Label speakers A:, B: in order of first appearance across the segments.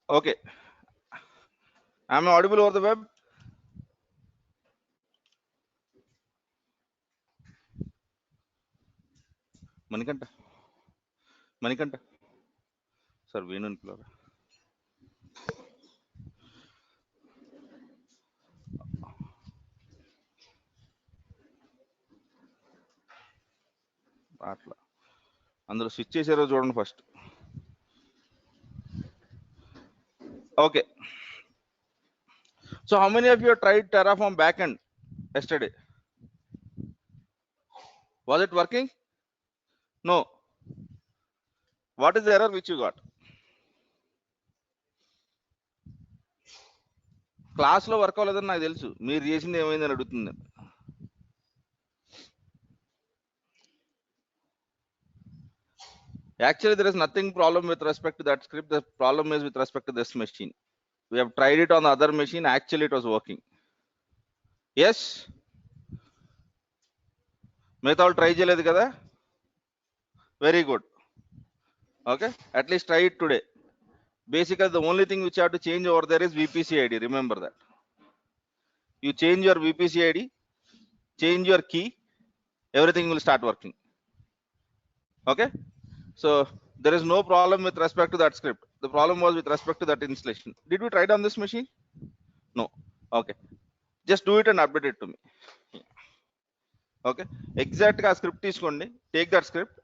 A: Okay. Am I audible over the web? Manikanta. Manikanta. Sir, Venu and Flora. అట్లా అందులో switch చేసారో చూడండి first. Okay, so how many of you have tried Terraform backend yesterday? Was it working? No. What is the error which you got? Class లో work అవ్వలేదని నాకు తెలుసు, మీరు చేసింది ఏమైందని అడుగుతుంది. Actually, there is nothing problem with respect to that script. The problem is with respect to this machine. We have tried it on the other machine. Actually, it was working. Yes. మిగతా వాళ్ళు try చేయలేదు కదా? Very good. Okay, at least try it today. Basically, the only thing which you have to change over there is VPC ID. Remember that. You change your VPC ID, change your key, everything will start working. Okay, so there is no problem with respect to that script. The problem was with respect to that installation. Did we try it on this machine? No. Okay, just do it and update it to me. Okay, exact script తీసుకోండి, take that script,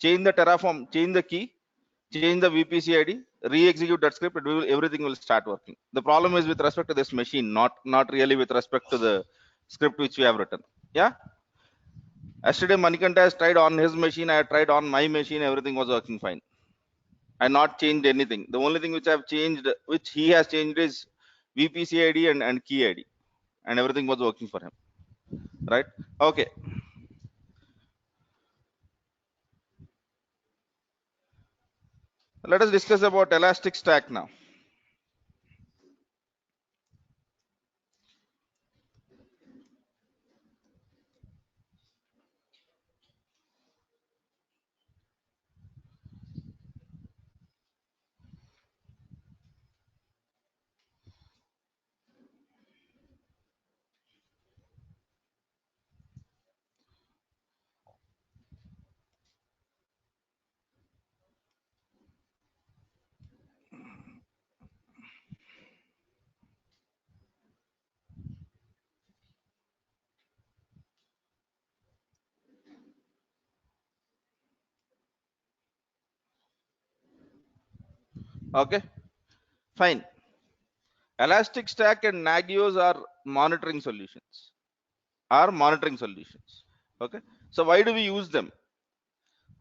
A: change the Terraform, change the key, change the VPC ID, re-execute that script, everything will start working. The problem is with respect to this machine, not really with respect to the script which we have written. Yeah, yesterday Manikanta has tried on his machine, I had tried on my machine, everything was working fine. I not changed anything. The only thing which I have changed, which he has changed, is VPC ID and key ID, and everything was working for him. Right? Okay. Let us discuss about Elastic Stack now. Okay, fine. Elastic Stack and Nagios are monitoring solutions. Okay, so why do we use them?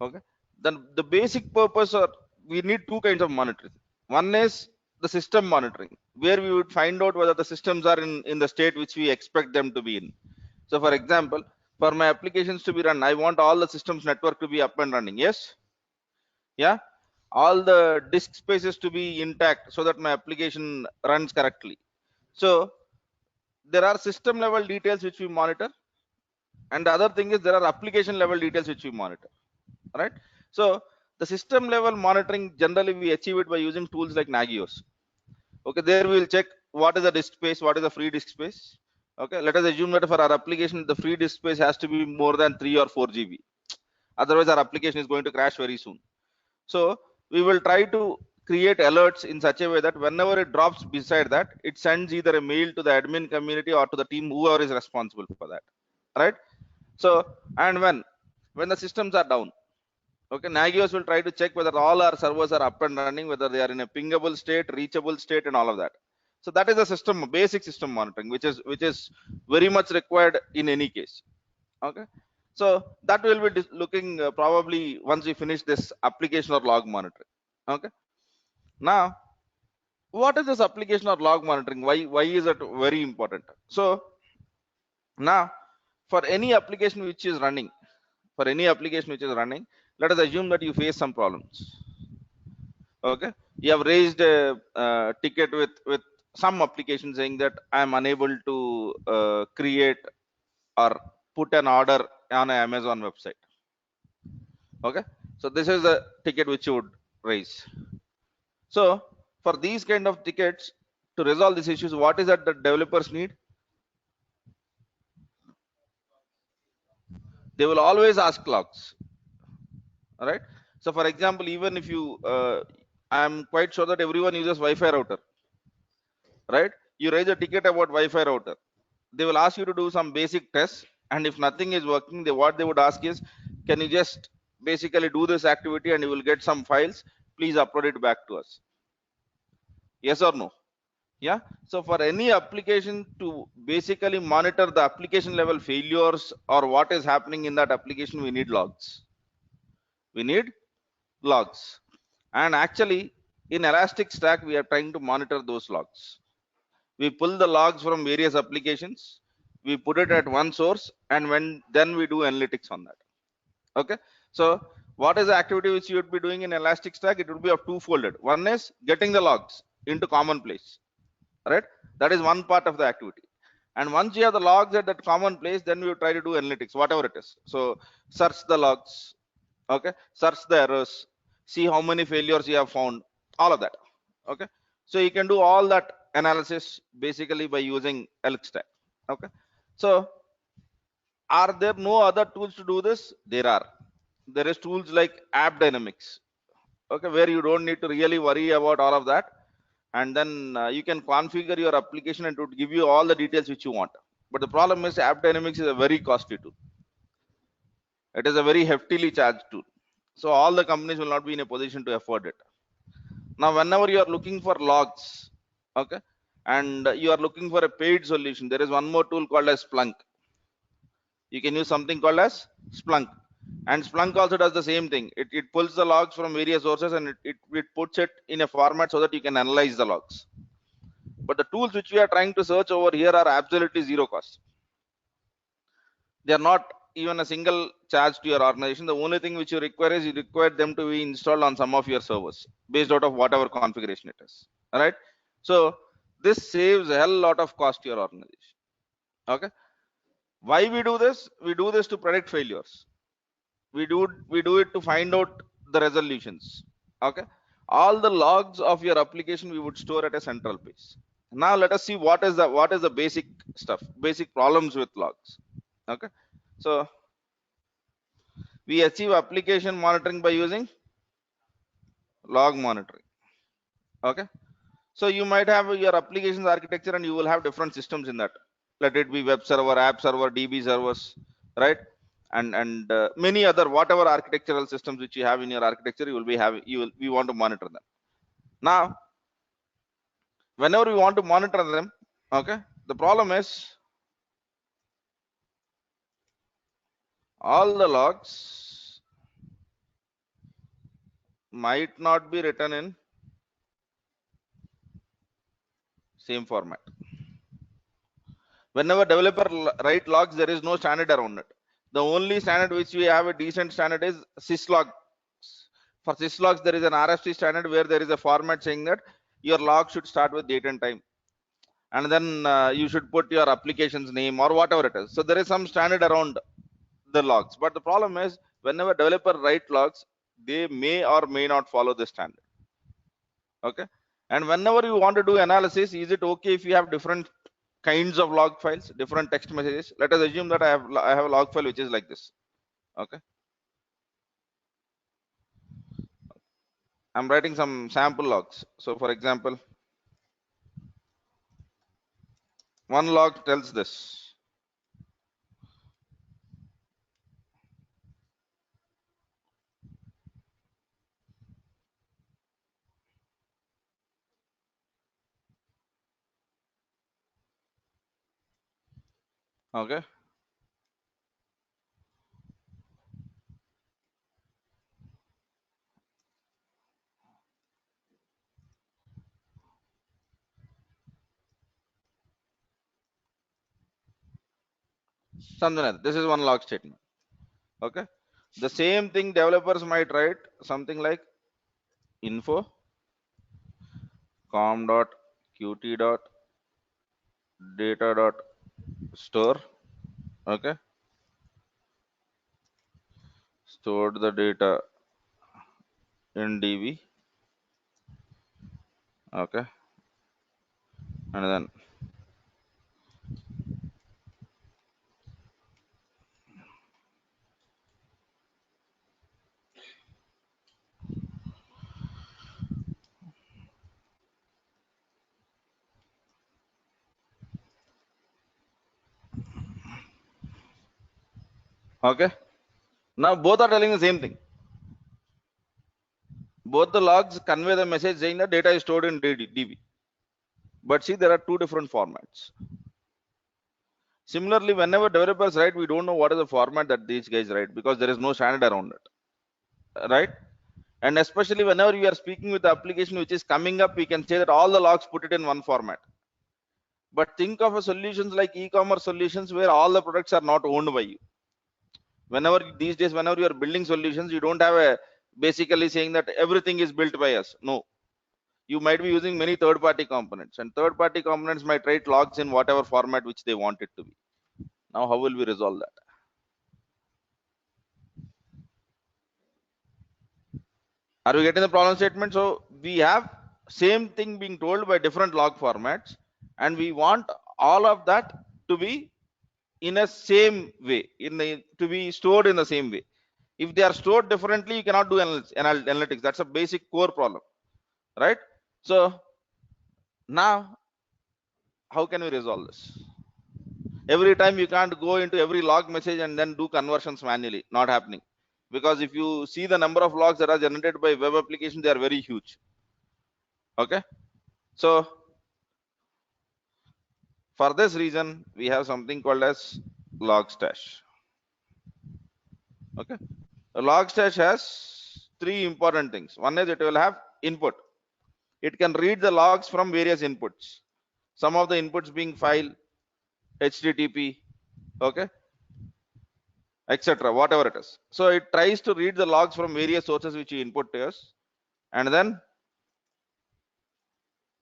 A: Okay, then the basic purpose, or we need two kinds of monitoring. One is the system monitoring, where we would find out whether the systems are in the state which we expect them to be in. So for example, for my applications to be run, I want all the systems network to be up and running. Yes. Yeah, all the disk spaces to be intact so that my application runs correctly. So there are system level details which we monitor, and the other thing is there are application level details which we monitor. Right? So the system level monitoring, generally we achieve it by using tools like Nagios. Okay, there we will check what is the disk space, what is the free disk space. Okay, let us assume that for our application the free disk space has to be more than 3 or 4 GB, otherwise our application is going to crash very soon. So we will try to create alerts in such a way that whenever it drops beside that, it sends either a mail to the admin community or to the team, whoever is responsible for that. Right? So, and when the systems are down, okay, Nagios will try to check whether all our servers are up and running, whether they are in a pingable state, reachable state, and all of that. So that is a system, basic system monitoring, which is very much required in any case. Okay, so that will be looking probably once we finish this application or log monitoring. Okay, now what is this application or log monitoring? Why is it very important? So now, for any application which is running, let us assume that you face some problems. Okay, you have raised a ticket with some application saying that I am unable to create or put an order on an Amazon website. Okay, so this is the ticket which you would raise. So For these kind of tickets, to resolve these issues, what is that the developers need? They will always ask logs. All right. So for example, even if you, I'm quite sure that everyone uses Wi-Fi router, right? You raise a ticket about Wi-Fi router. They will ask you to do some basic tests, and if nothing is working, what they would ask is, can you just basically do this activity and you will get some files? Please upload it back to us. Yes or no? Yeah. So for any application to basically monitor the application level failures or what is happening in that application, we need logs. We need logs. And actually, in Elastic Stack, we are trying to monitor those logs. We pull the logs from various applications, we put it at one source, and then we do analytics on that. Okay. So what is the activity which you would be doing in Elastic Stack? It would be of two-folded. One is getting the logs into common place, right? That is one part of the activity. And once you have the logs at that common place, then we will try to do analytics, whatever it is. So search the logs, okay, search the errors, see how many failures you have found, all of that. Okay. So you can do all that analysis basically by using ELK stack. Okay. So are there no other tools to do this? There is tools like app dynamics, okay, where you don't need to really worry about all of that, and then you can configure your application and it would give you all the details which you want. But the problem is app dynamics is a very costly tool. It is a very heftily charged tool, so all the companies will not be in a position to afford it. Now whenever you are looking for logs, okay, and you are looking for a paid solution, there is one more tool called as Splunk. You can use something called as Splunk, and Splunk also does the same thing. It pulls the logs from various sources and it puts it in a format so that you can analyze the logs. But the tools which we are trying to search over here are absolutely zero cost. They are not even a single charge to your organization. The only thing which you require is you require them to be installed on some of your servers based out of whatever configuration it is. All right. So this saves a hell lot of cost to your organization. Okay. Why we do this? We do this to predict failures. We do it to find out the resolutions. Okay. All the logs of your application we would store at a central place. Now let us see what is the basic stuff, basic problems with logs. Okay. So we achieve application monitoring by using log monitoring. Okay. So you might have your applications architecture and you will have different systems in that. Let it be web server, app server, DB servers, right? And many other whatever architectural systems which you have in your architecture, you will be having, we want to monitor them. Now whenever we want to monitor them, okay, the problem is all the logs might not be written in same format. Whenever developer write logs, there is no standard around it. The only standard which we have a decent standard is syslog. For syslogs, there is an RFC standard where there is a format saying that your log should start with date and time, and then you should put your application's name or whatever it is. So there is some standard around the logs. But the problem is whenever developer write logs, they may or may not follow the standard. Okay. And whenever you want to do analysis, is it okay if you have different kinds of log files, different text messages? Let us assume that I have a log file which is like this. Okay. I'm writing some sample logs. So for example, one log tells this. Okay. Something like that. This is one log statement. Okay. The same thing developers might write something like info com dot qt dot data dot store. Okay. Stored the data in DB Okay, and then okay, now both are telling the same thing. Both the logs convey the message saying that data is stored in DB. But see, there are two different formats. Similarly, whenever developers write, we don't know what is the format that these guys write because there is no standard around it, right? And especially whenever we are speaking with the application which is coming up, we can say that all the logs put it in one format. But think of a solutions like e-commerce solutions where all the products are not owned by you. Whenever these days, whenever you are building solutions, you don't have a basically saying that everything is built by us. No, you might be using many third-party components, and third-party components might write logs in whatever format which they want it to be. Now, how will we resolve that? Are we getting the problem statement? So we have same thing being told by different log formats, and we want all of that to be in a same way, to be stored in the same way. If they are stored differently, you cannot do analytics. That's a basic core problem, right? So now, how can we resolve this? Every time you can't go into every log message and then do conversions manually. Not happening, because if you see the number of logs that are generated by web application, they are very huge. Okay, so for this reason, we have something called as log stash. Okay, a log stash has three important things. One is it will have input. It can read the logs from various inputs. Some of the inputs being file, HTTP, okay, etc. Whatever it is. So it tries to read the logs from various sources which you input to us, and then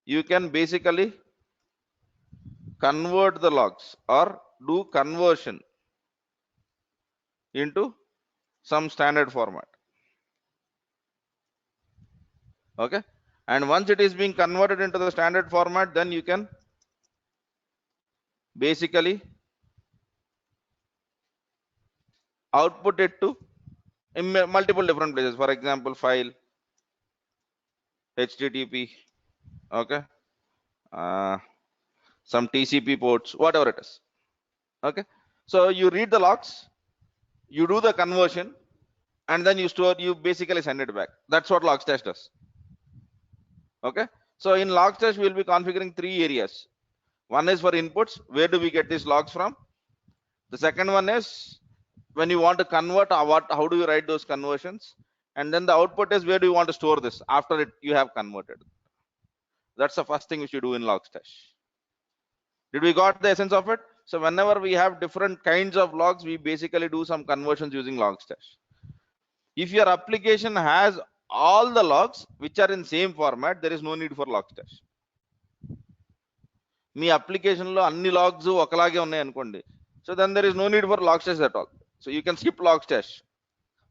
A: you can basically convert the logs or do conversion into some standard format. Okay, and once it is being converted into the standard format, then you can basically output it to in multiple different places. For example, file, HTTP, okay, uh, some TCP ports, whatever it is. Okay, so you read the logs, you do the conversion, and then you basically send it back. That's what logstash does. Okay, so in logstash we'll be configuring three areas. One is for inputs, where do we get these logs from? The second one is when you want to convert, how do you write those conversions? And then the output is where do you want to store this after you have converted. That's the first thing which you do in logstash. Did we got the essence of it? So whenever we have different kinds of logs, we basically do some conversions using logstash. If your application has all the logs which are in same format, there is no need for logstash. Me application లో అన్ని logs ఒకలాగే ఉన్నాయి అనుకోండి, so then there is no need for logstash at all. So you can skip logstash.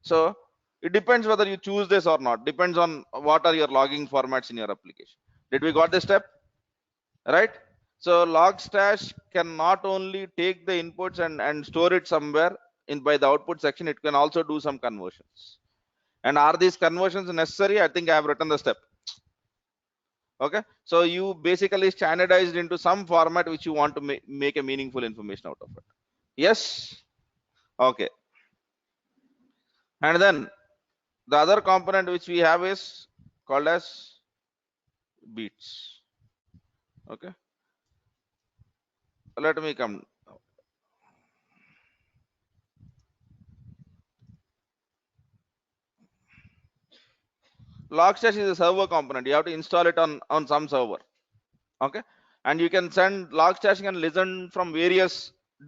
A: So it depends whether you choose this or not. Depends on what are your logging formats in your application. Did we got this step? Right? So logstash can not only take the inputs and store it somewhere in by the output section, it can also do some conversions. And are these conversions necessary? I think I have written the step. Okay, so you basically standardized into some format which you want to make a meaningful information out of it. Yes, okay. And then the other component which we have is called as beats. Okay, let me come. Logstash is a server component. You have to install it on some server. Okay, and you can send logstash and listen from various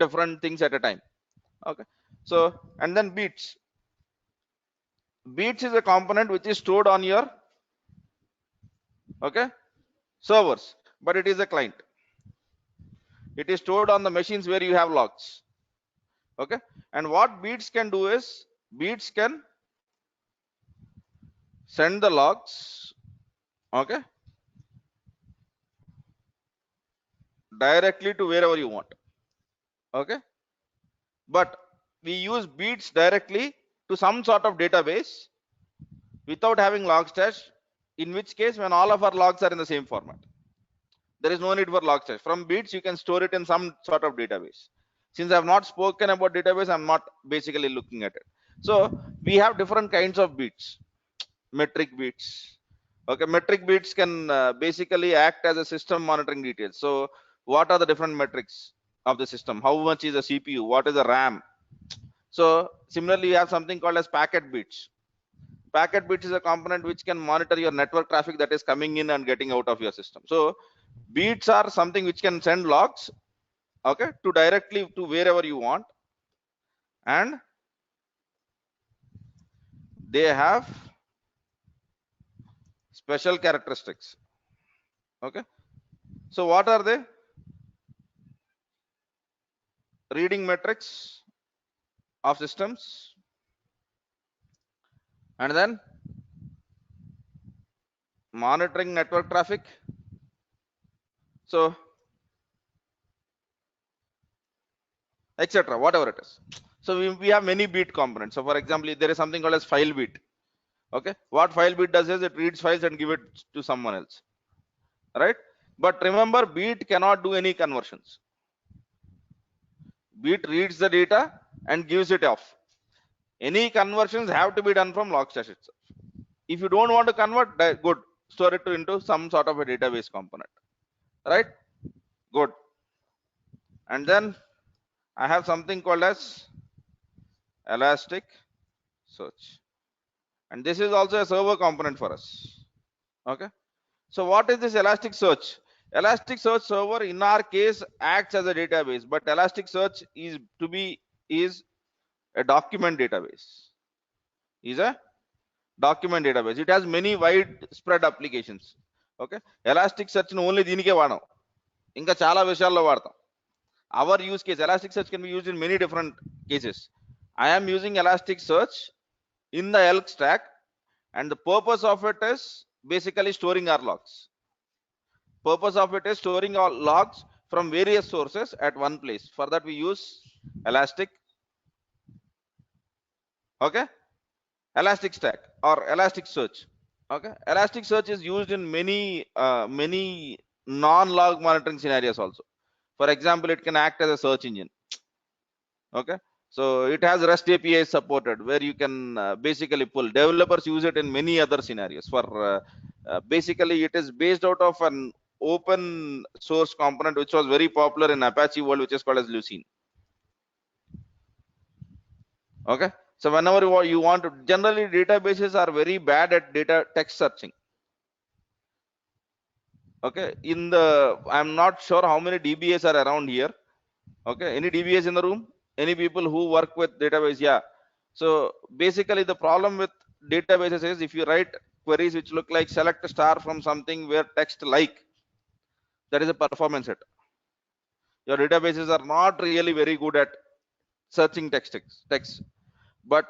A: different things at a time. Okay, so and then beats is a component which is stored on your okay servers, but it is a client. It is stored on the machines where you have logs. Okay, and what beats can do is beats can send the logs, okay, directly to wherever you want. Okay, but we use beats directly to some sort of database without having log stash, in which case when all of our logs are in the same format, there is no need for log stash. From beats you can store it in some sort of database. Since I have not spoken about database, I'm not basically looking at it. So we have different kinds of beats. Metric beats. Okay, metric beats can basically act as a system monitoring details. So what are the different metrics of the system? How much is the CPU? What is the RAM? So similarly, you have something called as packet beats. Packet beats is a component which can monitor your network traffic that is coming in and getting out of your system. So beats are something which can send logs, okay, to directly to wherever you want, and they have special characteristics. Okay, so what are they? Reading metrics of systems, and then monitoring network traffic. So etc., whatever it is. So we have many beat components. So for example, there is something called as file beat. Okay, what file beat does is it reads files and give it to someone else, right? But remember, beat cannot do any conversions. Beat reads the data and gives it off. Any conversions have to be done from logstash itself. If you don't want to convert, good, store it into some sort of a database component, right? Good. And then I have something called as elastic search, and this is also a server component for us. Okay, so what is this elastic search? Elastic search server in our case acts as a database, but elastic search is a document database. Is a document database. It has many widespread applications. Okay, elastic search ను only దీనికే వాడం, ఇంకా చాలా విషయాల్లో వాడతాం. Our use case, elastic search can be used in many different cases. I am using elastic search in the ELK stack, and the purpose of it is basically storing our logs. Purpose of it is storing our logs from various sources at one place. For that we use elastic, okay, elastic stack or elastic search. Okay, elastic search is used in many non-log monitoring scenarios also. For example, it can act as a search engine. Okay, so it has REST APIs supported where you can basically pull. Developers use it in many other scenarios. For basically it is based out of an open source component which was very popular in Apache world, which is called as Lucene. Okay, so whenever you want to, generally databases are very bad at data text searching. Okay, in the, I'm not sure how many DBAs are around here. Okay, any DBAs in the room? Any people who work with database? Yeah. So basically the problem with databases is if you write queries which look like select a star from something where text like, that is a performance hit. Your databases are not really very good at searching text, but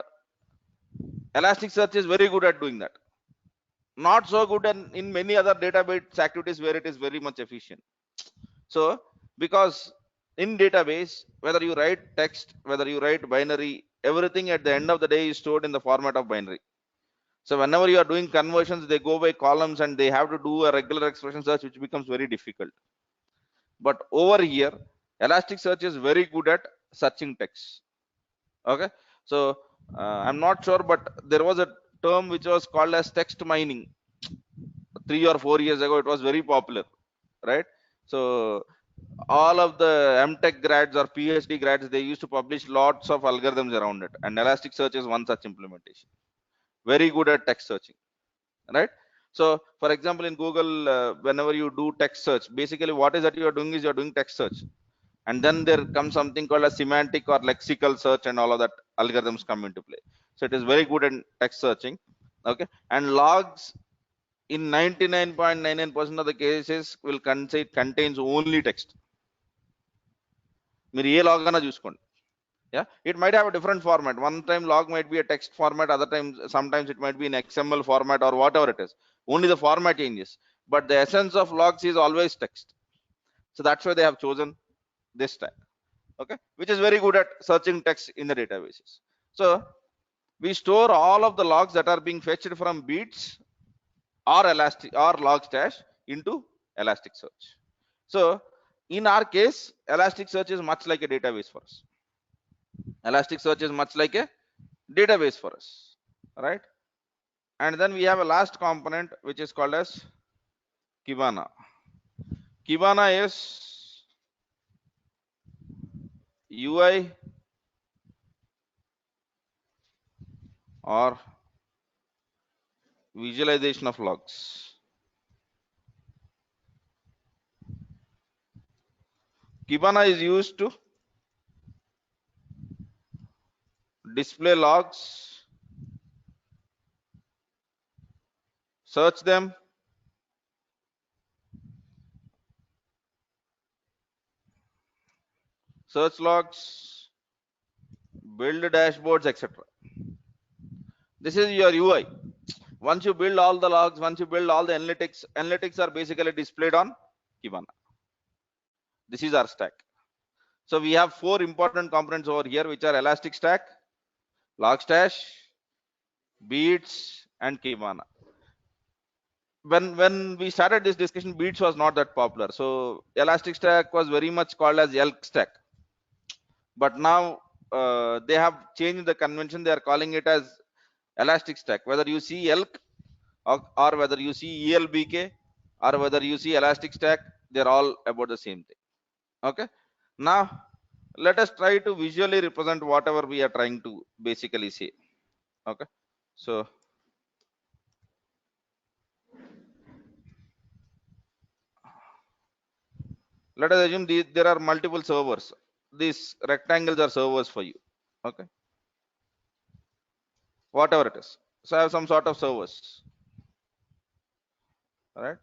A: Elasticsearch is very good at doing that. Not so good in many other database activities where it is very much efficient. So because in database, whether you write text, whether you write binary, everything at the end of the day is stored in the format of binary. So whenever you are doing conversions, they go by columns and they have to do a regular expression search, which becomes very difficult. But over here, Elasticsearch is very good at searching text. Okay, so I'm not sure, but there was a term which was called as text mining 3 or 4 years ago. It was very popular, right? So all of the MTech grads or PhD grads, they used to publish lots of algorithms around it, and Elasticsearch is one such implementation. Very good at text searching, right? So for example, in Google, whenever you do text search, basically what is that you are doing is you are doing text search, and then there comes something called a semantic or lexical search, and all of that algorithms come into play. So it is very good in text searching. Okay, and logs in 99.99% of the cases will contains only text. మీరు ఏ log అన్నా చూసుకోండి. Yeah, it might have a different format. One time log might be a text format, other times sometimes it might be in XML format or whatever it is. Only the format changes, but the essence of logs is always text. So that's why they have chosen this stack, okay, which is very good at searching text in the databases. So we store all of the logs that are being fetched from beats or elastic or logstash into elasticsearch. So in our case, elasticsearch is much like a database for us. Elasticsearch is much like a database for us, right? And then we have a last component which is called as Kibana. Kibana is UI or visualization of logs. Kibana is used to display logs, search them, search logs, build dashboards, etc. This is your UI. Once you build all the logs, once you build all the analytics are basically displayed on Kibana. This is our stack. So we have 4 important components over here, which are Elastic Stack, Logstash, Beats, and Kibana. When we started this discussion, Beats was not that popular. So Elastic Stack was very much called as ELK stack. But now they have changed the convention. They are calling it as Elastic Stack. Whether you see ELK or whether you see ELBK or whether you see Elastic Stack, they're all about the same thing. Okay. Now let us try to visually represent whatever we are trying to basically say. Okay. So let us assume there are multiple servers. These rectangles are servers for you. Okay. Whatever it is. So I have some sort of servers. All right.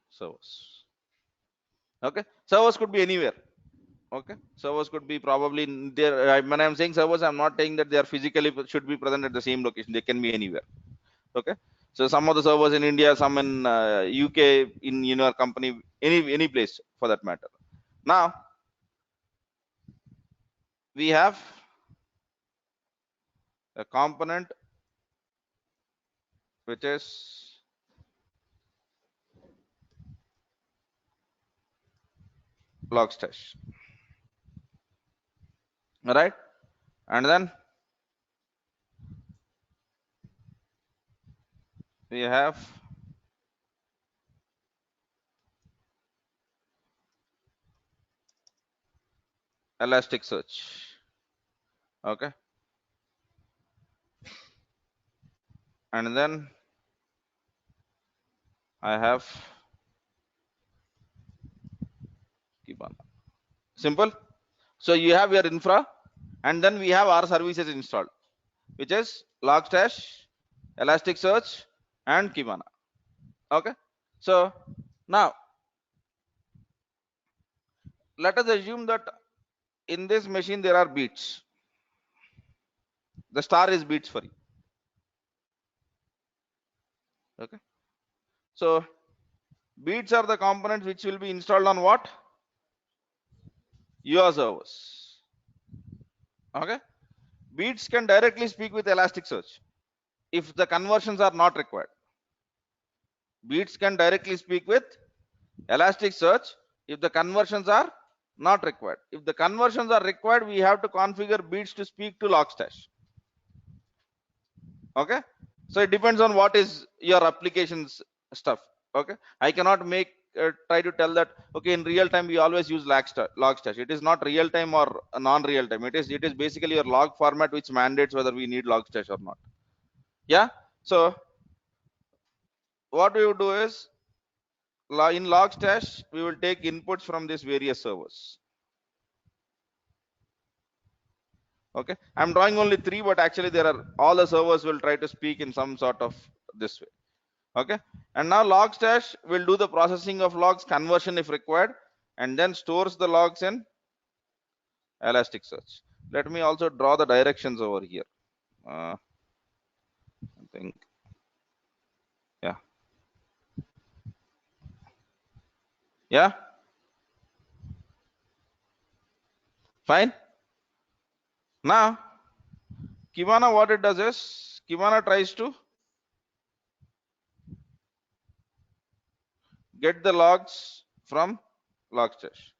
A: Servers. Okay. Servers could be anywhere. Okay. Servers could be probably there. When I'm saying servers, I'm not saying that they are physically should be present at the same location. They can be anywhere. Okay. So some of the servers in India, some in UK, in your company, any place for that matter. Now we have a component which is Logstash. All right. And then we have Elasticsearch. Okay. And then I have Kibana. Simple. So you have your infra, and then we have our services installed, which is Logstash, Elasticsearch, and Kibana. Okay. So now let us assume that in this machine there are beats. The star is beats for you. Okay. So beats are the components which will be installed on what? Your servers. Okay. Beats can directly speak with Elasticsearch if the conversions are not required. Beats can directly speak with Elasticsearch if the conversions are not required. If the conversions are required, we have to configure Beats to speak to Logstash. Okay. So it depends on what is your applications stuff. Okay. I cannot make try to tell that okay, in real time we always use Logstash. It is not real time or non-real time. It is basically your log format which mandates whether we need Logstash or not. Yeah. So what we would do is in Logstash we will take inputs from these various servers. Okay. I'm drawing only 3, but actually there are all the servers will try to speak in some sort of this way. Okay. And now Logstash will do the processing of logs, conversion if required, and then stores the logs in Elasticsearch. Let me also draw the directions over here. think. Yeah. Yeah. Fine. Now, Kibana, what it does is Kibana tries to get the logs from logstash.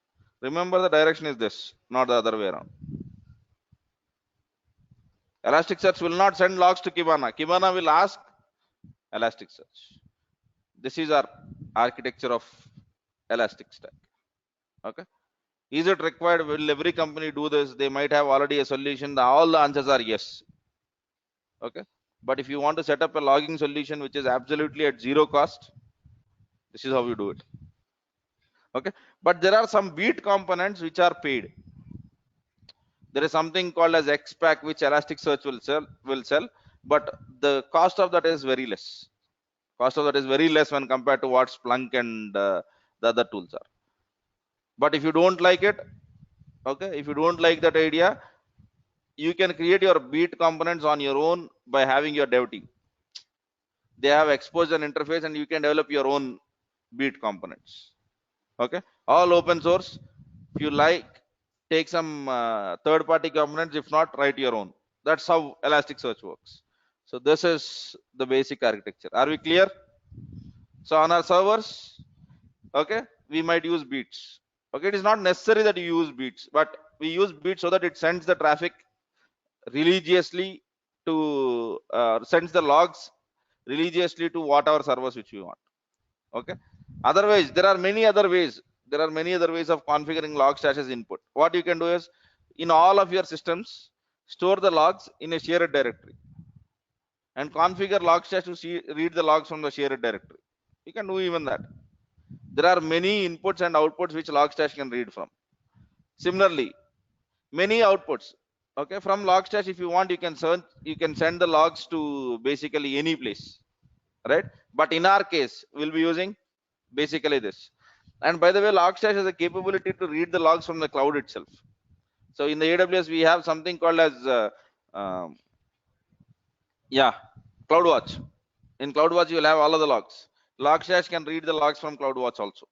A: Remember, the direction is this, not the other way around. Elasticsearch will not send logs to Kibana. Kibana will ask Elasticsearch. This is our architecture of Elastic Stack. Okay. Is it required? Will every company do this? They might have already a solution. All the answers are yes. Okay. But if you want to set up a logging solution which is absolutely at zero cost, this is how you do it. Okay. But there are some beat components which are paid. There is something called as XPack which Elasticsearch will sell, but the cost of that is very less. Cost of that is very less when compared to what Splunk and the other tools are. But if you don't like it, okay, if you don't like that idea, you can create your beat components on your own by having your dev team. They have exposed an interface and you can develop your own beat components. Okay, all open source. If you like, take some third-party components. If not, write your own. That's how Elasticsearch works. So this is the basic architecture. Are we clear? So on our servers, okay, we might use beats. Okay, it is not necessary that you use beats, but we use beats so that it sends the traffic religiously to sends the logs religiously to whatever servers which we want. Okay. Otherwise, there are many other ways. There are many other ways of configuring logstash as input. What you can do is, in all of your systems, store the logs in a shared directory and configure logstash to read the logs from the shared directory. You can do even that. There are many inputs and outputs which logstash can read from. Similarly, many outputs. Okay, from logstash, if you want, you can send the logs to basically any place, right? But in our case, we'll be using basically this. And by the way, logstash has a capability to read the logs from the cloud itself. So in the AWS, we have something called as um, yeah, CloudWatch. In CloudWatch, you'll have all of the logs. Logstash can read the logs from CloudWatch also.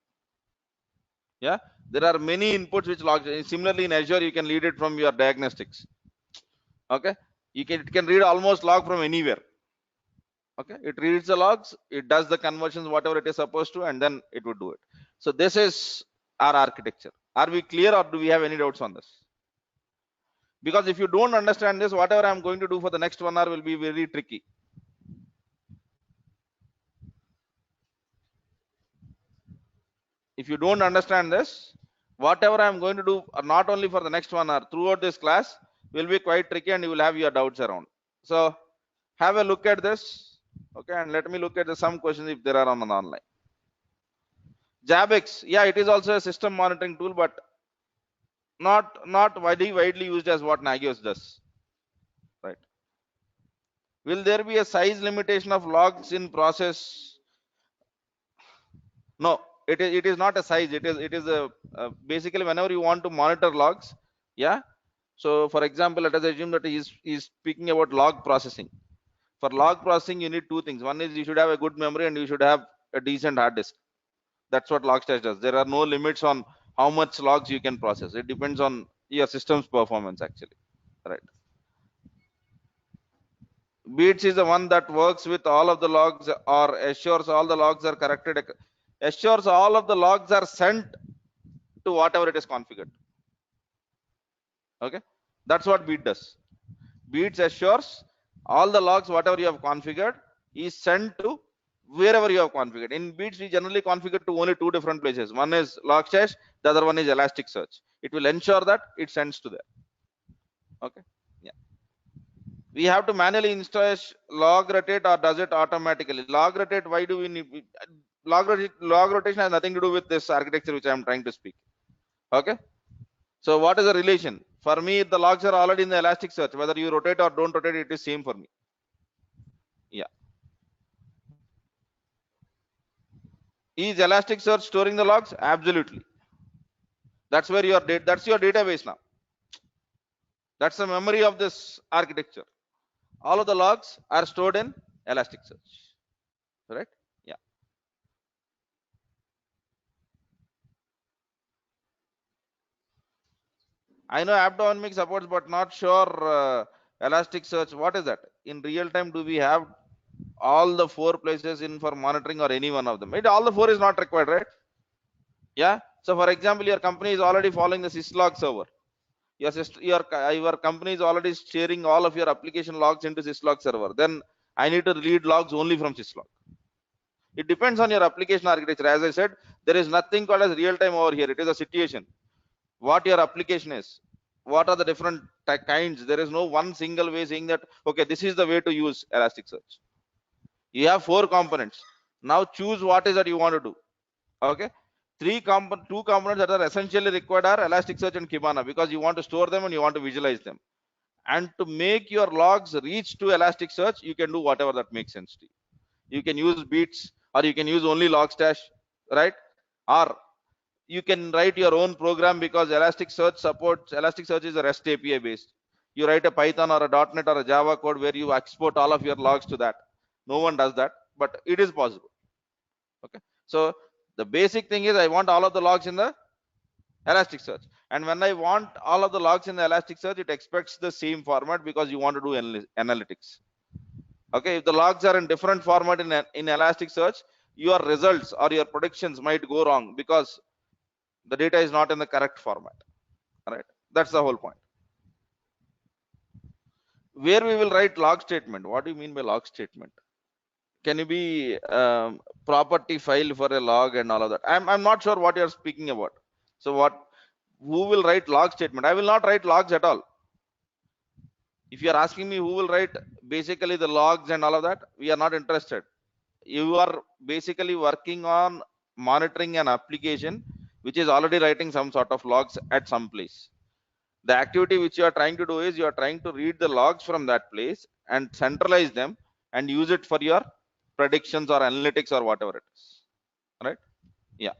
A: Yeah, there are many inputs which logs. Similarly, in Azure, you can read it from your diagnostics. Okay, it can read almost log from anywhere. Okay, it reads the logs, it does the conversions whatever it is supposed to, and then it would do it. So this is our architecture. Are we clear, or do we have any doubts on this? Because if you don't understand this, whatever I'm going to do for the next 1 hour will be very tricky. If you don't understand this, whatever I'm going to do, not only for the next 1 hour, throughout this class will be quite tricky, and you will have your doubts around. So have a look at this. Okay, and let me look at some questions if there are on online. Jabex, yeah, it is also a system monitoring tool, but not widely used as what Nagios does, right? Will there be a size limitation of logs in process? No, it is not a size. It is a basically whenever you want to monitor logs, yeah. So for example, let us assume that he is speaking about log processing. For log processing, you need two things. One is you should have a good memory and you should have a decent hard disk. That's what Logstash does. There are no limits on how much logs you can process. It depends on your system's performance actually, right? Beats is the one that works with all of the logs or assures all the logs are corrected, assures all of the logs are sent to whatever it is configured. Okay, that's what beat does. Beats assures all the logs whatever you have configured is sent to wherever you have configured. In beats, we generally configure to only two different places. One is Logstash, the other one is Elasticsearch. It will ensure that it sends to there. Okay, yeah. We have to manually install log rotate, or does it automatically? Log rotate, why do we need log rotation has nothing to do with this architecture which I am trying to speak. Okay, so what is the relation? For me, the logs are already in the Elasticsearch. Whether you rotate or don't rotate, it is same for me. Yeah. Is Elasticsearch storing the logs? Absolutely. That's where your data. That's your database now. That's the memory of this architecture. All of the logs are stored in Elasticsearch, right? Yeah. I know AppDynamics supports, but not sure Elasticsearch. What is that? In real time, do we have all the 4 places in for monitoring or any one of them? All the 4 is not required, right? Yeah. So for example, your company is already following the syslog server. Your company is already sharing all of your application logs into syslog server. Then I need to read logs only from syslog. It depends on your application architecture. As I said, there is nothing called as real time over here. It is a situation. What your application is, what are the different kinds. There is no one single way saying that, okay, this is the way to use Elasticsearch. You have 4 components. Now choose what is that you want to do. Okay. Two components that are essentially required are Elasticsearch and Kibana, because you want to store them and you want to visualize them. And to make your logs reach to Elasticsearch, you can do whatever that makes sense to you. You can use beats, or you can use only Logstash, right? Or you can write your own program, because Elasticsearch is a REST API based. You write a Python or a .NET or a Java code where you export all of your logs to that. No one does that, but it is possible. Okay. So the basic thing is, I want all of the logs in the Elasticsearch. And when I want all of the logs in the Elasticsearch, it expects the same format, because you want to do analytics. Okay. If the logs are in different format in Elasticsearch, your results or your predictions might go wrong, because the data is not in the correct format. Right. That's the whole point. Where we will write log statement. What do you mean by log statement? Can you be property file for a log and all of that? I'm not sure what you're speaking about. So who will write log statement? I will not write logs at all. If you're asking me who will write basically the logs and all of that, we are not interested. You are basically working on monitoring an application which is already writing some sort of logs at some place. The activity which you are trying to do is, you are trying to read the logs from that place and centralize them and use it for your predictions or analytics or whatever it is. Right? Yeah.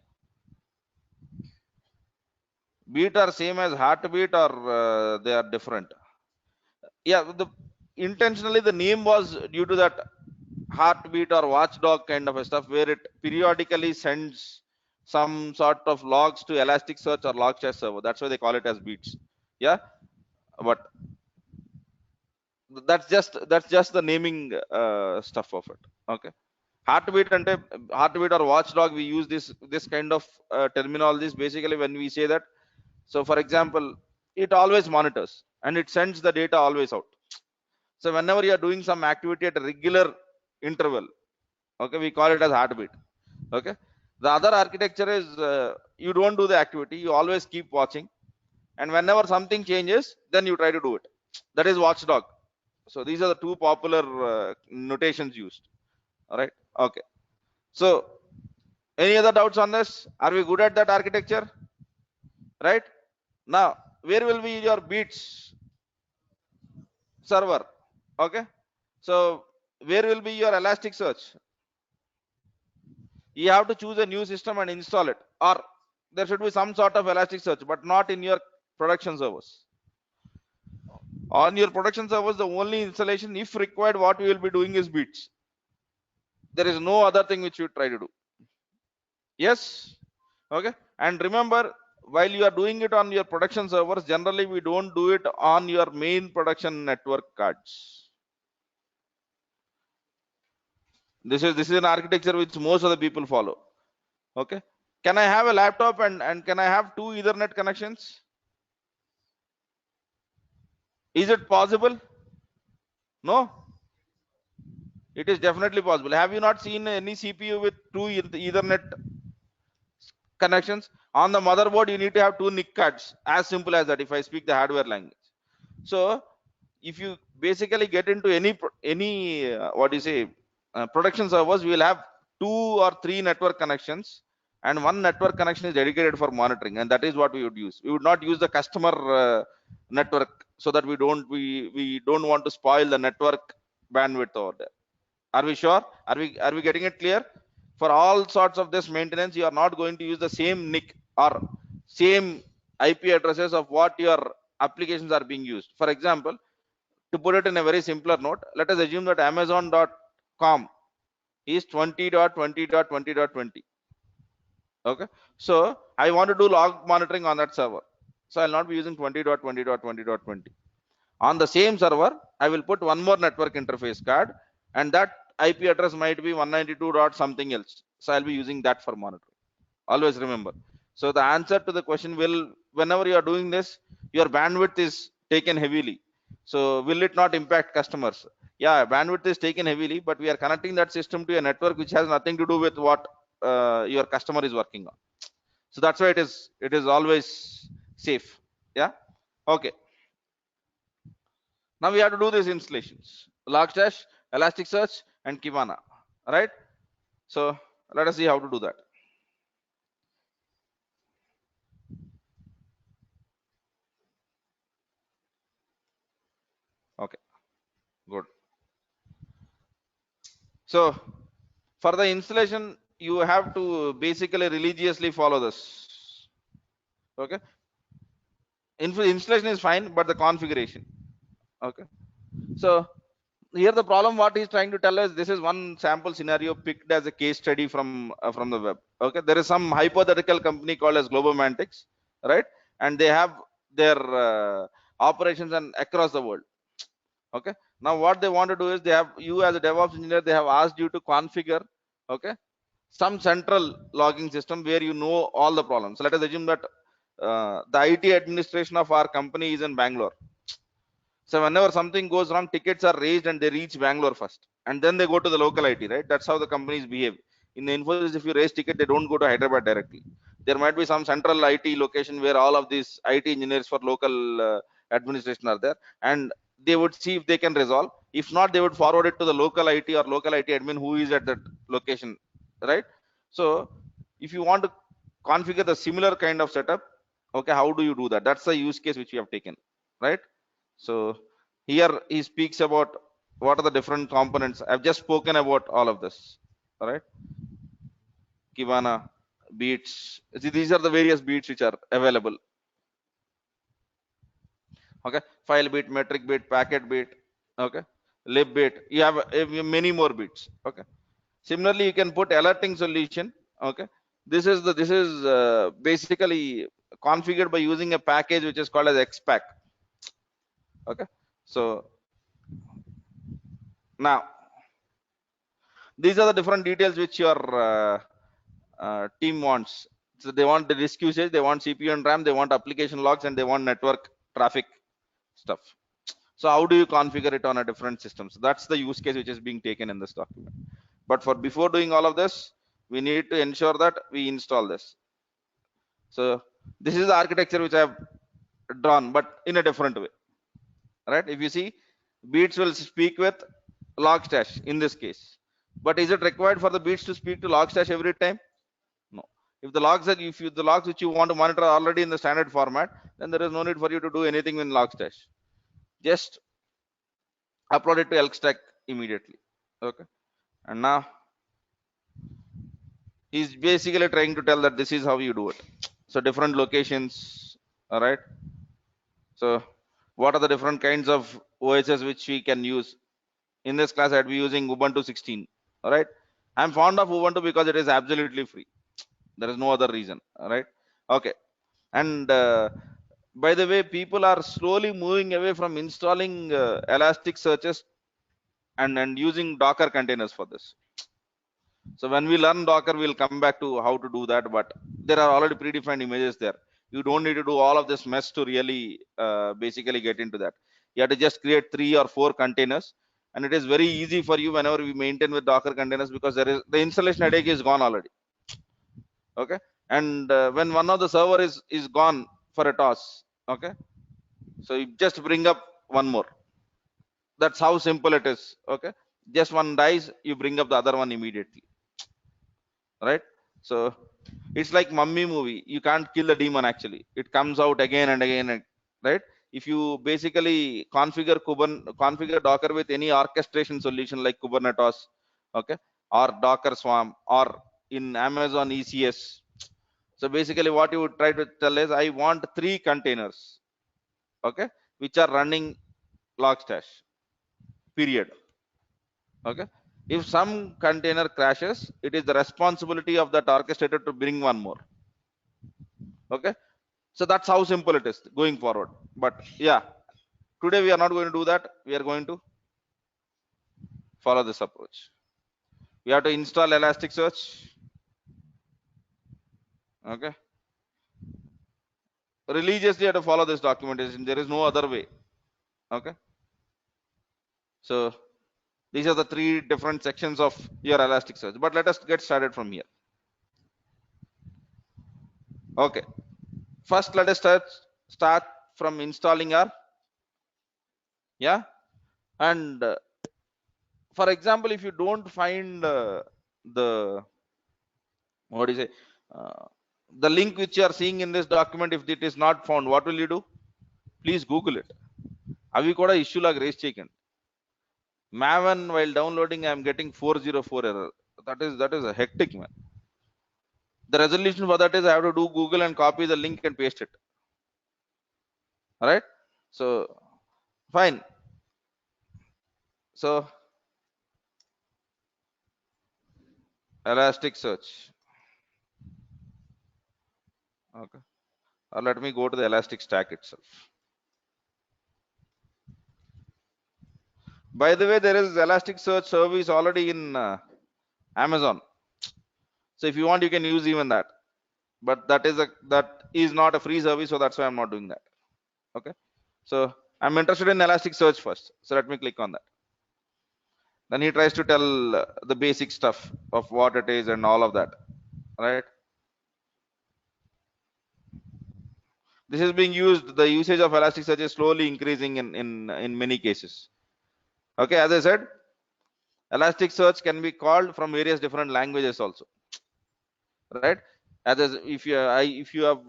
A: Beat are same as heartbeat, or they are different? Yeah, intentionally the name was due to that heartbeat or watchdog kind of a stuff, where it periodically sends some sort of logs to Elasticsearch or Logstash server. That's why they call it as beats. Yeah. But that's just the naming stuff of it. Okay. Heartbeat or watchdog, we use this kind of terminologies basically when we say that. So for example, it always monitors and it sends the data always out. So whenever you are doing some activity at a regular interval, okay, we call it as heartbeat. Okay. The other architecture is, you don't do the activity, you always keep watching, and whenever something changes, then you try to do it. That is watchdog. So these are the two popular notations used. All right. Okay. So any other doubts on this? Are we good at that architecture? Right. Now, where will be your beats server? Okay. So where will be your Elasticsearch? You have to choose a new system and install it, or there should be some sort of Elasticsearch, but not in your production servers. On your production servers, the only installation, if required, what we will be doing is beats. There is no other thing which you try to do. Yes. Okay. And remember, while you are doing it on your production servers, generally we don't do it on your main production network cards. This is an architecture which most of the people follow. Okay. Can I have a laptop and can I have 2 Ethernet connections? Is it possible? No. It is definitely possible. Have you not seen any CPU with 2 Ethernet connections? On the motherboard, you need to have 2 NIC cards. As simple as that, if I speak the hardware language. So if you basically get into any what do you say, production servers, we will have 2 or 3 network connections, and one network connection is dedicated for monitoring, and that is what we would use. We would not use the customer network, so that we don't want to spoil the network bandwidth over there. Are we sure? Are we getting it clear? For all sorts of this maintenance, you are not going to use the same NIC or same IP addresses of what your applications are being used. For example, to put it in a very simpler note, let us assume that Amazon com is 20.20.20.20. Okay, so I want to do log monitoring on that server, so I'll not be using 20.20.20.20. On the same server, I will put one more network interface card, and that IP address might be 192 dot something else, so I'll be using that for monitoring. Always remember. So the answer to the question will, whenever you are doing this, your bandwidth is taken heavily. So will it not impact customers? Yeah, bandwidth is taken heavily, but we are connecting that system to a network which has nothing to do with what your customer is working on. So that's why it is always safe. Yeah. Okay. Now we have to do these installations: Logstash, Elasticsearch, and Kibana. All right. So let us see how to do that. Okay. Good. So for the installation, you have to basically religiously follow this. Okay. Installation is fine, but the configuration. Okay. So here the problem what he's trying to tell us, this is one sample scenario picked as a case study from the web. Okay, there is some hypothetical company called as Globomantics, right? And they have their operations and across the world. Okay, now what they want to do is, they have you as a DevOps engineer, they have asked you to configure, okay, some central logging system where you know all the problems. So let us assume that the IT administration of our company is in Bangalore. So whenever something goes wrong, tickets are raised and they reach Bangalore first, and then they go to the local IT, right? That's how the companies behave. In the Infosys, if you raise ticket, they don't go to Hyderabad directly. There might be some central IT location where all of these IT engineers for local administration are there, and they would see if they can resolve. If not, they would forward it to the local IT or local IT admin who is at that location, right? So if you want to configure the similar kind of setup, okay, how do you do that? That's the use case which we have taken, right? So here he speaks about what are the different components. I've just spoken about all of this. All right, Kibana, beats. See, these are the various beats which are available. Okay, file bit, metric bit, packet bit. Okay, lib bit. You have many more bits. Okay. Similarly, you can put alerting solution. Okay, this is basically configured by using a package which is called as xpack. Okay, so now these are the different details which your team wants. So they want the disk usage, they want CPU and RAM, they want application logs, and they want network traffic stuff. So how do you configure it on a different system? So that's the use case which is being taken in this document. But for before doing all of this, we need to ensure that we install this. So this is the architecture which I have drawn, but in a different way. Right? If you see, beats will speak with Logstash in this case. But is it required for the beats to speak to Logstash every time? No. If the logs are, if you, the logs which you want to monitor are already in the standard format, then there is no need for you to do anything in Logstash. Just upload it to ELK stack immediately. Okay. And now he's basically trying to tell that this is how you do it. So different locations. All right. So what are the different kinds of OSs which we can use? In this class, I'd be using Ubuntu 16. All right. I'm fond of Ubuntu because it is absolutely free. There is no other reason. All right. Okay. And by the way, people are slowly moving away from installing elastic searches and using Docker containers for this. So when we learn Docker, we'll come back to how to do that. But there are already predefined images there. You don't need to do all of this mess to really basically get into that. You have to just create 3 or 4 containers, and it is very easy for you whenever we maintain with Docker containers, because there is the installation headache is gone already. Okay, and when one of the server is gone for a toss, okay, so you just bring up one more. That's how simple it is. Okay, just one dies, you bring up the other one immediately, right? So it's like mummy movie, you can't kill the demon, actually it comes out again and again, right? If you basically configure Docker with any orchestration solution like Kubernetes, okay, or Docker Swarm, or in Amazon ECS. So basically what you would try to tell is, I want 3 containers, okay, which are running Logstash, period. Okay, If some container crashes, it is the responsibility of that orchestrator to bring one more. Okay, so that's how simple it is going forward. But yeah, today we are not going to do that. We are going to follow this approach. We have to install Elasticsearch. Okay, religiously you have to follow this documentation. There is no other way. Okay, so these are the three different sections of your Elasticsearch. But let us get started from here. Okay, first let us start from installing our, yeah. And for example, if you don't find the, what do you say, uh, the link which you are seeing in this document, if it is not found, what will you do? Please Google it. అవి కూడా issue లాగా raise చేయకండి. Maven while downloading I am getting 404 error. That is a hectic, man. The resolution for that is I have to do Google and copy the link and paste it. All right, so fine. So Elasticsearch. Okay, or let me go to the Elastic Stack itself. By the way, there is Elasticsearch service already in Amazon. So if you want, you can use even that. But that is not a free service, so that's why I'm not doing that. Okay. So I'm interested in Elasticsearch first. So let me click on that. Then he tries to tell the basic stuff of what it is and all of that. Right. This is being used. The usage of Elasticsearch is slowly increasing in many cases. Okay. As I said, Elasticsearch can be called from various different languages also. Right, as if you have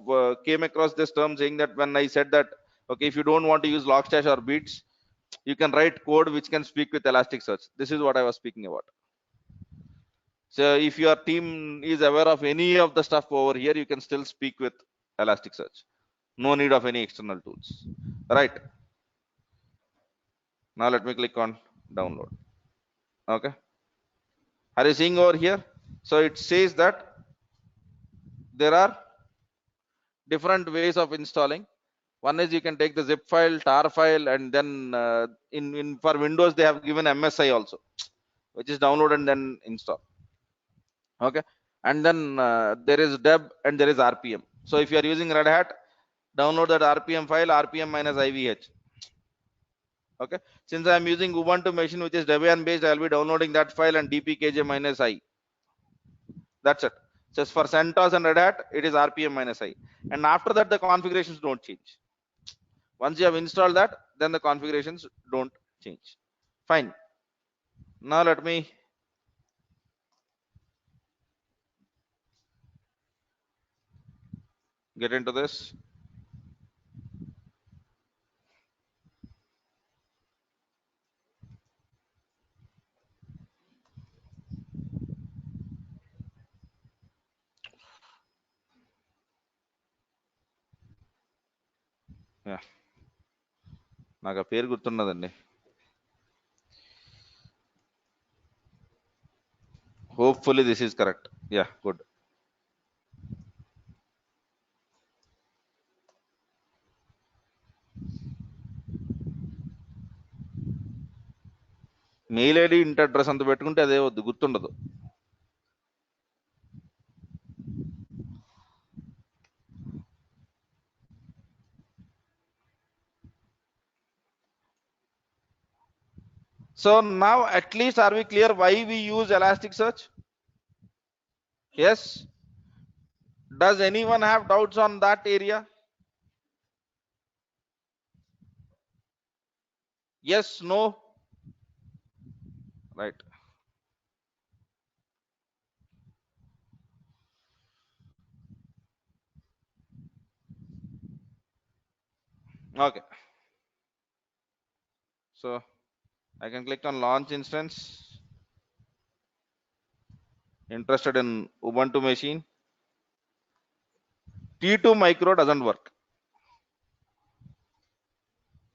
A: came across this term saying that when I said that, okay, if you don't want to use logstash or beats, you can write code which can speak with Elasticsearch. This is what I was speaking about. So if your team is aware of any of the stuff over here, you can still speak with Elasticsearch. No need of any external tools. Right, now let me click on download. Okay, are you seeing over here? So it says that there are different ways of installing. One is you can take the zip file, tar file, and then in for Windows they have given MSI also, which is download and then install. Okay, and then there is deb and there is RPM. So if you are using Red Hat, download that RPM file, RPM minus IVH. Okay, since I am using Ubuntu machine which is Debian based, I will be downloading that file and dpkg minus I. That's it. Just for CentOS and Red Hat, it is RPM minus I, and after that the configurations don't change. Once you have installed that, then the configurations don't change. Fine. Now let me get into this. Yeah, నాకు ఆ పేరు గుర్తున్నదండి. Hopefully this is correct. Yeah, good. Mail ID ఇంటి address అంత పెట్టుకుంటే అదే వద్దు, గుర్తుండదు. So now at least are we clear why we use Elasticsearch? Yes. Does anyone have doubts on that area? Yes, no? Right. Okay. So I can click on launch instance. Interested in Ubuntu machine. T2 micro doesn't work.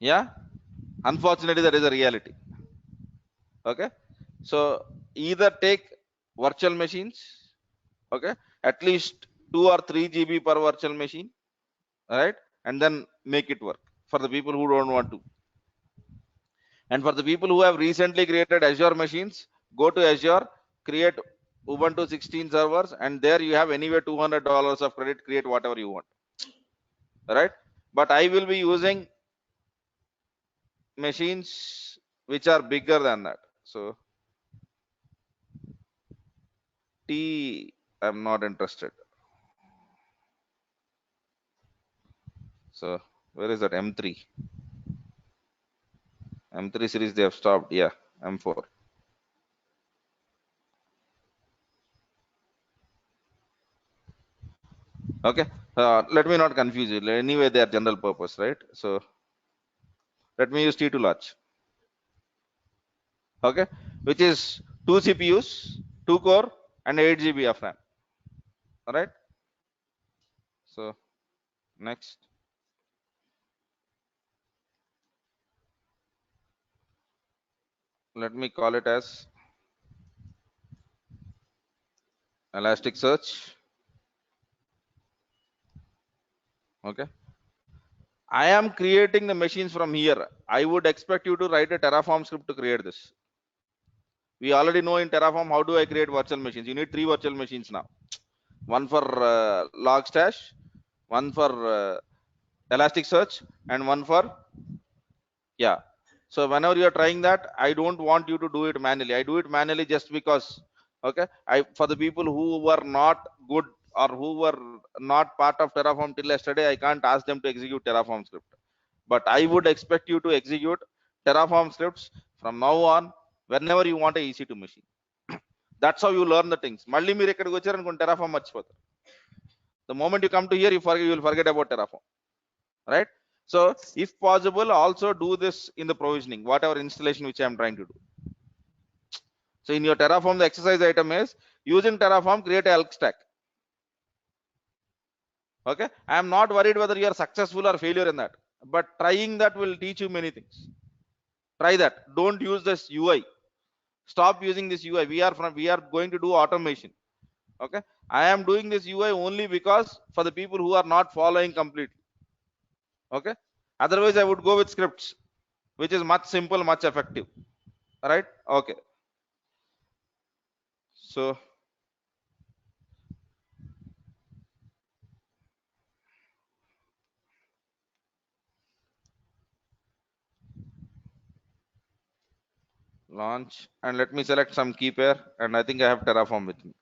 A: Yeah. Unfortunately, that is a reality. Okay. So either take virtual machines, okay, at least 2 or 3 GB per virtual machine, right, and then make it work for the people who don't want to. And for the people who have recently created Azure machines, go to Azure, create Ubuntu 16 servers, and there you have anywhere $200 of credit, create whatever you want, right? But I will be using machines which are bigger than that. So I'm not interested. So where is that M3? M3 series they have stopped. Yeah, M4. Okay. Let me not confuse you. Anyway, they are general purpose, right? So let me use T2 large. Okay, which is 2 CPUs, 2 core, and 8 GB of RAM. All right. So next, let me call it as Elasticsearch. Okay. I am creating the machines from here. I would expect you to write a Terraform script to create this. We already know in Terraform how do I create virtual machines. You need 3 virtual machines now. One for Logstash, one for Elasticsearch, and one for, yeah. So whenever you are trying that, I don't want you to do it manually. I do it manually just because, okay, I, for the people who were not good or who were not part of Terraform till yesterday, I can't ask them to execute Terraform script. But I would expect you to execute Terraform scripts from now on whenever you want a EC2 machine. That's how you learn the things. మళ్ళీ మీరు ఇక్కడికి వచ్చారనుకోండి Terraform మర్చిపోతారు. The moment you come to here, you will forget about Terraform, right? So if possible, also do this in the provisioning, whatever installation which I am trying to do. So in your Terraform, the exercise item is using Terraform, create a ELK stack. Okay, I am not worried whether you are successful or failure in that, but trying that will teach you many things. Try that. Don't use this UI. Stop using this UI. We are going to do automation. Okay, I am doing this UI only because for the people who are not following completely. Okay, otherwise I would go with scripts, which is much simple, much effective. All right. Okay, so launch, and let me select some key pair, and I think I have Terraform with me.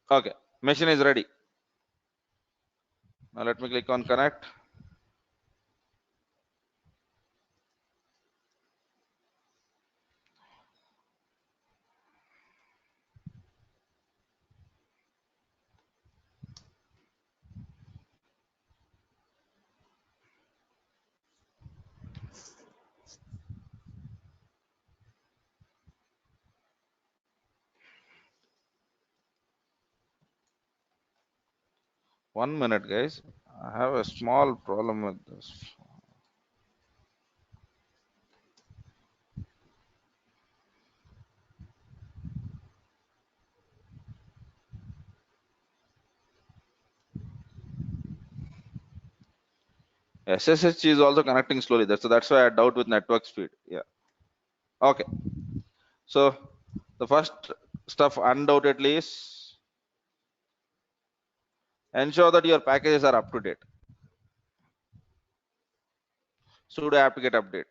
A: Okay, machine is ready. Now let me click on connect. One minute, guys. I have a small problem with this. SSH is also connecting slowly. That's why I doubt with network speed. Yeah. Okay. So the first stuff undoubtedly is ensure that your packages are up to date. Sudo apt-get update.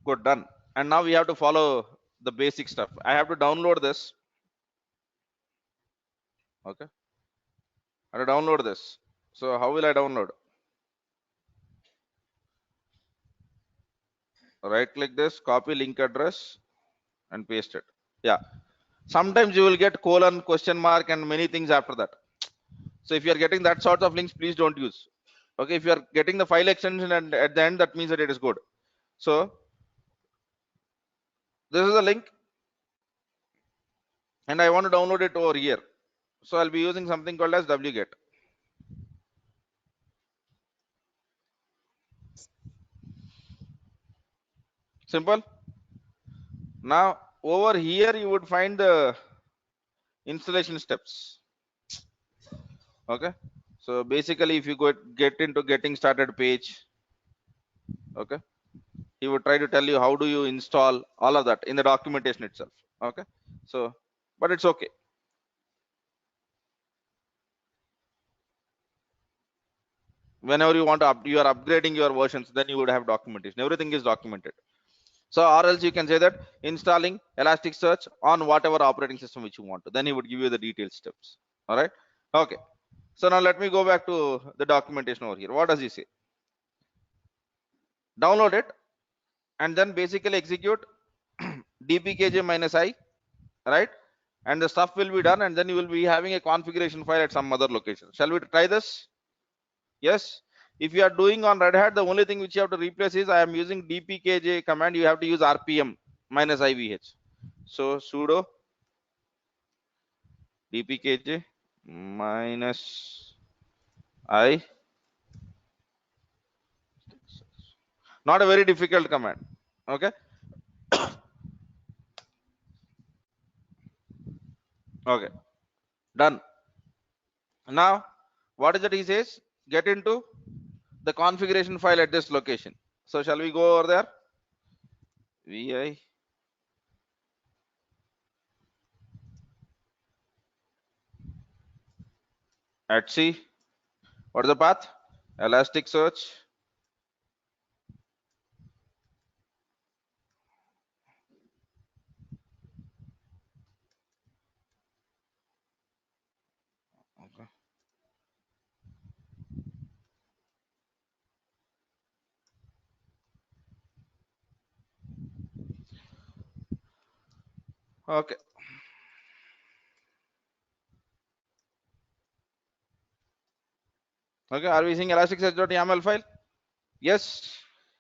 A: Good, done. And now we have to follow the basic stuff. I have to download this. Okay. I have to download this. So how will I download? Right click this, copy link address and paste it. Yeah. Sometimes you will get colon, question mark, and many things after that. So if you are getting that sort of links, please don't use. Okay, if you are getting the file extension and at the end, that means that it is good. So this is the link, and I want to download it over here. So I'll be using something called as wget. Simple. Now over here you would find the installation steps. Okay, so basically if you get into getting started page, okay, he would try to tell you how do you install all of that in the documentation itself. Okay, so but it's okay. Whenever you want to you are upgrading your versions, then you would have documentation. Everything is documented. So or else you can say that installing Elasticsearch on whatever operating system which you want to. Then he would give you the detailed steps. All right. Okay. So now let me go back to the documentation over here. What does he say? Download it and then basically execute dpkg minus I, right? And the stuff will be done, and then you will be having a configuration file at some other location. Shall we try this? Yes. If you are doing on Red Hat, the only thing which you have to replace is I am using dpkg command. You have to use rpm minus ivh. So sudo dpkg minus I. Not a very difficult command. Okay. Okay. Done. Now, what is it he says? Get into the configuration file at this location. So shall we go over there? Vi at C. What is the path? Elasticsearch. Okay. Okay. Okay. Are we seeing elasticsearch.yaml file? Yes.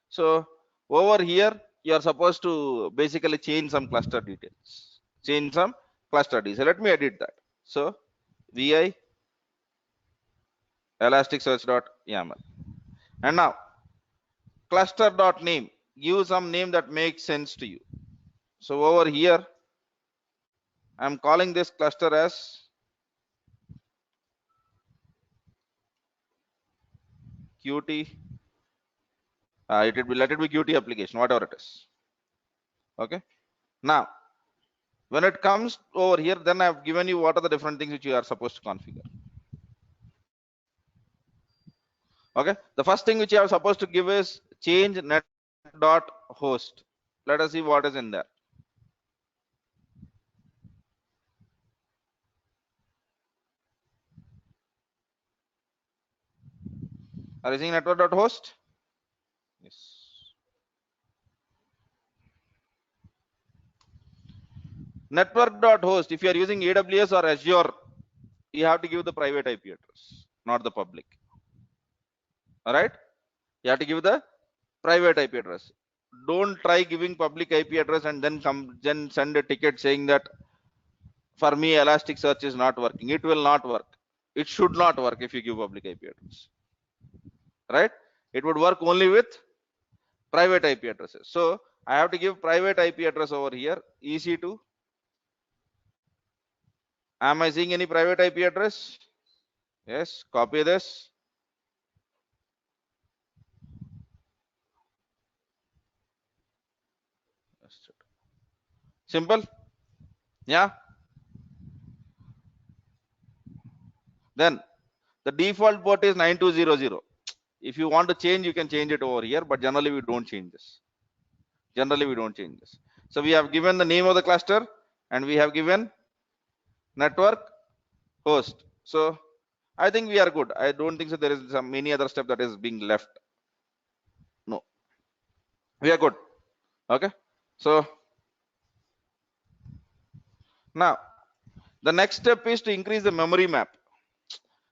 A: So over here, you are supposed to basically change some cluster details. Change some cluster details. So let me edit that. So vi elasticsearch.yaml. And now cluster.name. Give some name that makes sense to you. So over here, I'm calling this cluster as Qt. It will be, let it be Qt application, whatever it is. Okay. Now, when it comes over here, then I've given you what are the different things which you are supposed to configure. Okay. The first thing which you are supposed to give is change net dot host. Let us see what is in there. Are you seeing network dot host? Yes. Network dot host. If you are using AWS or Azure, you have to give the private IP address, not the public. All right. You have to give the private IP address. Don't try giving public IP address and then send a ticket saying that for me Elasticsearch is not working. It will not work. It should not work if you give public IP address. Right? It would work only with private IP addresses. So I have to give private IP address over here. EC2. Am I seeing any private IP address? Yes. Copy this. Simple. Yeah. Then the default port is 9200. If you want to change, you can change it over here, but generally we don't change this. Generally we don't change this. So we have given the name of the cluster and we have given network host. So I think we are good. I don't think so there is some any other step that is being left. No, we are good. Okay. So now the next step is to increase the memory map.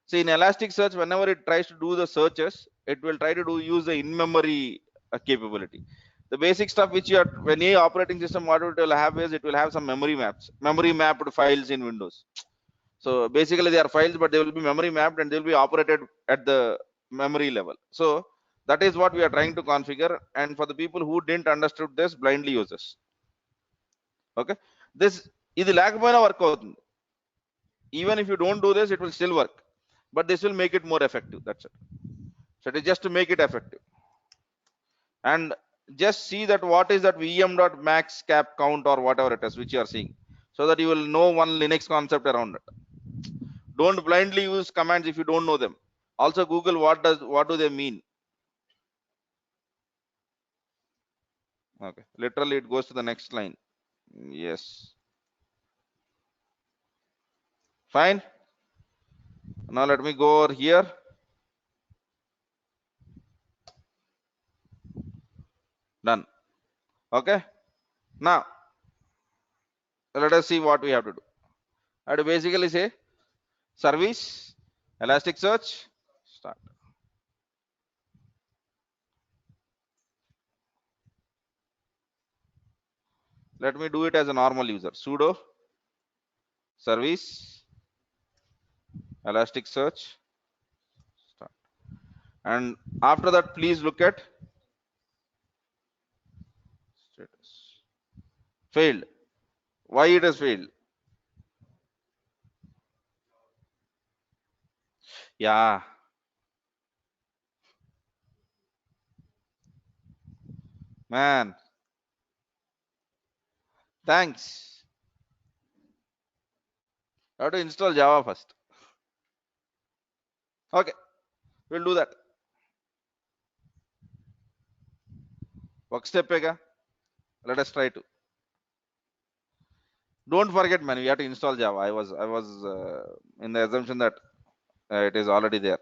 A: See, in Elasticsearch, whenever it tries to do the searches, it will try to use the in-memory capability. The basic stuff which you are, when any operating system, what it will have is, it will have some memory maps, memory mapped files in Windows. So basically they are files, but they will be memory mapped and they will be operated at the memory level. So that is what we are trying to configure. And for the people who didn't understood this, blindly use this. Okay. This is the lag work out. Even if you don't do this, it will still work, but this will make it more effective. That's it. So it is just to make it effective. And just see that what is that vm.max cap count or whatever it is which you are seeing, so that you will know one Linux concept around it. Don't blindly use commands if you don't know them. Also Google what do they mean. Okay, literally it goes to the next line. Yes, fine. Now let me go over here. Done. Okay, now let us see what we have to do. I have to basically say service Elasticsearch start. Let me do it as a normal user. Sudo service Elasticsearch start. And after that, please look at status. Failed. Why it has failed? Yeah, man. Thanks. I have to install Java first. Okay, we'll do that. Work step pega. Let us try to. Don't forget, man. We have to install Java. I was in the assumption that it is already there.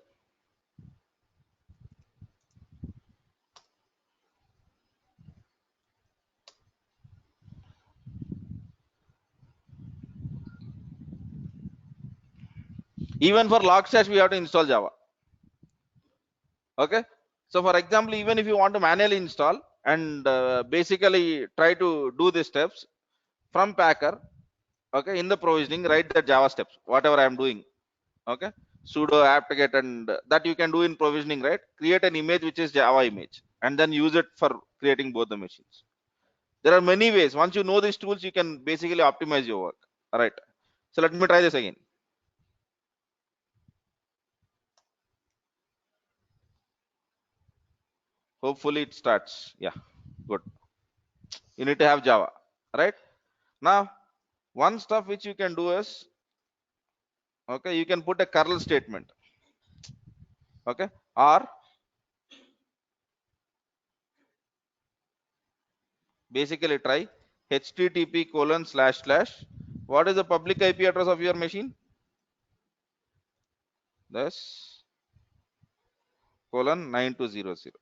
A: Even for Logstash, we have to install Java. Okay. So for example, even if you want to manually install and basically try to do these steps from Packer, okay, in the provisioning, write the Java steps, whatever I am doing. Okay. Sudo apt-get, and that you can do in provisioning, right? Create an image which is Java image and then use it for creating both the machines. There are many ways. Once you know these tools, you can basically optimize your work. All right. So let me try this again. Hopefully it starts. Yeah, good. You need to have Java, right? Now, one stuff which you can do is, okay, you can put a curl statement, okay, or basically try http:// what is the public IP address of your machine? This :9200.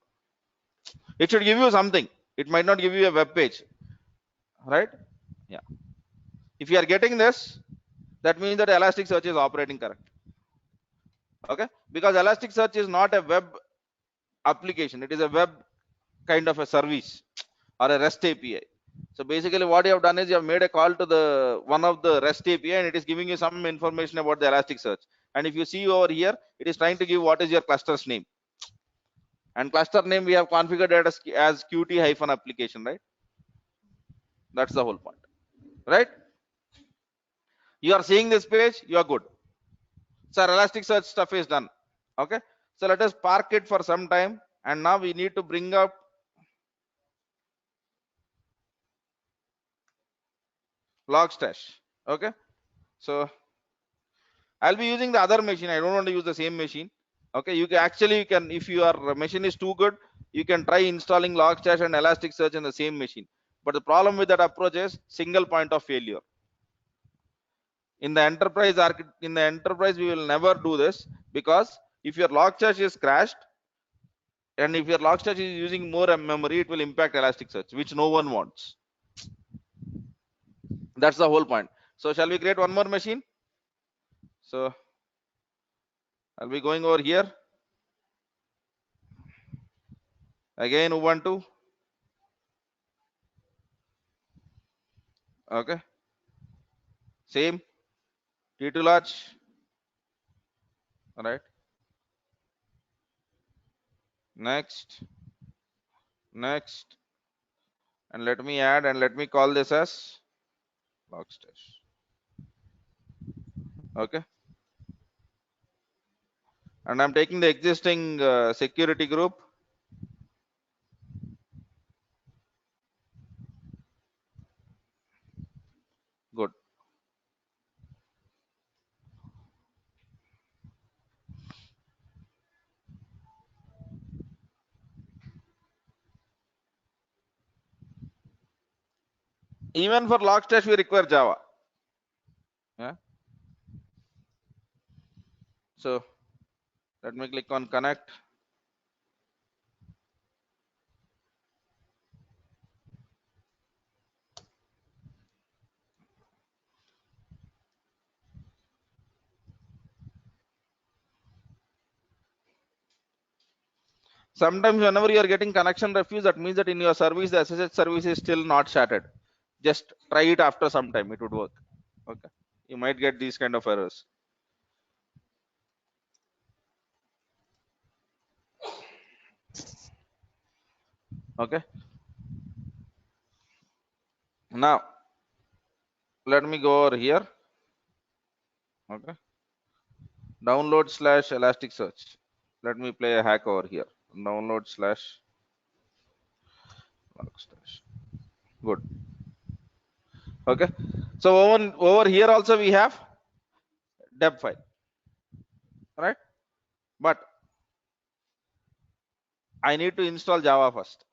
A: It should give you something. It might not give you a web page, right? Yeah. If you are getting this, that means that Elasticsearch is operating correct. Okay, because Elasticsearch is not a web application, it is a web kind of a service or a REST API. So basically what you have done is you have made a call to the one of the REST API and it is giving you some information about the Elasticsearch. And if you see over here, it is trying to give what is your cluster's name. And cluster name we have configured it as qt-application, right? That's the whole point, right? You are seeing this page, you are good. So Elasticsearch stuff is done. Okay. So let us park it for some time. And now we need to bring up Logstash. Okay. So I'll be using the other machine. I don't want to use the same machine. Okay. You can, if your machine is too good, you can try installing Logstash and Elasticsearch in the same machine. But the problem with that approach is single point of failure. In the enterprise, we will never do this, because if your Logstash is crashed, and if your Logstash is using more memory, it will impact Elasticsearch, which no one wants. That's the whole point. So shall we create one more machine? So I'll be going over here. Again Ubuntu. Okay. Same. T2 large. All right. Next. Next. And let me add and let me call this as logstash. Okay. And I'm taking the existing security group. Good. Even for logstash, we require Java. Yeah. So let me click on connect. Sometimes whenever you are getting connection refuse, that means that in your service, the SSH service is still not shattered. Just try it after some time, it would work. Okay. You might get these kind of errors. Okay. Now, let me go over here. Okay. Download slash Elasticsearch. Let me play a hack over here. Download slash logstash. Good. Okay. So over here also we have deb file. Right. But I need to install Java first.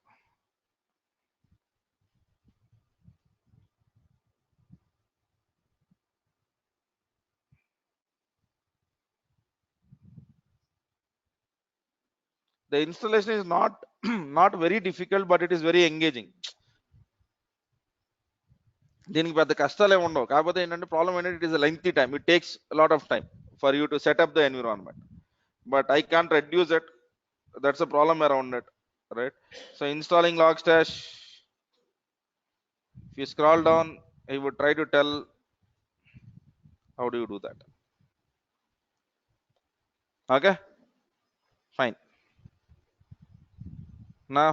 A: The installation is not not very difficult, but it is very engaging. దీనికి పెద్ద కష్టాలు ఏమి ఉండవు, కాకపోతే ఏంటంటే problem ఏంటంటే it is lengthy time, it takes lot of time for you to set up the environment, but I can't reduce it. That's a problem around it, right? So installing logstash, if you scroll down, I would try to tell how do you do that. Okay, fine. Now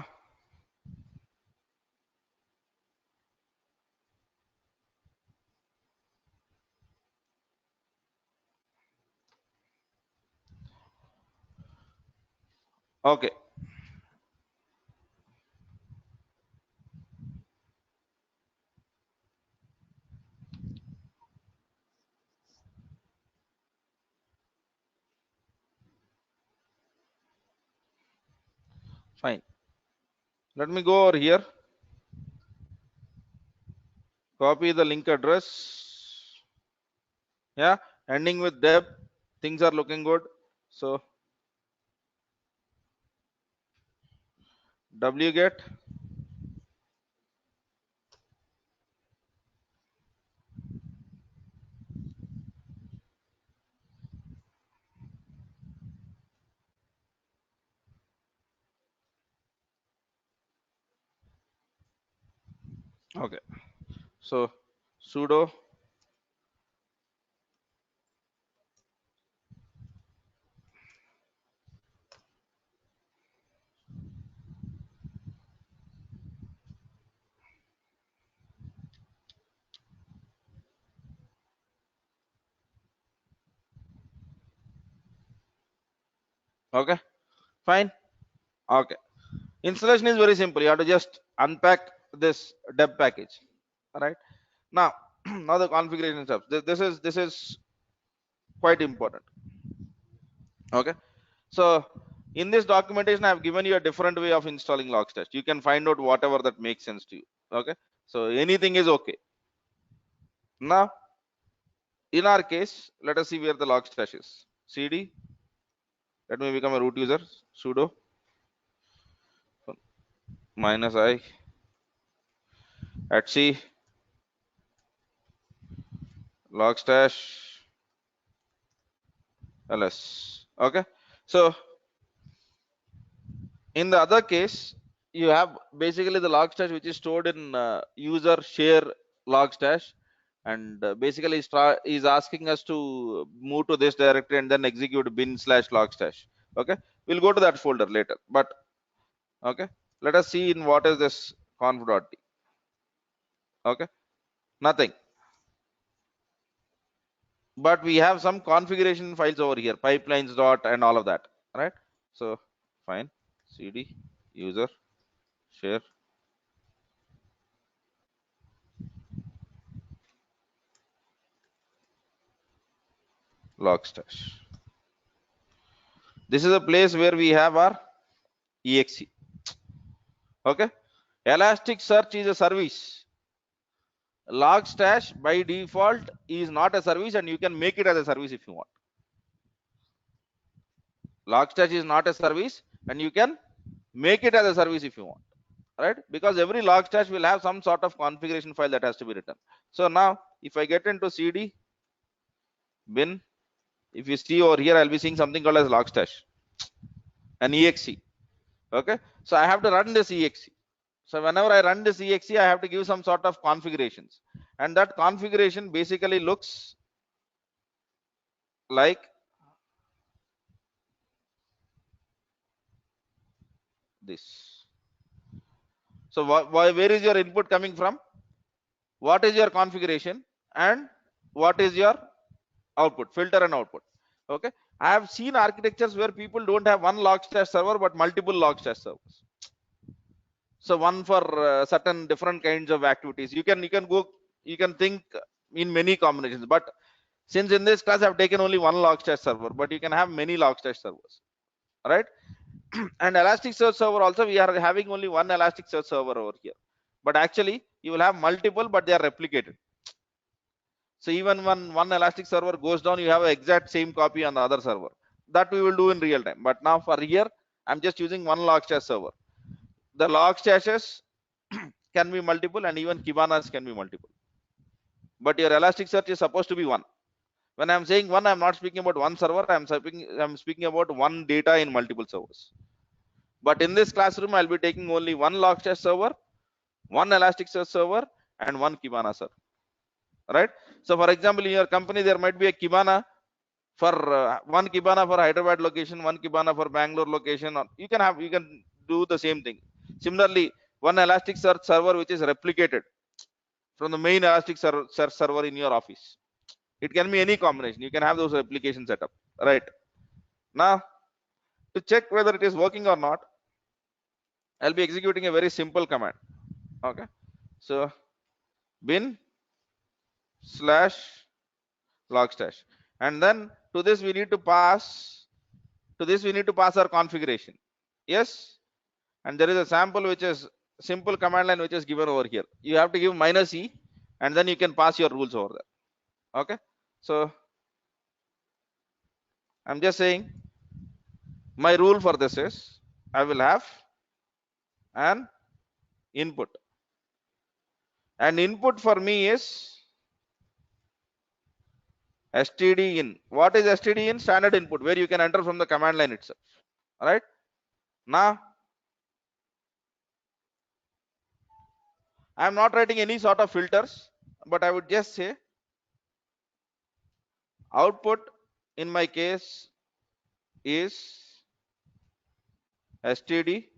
A: okay, fine. Let me go over here, copy the link address. Yeah, ending with deb, things are looking good. So wget okay, so sudo okay, fine. Okay, installation is very simple. You have to just unpack this deb package. All right. Now, now the configuration steps. This is quite important. Okay. So in this documentation, I have given you a different way of installing logstash. You can find out whatever that makes sense to you. Okay. So anything is okay. Now, in our case, let us see where the logstash is. CD. Let me become a root user. Sudo -i @c logstash ls. Okay, so in the other case, you have basically the log stash which is stored in user share log stash, and basically is asking us to move to this directory and then execute bin/log stash. Okay, we'll go to that folder later, but okay, let us see in what is this conf.d. Okay, nothing, but we have some configuration files over here, pipelines dot and all of that, right? So fine, cd user share log stash. This is a place where we have our exe. Okay, Elasticsearch is a service. Logstash by default is not a service, and you can make it as a service if you want. Logstash is not a service, and you can make it as a service if you want, right? Because every Logstash will have some sort of configuration file that has to be written. So now, if I get into cd bin, if you see over here, I'll be seeing something called as Logstash, an exe. Okay, so I have to run this exe. So whenever I run this exe, I have to give some sort of configurations, and that configuration basically looks like this. So where is your input coming from? What is your configuration, and what is your output, filter and output? Okay, I have seen architectures where people don't have one Logstash server but multiple Logstash servers. So one for certain different kinds of activities. You can think in many combinations. But since in this class I've taken only one Logstash server, but you can have many Logstash servers, right? And Elasticsearch server also, we are having only one Elasticsearch server over here, but actually you will have multiple, but they are replicated. So even when one Elastic server goes down, you have an exact same copy on the other server. That we will do in real time. But now for here, I'm just using one Logstash server. The Logstashes can be multiple, and even Kibanas can be multiple. But your Elasticsearch is supposed to be one. When I'm saying one, I'm not speaking about one server. I'm speaking about one data in multiple servers. But in this classroom, I'll be taking only one Logstash server, one Elasticsearch server, and one Kibana server. Right? So, for example, in your company, there might be a Kibana for one Kibana for Hyderabad location, one Kibana for Bangalore location. Or you can do the same thing. Similarly, one Elasticsearch server which is replicated from the main Elasticsearch server in your office. It can be any combination. You can have those replication setup. Right? Now, to check whether it is working or not, I'll be executing a very simple command. Okay. So bin slash logstash, and then to this we need to pass our configuration. Yes, and there is a sample which is simple command line which is given over here. You have to give -e, and then you can pass your rules over there. Okay, so I'm just saying my rule for this is I will have an input, and input for me is std in. What is std in? Standard input where you can enter from the command line itself. All right, now I'm not writing any sort of filters, but I would just say output in my case is std.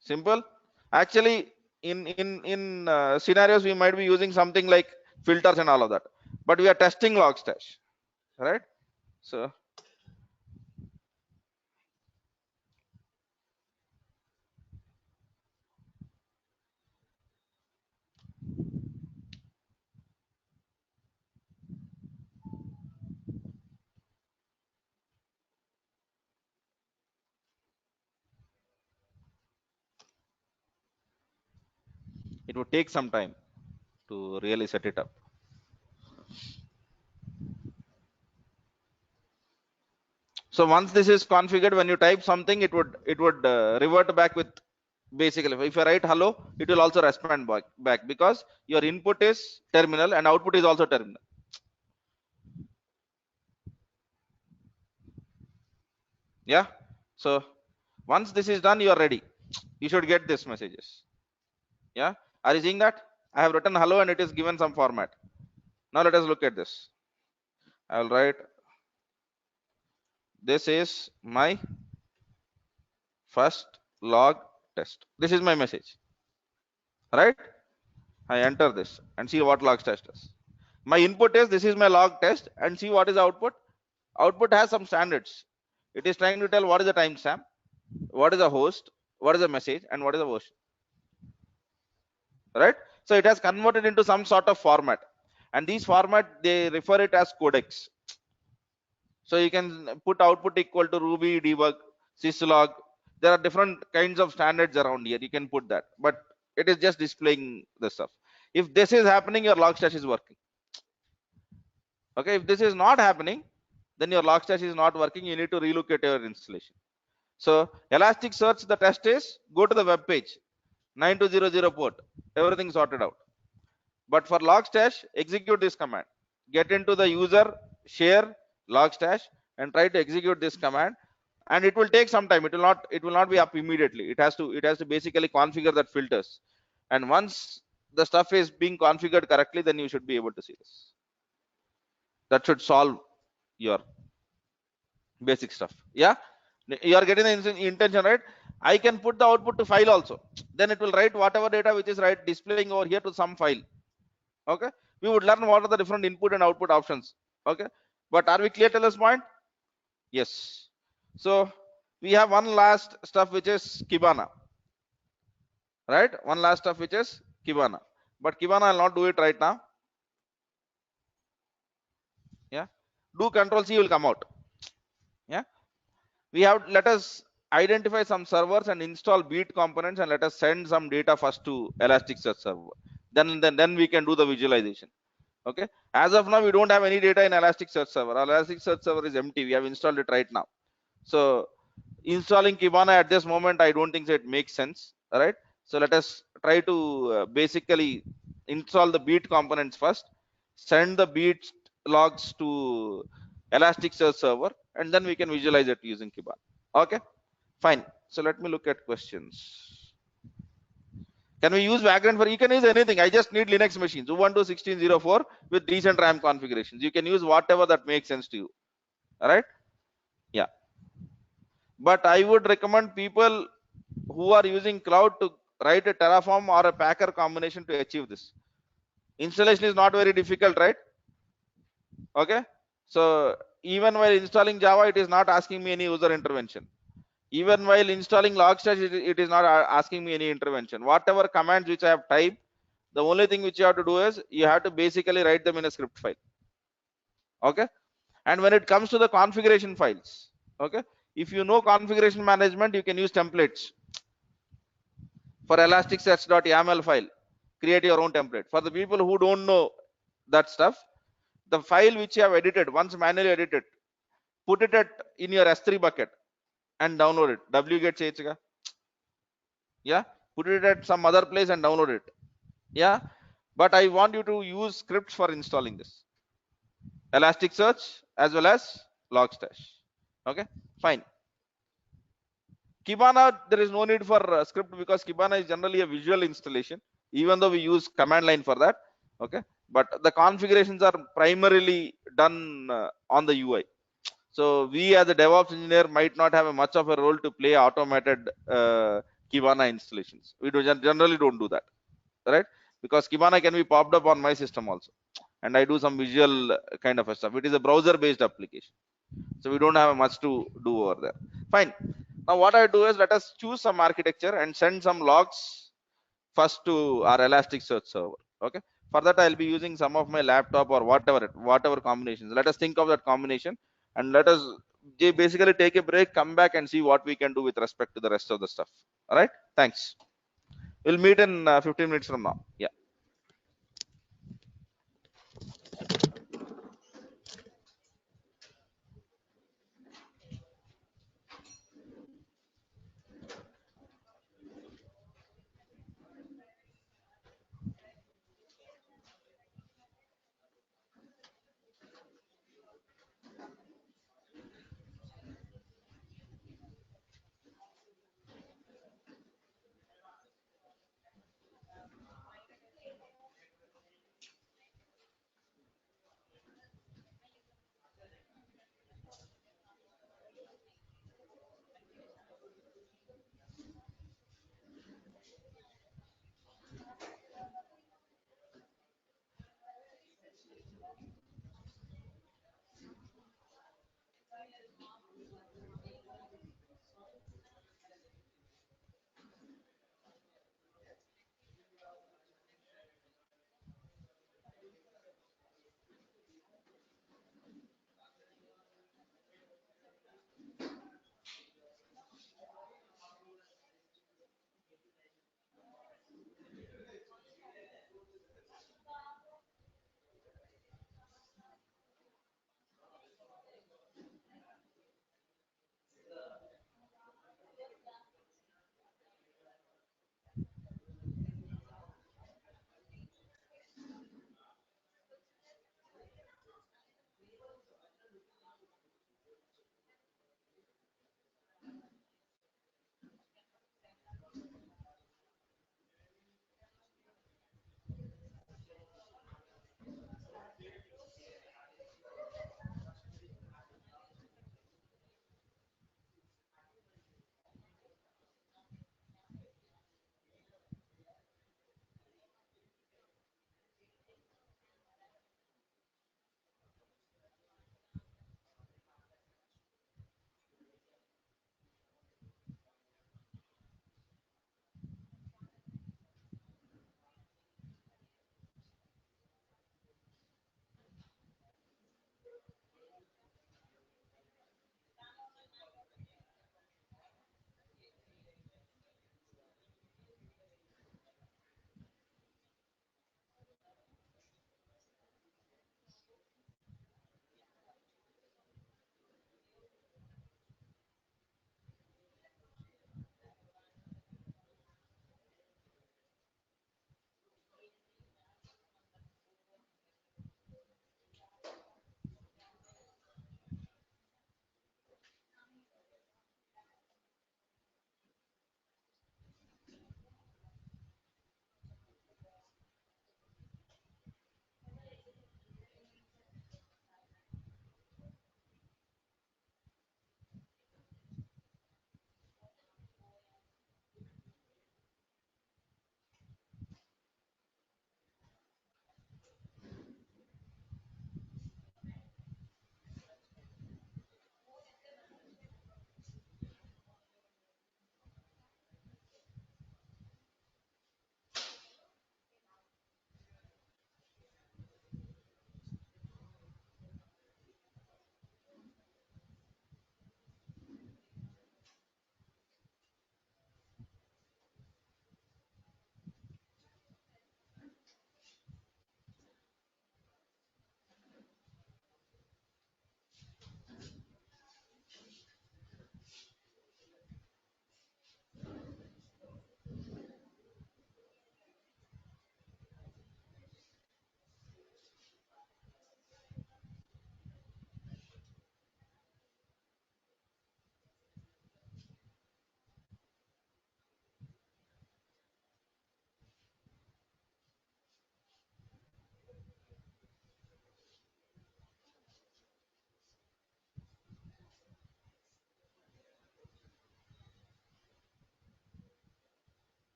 A: Simple. Actually, in scenarios we might be using something like filters and all of that, but we are testing logstash, right? So it would take some time to really set it up. So once this is configured, when you type something, it would revert back with Basically, if I write hello, it will also respond back because your input is terminal and output is also terminal. Yeah. So once this is done, you are ready. You should get these messages. Yeah. Are you seeing that? I have written hello and it is given some format. Now let us look at this. I will write, this is my first log test. This is my message. Right? I enter this and see what log test is. My input is, this is my log test, and see what is the output. Output has some standards. It is trying to tell what is the timestamp, what is the host, what is the message, and what is the version. Right? So it has converted into some sort of format, and these format they refer it as codecs. So you can put output equal to Ruby debug, syslog. There are different kinds of standards around here. You can put that, but it is just displaying the stuff. If this is happening, your logstash is working. Okay, if this is not happening, then your logstash is not working. You need to relook at your installation. So Elasticsearch, the test is go to the web page, 9200 port, everything sorted out. But for logstash, execute this command. Get into the user share logstash and try to execute this command. And it will take some time. It will not be up immediately. It has to basically configure that filters. And once the stuff is being configured correctly, then you should be able to see this. That should solve your basic stuff. Yeah, you are getting the intention, right? I can put the output to file also. Then it will write whatever data which is right displaying over here to some file. Okay, we would learn what are the different input and output options. Okay, but are we clear till this point? Yes. So we have one last stuff which is Kibana, right? One last stuff which is Kibana, but Kibana I'll not do it right now. Yeah, do control C, will come out. Yeah, we have, let us identify some servers and install beat components, and let us send some data first to Elasticsearch server. Then we can do the visualization. Okay, as of now we don't have any data in Elasticsearch server. Our Elasticsearch server is empty. We have installed it right now. So installing Kibana at this moment, I don't think that it makes sense. All right, so let us try to basically install the beat components first, send the beat logs to Elasticsearch server, and then we can visualize it using Kibana. Okay, fine. So let me look at questions. Can we use Vagrant for? You can use anything. I just need Linux machines, Ubuntu 16.04 with decent RAM configurations. You can use whatever that makes sense to you. All right. Yeah. But I would recommend people who are using cloud to write a Terraform or a Packer combination to achieve this. Installation is not very difficult, right? Okay. So even while installing Java, it is not asking me any user intervention. Even while installing Logstash, it is not asking me any intervention. Whatever commands which I have typed, the only thing which you have to do is you have to basically write them in a script file. Okay. And when it comes to the configuration files, okay, if you know configuration management, you can use templates. For elasticsearch.yaml file, create your own template. For the people who don't know that stuff, the file which you have edited, once manually edited, put it in your S3 bucket and download it. wget chega. Yeah, put it at some other place and download it. Yeah, but I want you to use scripts for installing this Elasticsearch as well as Logstash. Okay, fine. Kibana, there is no need for script because Kibana is generally a visual installation, even though we use command line for that. Okay, but the configurations are primarily done on the UI. So we as a DevOps engineer might not have a much of a role to play automated Kibana installations. We generally don't do that, right? Because Kibana can be popped up on my system also, and I do some visual kind of a stuff. It is a browser-based application, so we don't have much to do over there. Fine. Now what I do is, let us choose some architecture and send some logs first to our Elasticsearch server. Okay. For that, I'll be using some of my laptop or whatever combinations. Let us think of that combination, and let us basically take a break, come back, and see what we can do with respect to the rest of the stuff. All right. Thanks. We'll meet in 15 minutes from now. Yeah.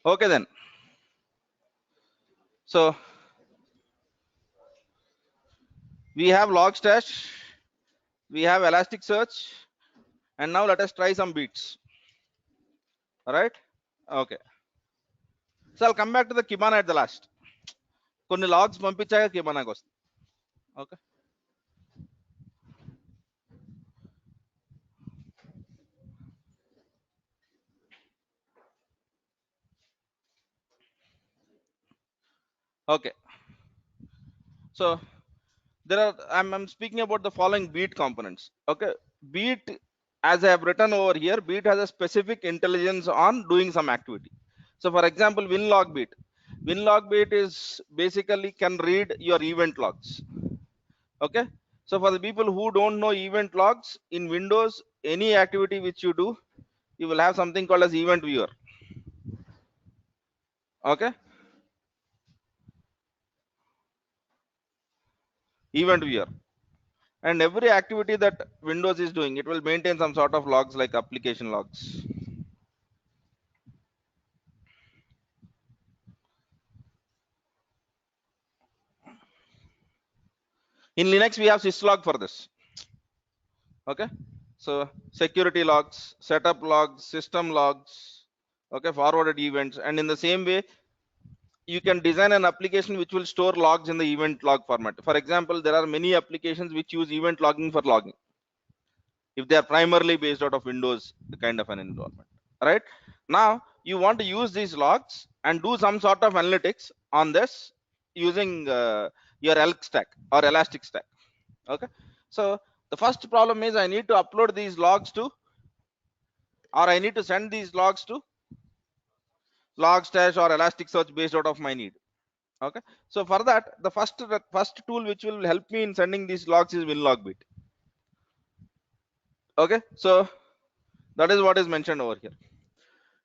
A: Okay then. So we have Logstash, we have Elasticsearch, and now let us try some beats. All right. Okay. So I'll come back to the Kibana at the last. కొన్ని logs పంపించాక కిబానాకి వస్తుంది. Okay. Okay. So there are I'm speaking about the following beat components. Okay. Beat, as I have written over here, beat has a specific intelligence on doing some activity. So for example, winlog beat. Winlog beat is basically can read your event logs. Okay. So for the people who don't know event logs, in Windows, any activity which you do, you will have something called as event viewer. Okay. Event viewer. And every activity that Windows is doing, it will maintain some sort of logs like application logs. In Linux, we have syslog for this. Okay. So security logs, setup logs, system logs, okay, forwarded events. And in the same way, you can design an application which will store logs in the event log format. For example, there are many applications which use event logging for logging, if they are primarily based out of Windows kind of an environment. Right. Now you want to use these logs and do some sort of analytics on this using your ELK stack or Elastic stack. Okay. So the first problem is I need to upload these logs to, or I need to send these logs to Logstash or Elasticsearch based out of my need. Okay. So for that, the first tool which will help me in sending these logs is winlogbit. Okay. So that is what is mentioned over here.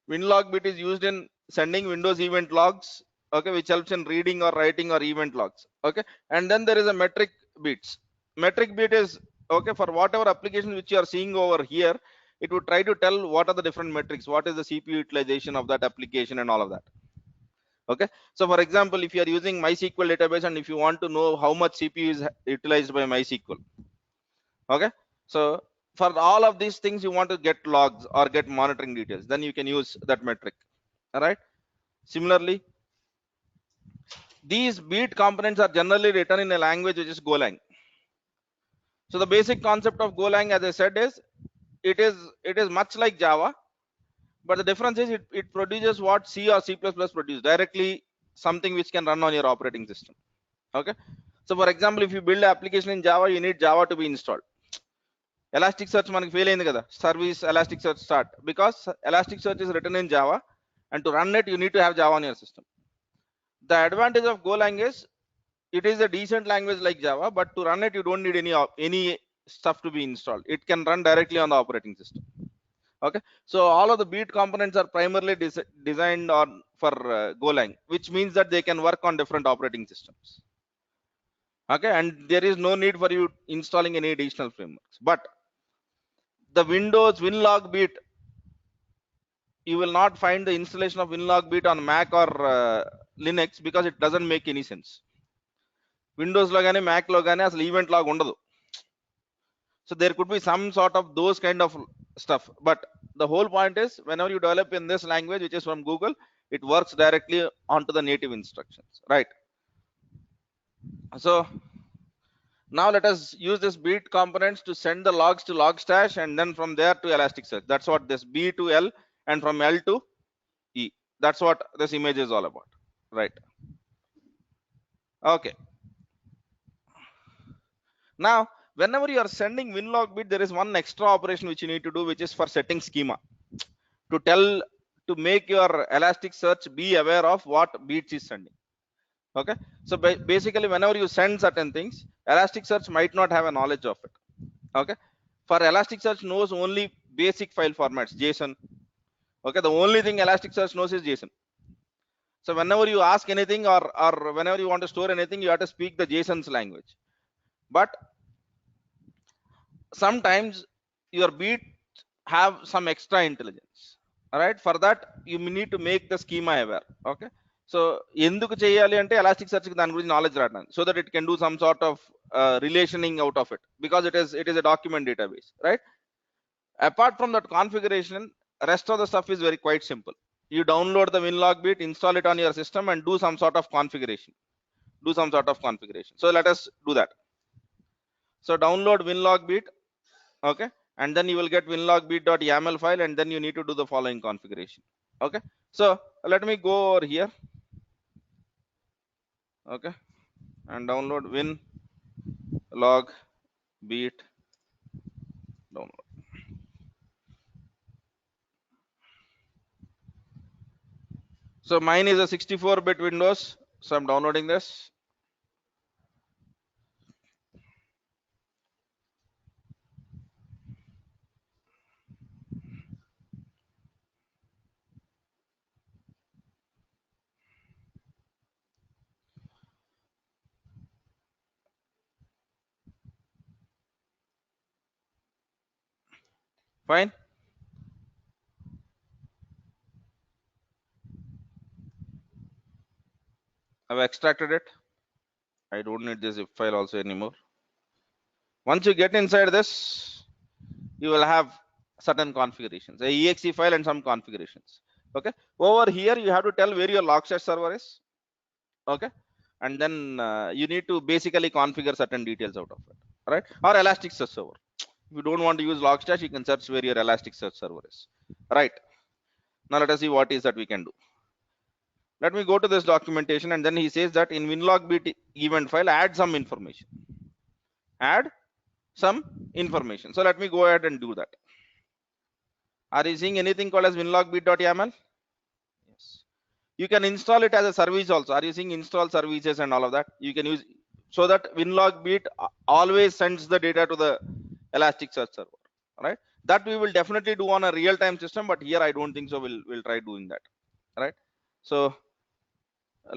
A: Winlogbit is used in sending Windows event logs, okay, which helps in reading or writing or event logs. Okay. And then there is a metric bits. Metric bit is okay for whatever application which you are seeing over here. It would try to tell what are the different metrics, what is the CPU utilization of that application and all of that. Okay. So for example, if you are using MySQL database and if you want to know how much CPU is utilized by MySQL, okay, so for all of these things you want to get logs or get monitoring details, then you can use that metric. All right. Similarly, these beat components are generally written in a language which is Golang. So the basic concept of Golang, as I said, is it is much like Java, but the difference is it produces what C or C++ produce directly, something which can run on your operating system. Okay. So for example, if you build an application in Java, you need Java to be installed. Elasticsearch మనకి fail అయింది కదా, service Elasticsearch start, because Elasticsearch is written in Java, and to run it you need to have Java on your system. The advantage of Golang is it is a decent language like Java, but to run it you don't need any stuff to be installed. It can run directly on the operating system. Okay. So all of the beat components are primarily designed on for Golang, which means that they can work on different operating systems. Okay. And there is no need for you installing any additional frameworks. But the Windows winlog beat, you will not find the installation of winlog beat on Mac or Linux, because it doesn't make any sense. Windows లో కానీ Mac లో కానీ అసలు event log ఉండదు. So there could be some sort of those kind of stuff, but the whole point is whenever you develop in this language which is from Google, it works directly onto the native instructions, right? So now let us use this beat components to send the logs to Logstash, and then from there to Elasticsearch. That's what this B to L and from L to E. That's what this image is all about, right? Okay. Now whenever you are sending winlog bit, there is one extra operation which you need to do, which is for setting schema, to make your Elasticsearch be aware of what beats is sending. Okay. So basically whenever you send certain things, Elasticsearch might not have a knowledge of it. Okay. For Elasticsearch knows only basic file formats, JSON, Okay, the only thing Elasticsearch knows is JSON. So whenever you ask anything, or whenever you want to store anything, you have to speak the JSON's language. But sometimes your beat have some extra intelligence. All right, for that you need to make the schema aware. Okay, so ఎందుకు చేయాలి అంటే elastic search కి దాని గురించి knowledge రావడానికి, so that it can do some sort of relationing out of it, because it is a document database, right? Apart from that configuration, rest of the stuff is very quite simple. You download the winlog bit, install it on your system, and do some sort of configuration. So let us do that. So download winlog bit. Okay, and then you will get winlogbit.yaml file, and then you need to do the following configuration. Okay, so let me go over here. Okay, and download winlogbit download. So mine is a 64-bit Windows, so I'm downloading this. Fine. I've extracted it. I don't need this zip file also anymore. Once you get inside this, you will have certain configurations, a exe file and some configurations. Okay, over here you have to tell where your logstash server is. Okay, and then you need to basically configure certain details out of it, right? Or Elasticsearch server. If you don't want to use logstash, you can search where your Elasticsearch server is, right? Now let us see what is that we can do. Let me go to this documentation, and then he says that in winlogbit event file, add some information. So let me go ahead and do that. Are you seeing anything called as winlogbit.yaml? Yes. You can install it as a service also. Are you seeing install services and all of that? You can use, so that winlogbit always sends the data to the Elasticsearch server, right? That we will definitely do on a real-time system, but here I don't think so. We'll try doing that, right? So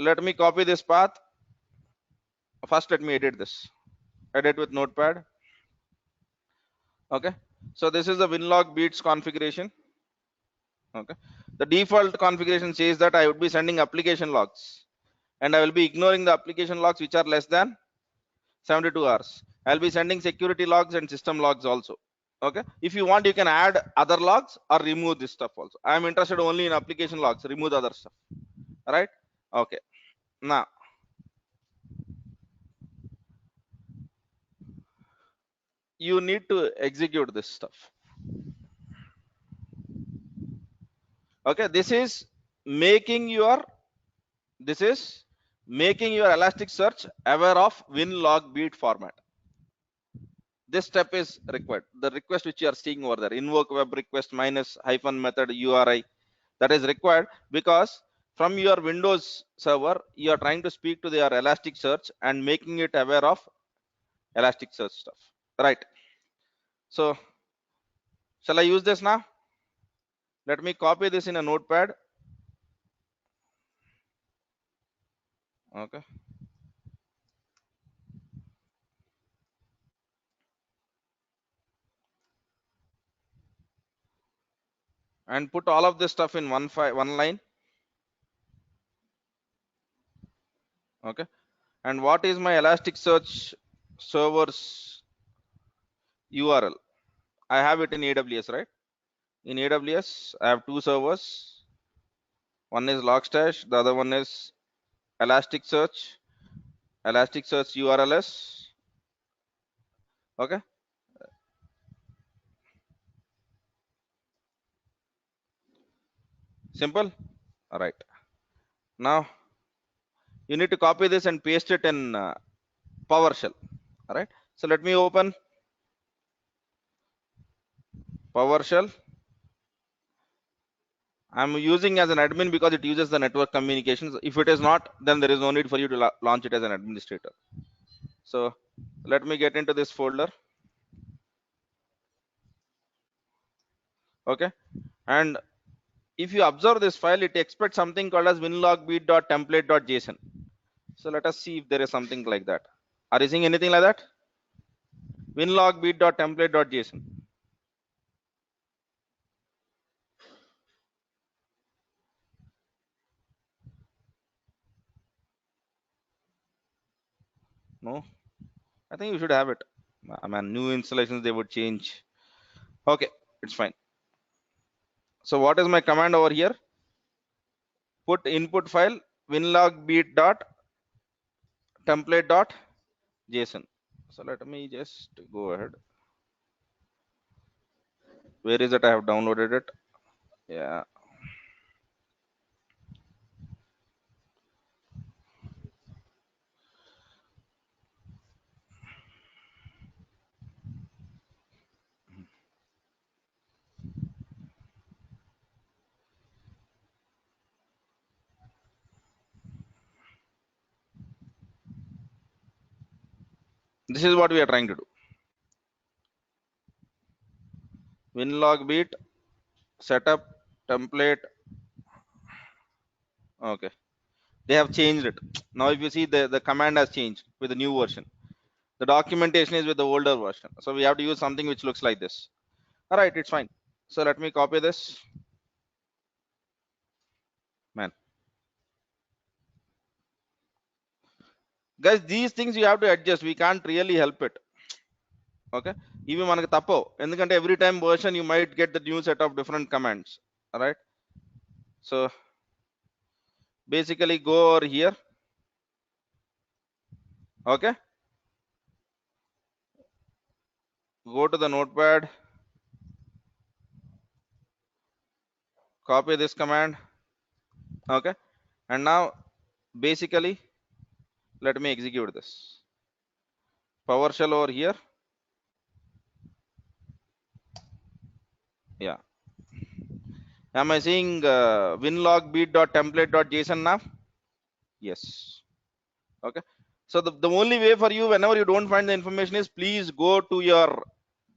A: let me copy this path. First let me edit with notepad. Okay, so this is the winlogbits configuration. Okay, the default configuration says that I would be sending application logs, and I will be ignoring the application logs which are less than 72 hours. I'll be sending security logs and system logs also. Okay, if you want, you can add other logs or remove this stuff also. I'm interested only in application logs. Remove the other stuff, right? Okay, now you need to execute this stuff. Okay, this is making your Elasticsearch aware of winlogbit format. This step is required. The request which you are seeing over there, invoke web request minus hyphen method URI, that is required because from your Windows server you are trying to speak to their Elasticsearch and making it aware of Elasticsearch stuff, right? So shall I use this now? Let me copy this in a notepad. Okay, and put all of this stuff in one line. Okay, and what is my Elasticsearch server's URL? I have it in AWS, right? In AWS I have two servers. One is Logstash, the other one is Elasticsearch URLs. Okay, simple. All right, now you need to copy this and paste it in PowerShell. All right, so let me open PowerShell. I'm using as an admin because it uses the network communications. If it is not, then there is no need for you to launch it as an administrator. So let me get into this folder. Okay, and if you observe this file, it expects something called as winlogbeat.template.json. So let us see if there is something like that. Are you seeing anything like that? Winlogbeat.template.json. No, I think you should have it. I mean, new installations they would change. Okay, it's fine. So what is my command over here? Put input file winlogbeat.template.json. So let me just go ahead. Where is it? I have downloaded it. Yeah. This is what we are trying to do. Winlogbeat setup template. Okay. They have changed it. Now if you see the command has changed with the new version. The documentation is with the older version. So we have to use something which looks like this. All right, it's fine. So let me copy this. Man. Guys, these things you have to adjust. We can't really help it. Okay. Even manaki tappo. Endukante every time version you might get the new set of different commands. All right. So basically go over here. Okay. Go to the notepad. Copy this command. Okay. And now basically let me execute this. PowerShell over here. Yeah. Am I seeing winlogbeat.template.json now? Yes. Okay. So the only way for you whenever you don't find the information is please go to your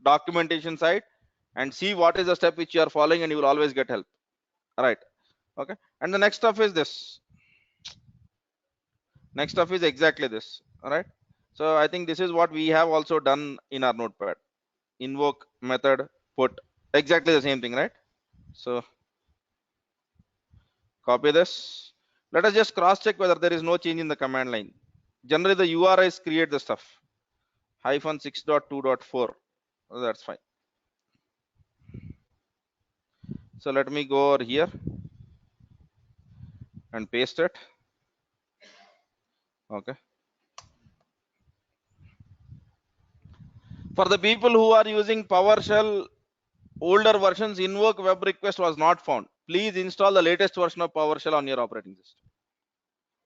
A: documentation site and see what is the step which you are following and you will always get help. All right. Okay. And the next stuff is this. Next stuff is exactly this. All right. So I think this is what we have also done in our notepad. Invoke method put exactly the same thing, right? So copy this. Let us just cross check whether there is no change in the command line. Generally the URIs create the stuff. Hyphen 6.2.4. That's fine. So let me go over here and paste it. Okay. For the people who are using PowerShell older versions, invoke web request was not found. Please install the latest version of PowerShell on your operating system.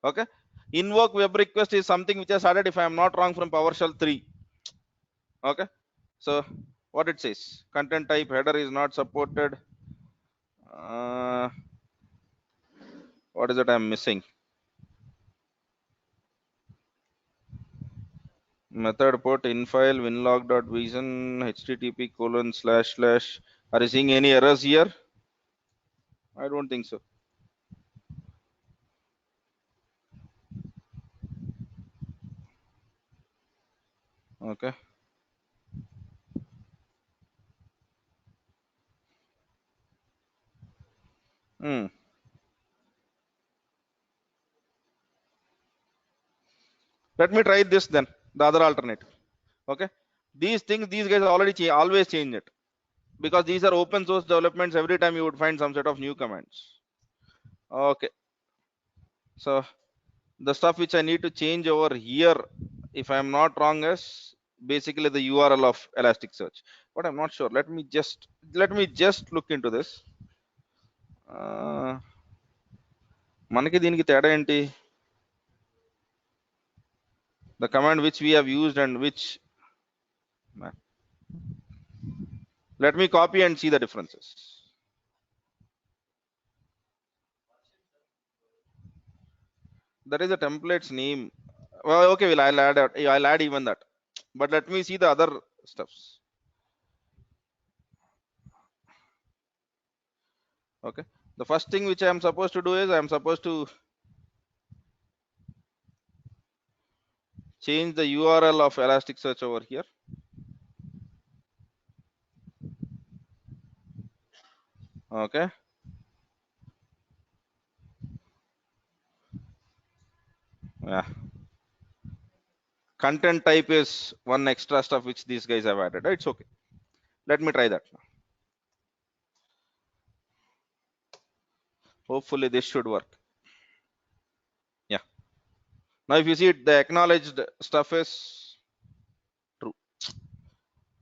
A: Okay. Invoke web request is something which I started, if I am not wrong, from PowerShell 3. Okay. So what it says, content type header is not supported. What is it I'm missing? Method put infile winlog.vision http://. Are you seeing any errors here? I don't think so. Okay. Let me try this then, the other alternative. Okay. These things, these guys already always change it because these are open source developments. Every time you would find some set of new commands. Okay. So the stuff which I need to change over here, if I'm not wrong, is basically the URL of Elasticsearch. But I'm not sure. Let me just look into this. మనకి దీనికి తేడా ఏంటి? The command which we have used and which, let me copy and see the differences. That is a template's name. Well, okay, well, I'll add even that, but let me see the other stuffs. Okay, The first thing which I am supposed to do is I am supposed to change the URL of Elasticsearch over here. Okay. Yeah. Content type is one extra stuff which these guys have added. It's okay. Let me try that now. Hopefully this should work. Yeah. Now if you see it, the acknowledged stuff is true.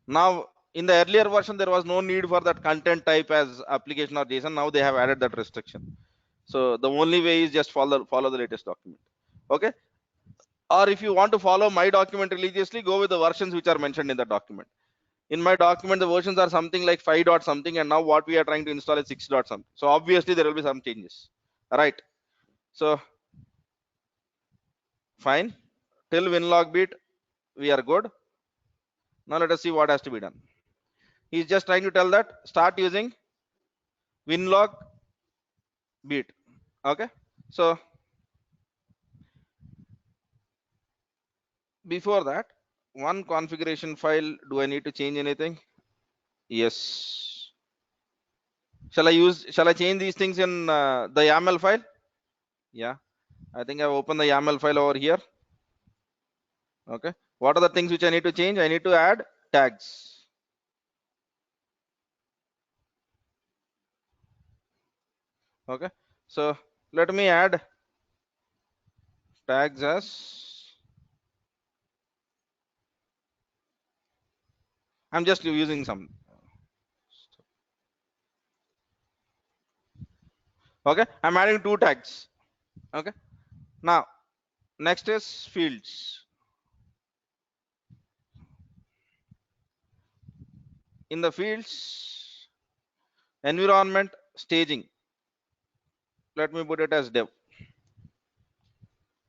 A: Now in the earlier version there was no need for that content type as application or JSON. Now they have added that restriction. So the only way is just follow the latest document. Okay. Or if you want to follow my document religiously, go with the versions which are mentioned in the document. In my document, the versions are something like 5 dot something, and now what we are trying to install is 6 dot something. So obviously there will be some changes. Right. So fine. Till winlog beat, we are good. Now let us see what has to be done. He's just trying to tell that start using winlog beat. Okay. So before that, one configuration file. Do I need to change anything? Yes. Shall I change these things in the YAML file? Yeah. I think I've opened the YAML file over here. Okay. What are the things which I need to change? I need to add tags. Okay. So let me add tags as, I'm just using some. Okay. I'm adding 2 tags. Okay. Now next is fields. In the fields, environment staging. Let me put it as dev.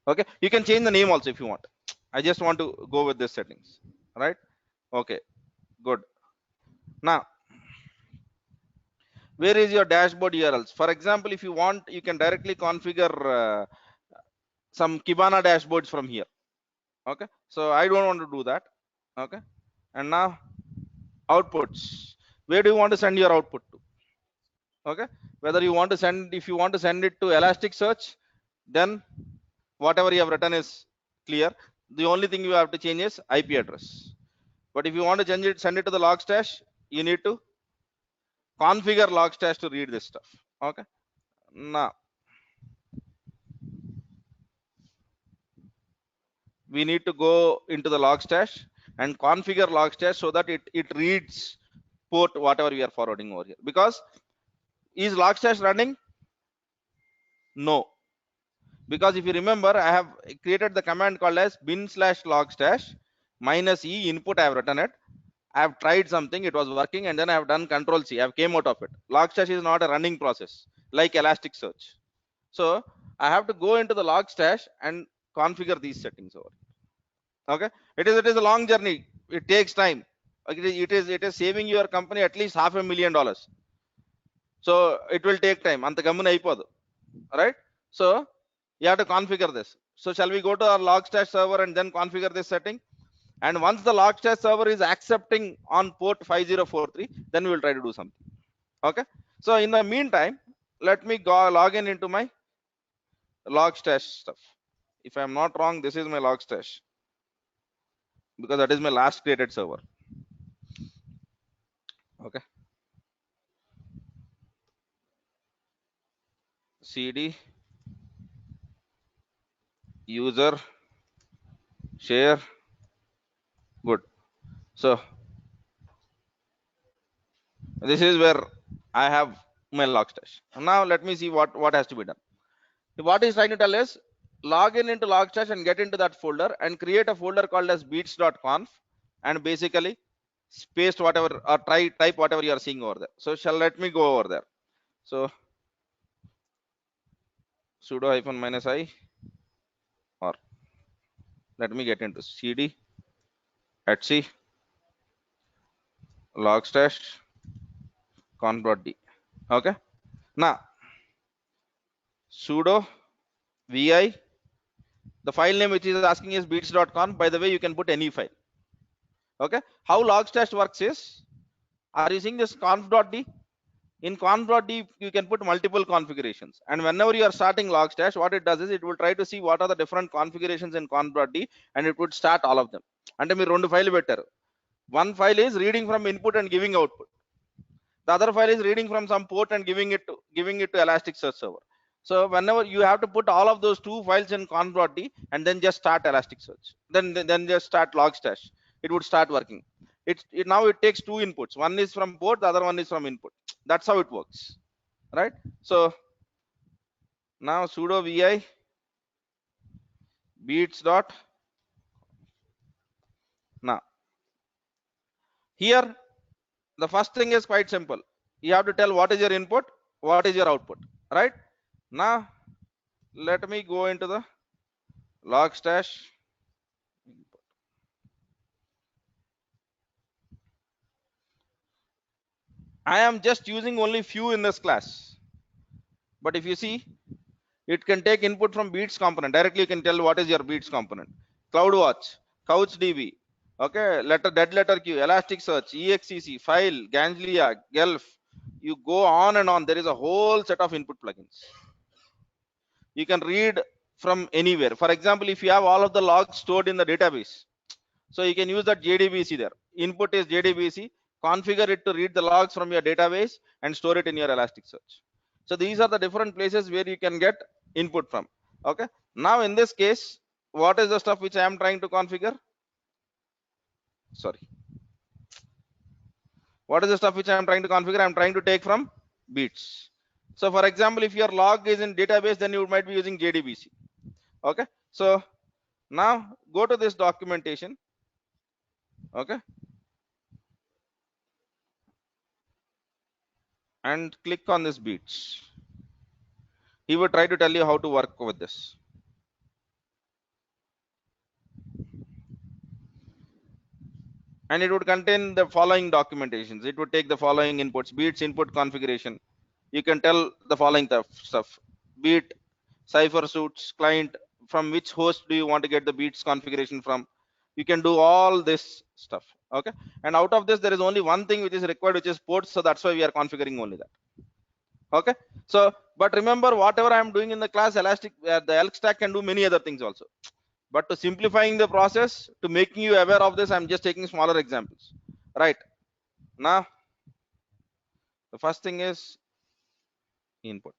A: Okay. You can change the name also if you want. I just want to go with this settings. Right. Okay. Good. Now where is your dashboard URLs? For example, if you want, you can directly configure some Kibana dashboards from here. Okay. So I don't want to do that. Okay. And now outputs. Where do you want to send your output to? Okay. Whether you want to send, if you want to send it to Elasticsearch, then whatever you have written is clear. The only thing you have to change is IP address. But if you want to change it, send it to the Logstash, you need to configure Logstash to read this stuff. Okay. Now we need to go into the Logstash and configure Logstash so that it reads port whatever we are forwarding over here. Because is Logstash running? No. Because if you remember, I have created the command called as bin/logstash -e input. I have written it. I have tried something, it was working, and then I have done Control C. I have came out of it. Logstash is not a running process like Elasticsearch. So I have to go into the Logstash and configure these settings over. Okay. It is a long journey. It takes time. It is saving your company at least $500,000. So it will take time. Anta gamuna ayipodu. Right. So you have to configure this. So shall we go to our Logstash server and then configure this setting? And once the Logstash server is accepting on port 5043, then we will try to do something. Okay. So in the meantime, let me go log in into my Logstash stuff. If I'm not wrong, this is my Logstash because that is my last created server. Okay. CD user share. Good. So this is where I have my Logstash. Now let me see what has to be done. What he's trying to tell is log in into Logstash and get into that folder and create a folder called as beats.conf and basically paste whatever or type whatever you are seeing over there. So let me go over there. So sudo -i or let me get into cd etc logstash conf.d. Okay. Now sudo vi, the file name which is asking is beats.conf. By the way, you can put any file. Okay, how logstash works is, are you seeing this conf.d? In conf.d you can put multiple configurations, and whenever you are starting logstash, what it does is it will try to see what are the different configurations in conf.d, and it would start all of them. అంటే మీరు రెండు file పెట్టారు, one file is reading from input and giving output, the other file is reading from some port and giving it to Elasticsearch server. So whenever you have to put all of those two files in conf.d and then just start Elasticsearch, then just start logstash, it would start working. Now it takes two inputs, one is from port, the other one is from input. That's how it works, right? So now sudo vi beats dot. Now here the first thing is quite simple, you have to tell what is your input, what is your output, right? Now let me go into the logstash. I am just using only few in this class, but if you see, it can take input from beats component directly. You can tell what is your beats component, CloudWatch, CouchDB, okay, dead letter queue, Elasticsearch, exec file, Ganglia, Guelph. You go on and on, there is a whole set of input plugins. You can read from anywhere. For example, if you have all of the logs stored in the database, so you can use that JDBC there. Input is JDBC. Configure it to read the logs from your database and store it in your Elasticsearch. So these are the different places where you can get input from. Okay. Now in this case, what is the stuff which I am trying to configure? Sorry. What is the stuff which I am trying to configure? I am trying to take from beats. So for example, if your log is in database, then you might be using JDBC. Okay. So now go to this documentation. Okay. And click on this beats. He will try to tell you how to work with this. And it would contain the following documentations. It would take the following inputs: beats input configuration. You can tell the following stuff: beat, cipher suits, client, from which host do you want to get the beats configuration from. You can do all this stuff. Okay. And out of this, there is only one thing which is required, which is ports. So that's why we are configuring only that. Okay. So but remember, whatever I am doing in the class, the ELK stack can do many other things also. But to simplifying the process, to making you aware of this, I'm just taking smaller examples. Right. Now the first thing is input.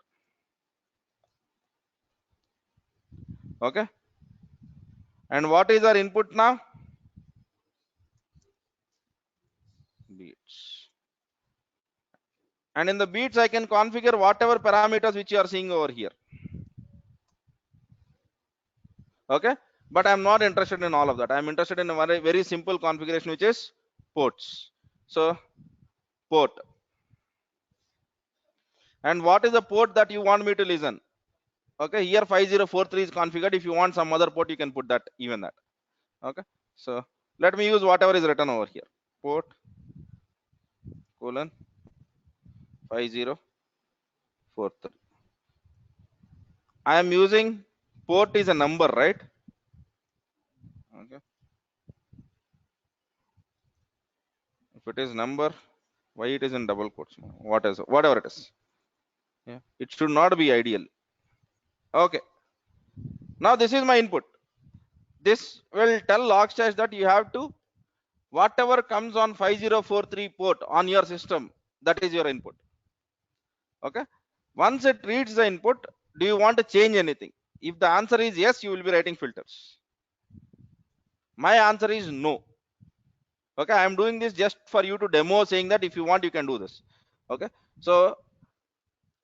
A: Okay. And what is our input now? Beats. And in the beats, I can configure whatever parameters which you are seeing over here. Okay. But I'm not interested in all of that. I'm interested in a very, very simple configuration, which is ports. So port. And what is the port that you want me to listen? Okay, here 5043 is configured. If you want some other port, you can put that, even that. Okay. So let me use whatever is written over here. Port colon 5043. I am using port is a number, right? Okay. If it is number, why it is in double quotes? Whatever it is. Yeah. It should not be ideal. Okay. Now this is my input. This will tell logstash that you have to, whatever comes on 5043 port on your system, that is your input. Okay. Once it reads the input, do you want to change anything? If the answer is yes, you will be writing filters. My answer is no. Okay. I am doing this just for you to demo, saying that if you want, you can do this. Okay. So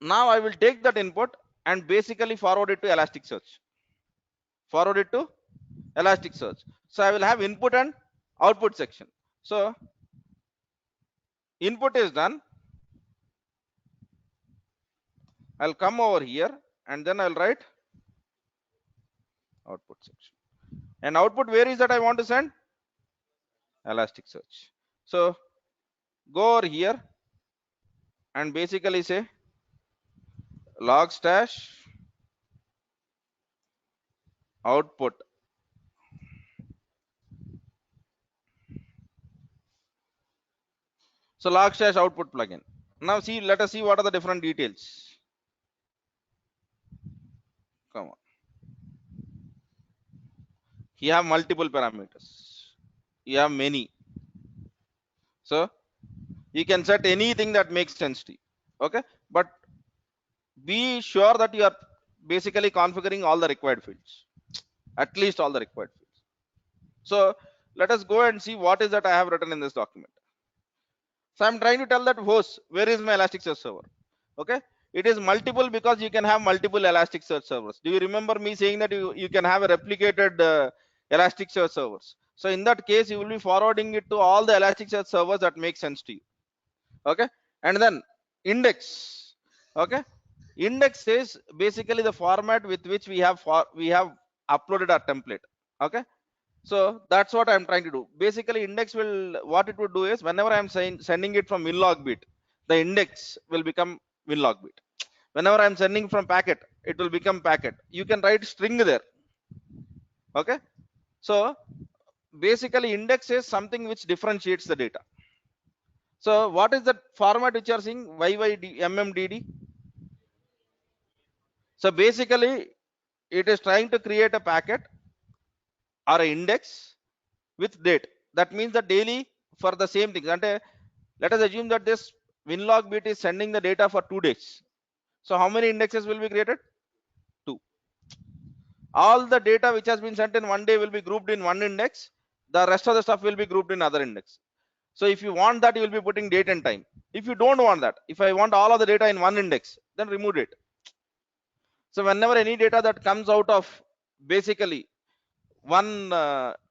A: now I will take that input and basically forward it to Elasticsearch. Forward it to Elasticsearch. So I will have input and output section. So input is done. I'll come over here and then I'll write output section. And output, where is that I want to send? Elasticsearch. So go over here and basically say logstash output. So log slash output plugin. Now see, let us see what are the different details. Come on. You have multiple parameters. You have many. So you can set anything that makes sense to you. Okay. But be sure that you are basically configuring all the required fields. At least all the required fields. So let us go and see what is that I have written in this document. So I'm trying to tell that host, where is my Elasticsearch server? Okay. It is multiple because you can have multiple Elasticsearch servers. Do you remember me saying that you can have a replicated Elasticsearch servers? So in that case, you will be forwarding it to all the Elasticsearch servers that make sense to you. Okay. And then index. Okay. Index is basically the format with which we have uploaded our template. Okay. So that's what I'm trying to do. Basically, index will, what it would do is whenever I'm sending it from winlog bit, the index will become winlog bit. Whenever I'm sending from packet, it will become packet. You can write string there. Okay. So basically, index is something which differentiates the data. So what is the format which you are seeing? YYMMDD. So basically, it is trying to create a packet or an index with date. That means the daily for the same thing. And let us assume that this winlog bit is sending the data for 2 days. So how many indexes will be created? 2. All the data which has been sent in one day will be grouped in one index. The rest of the stuff will be grouped in other index. So if you want that, you will be putting date and time. If you don't want that, if I want all of the data in one index, then remove it. So whenever any data that comes out of basically one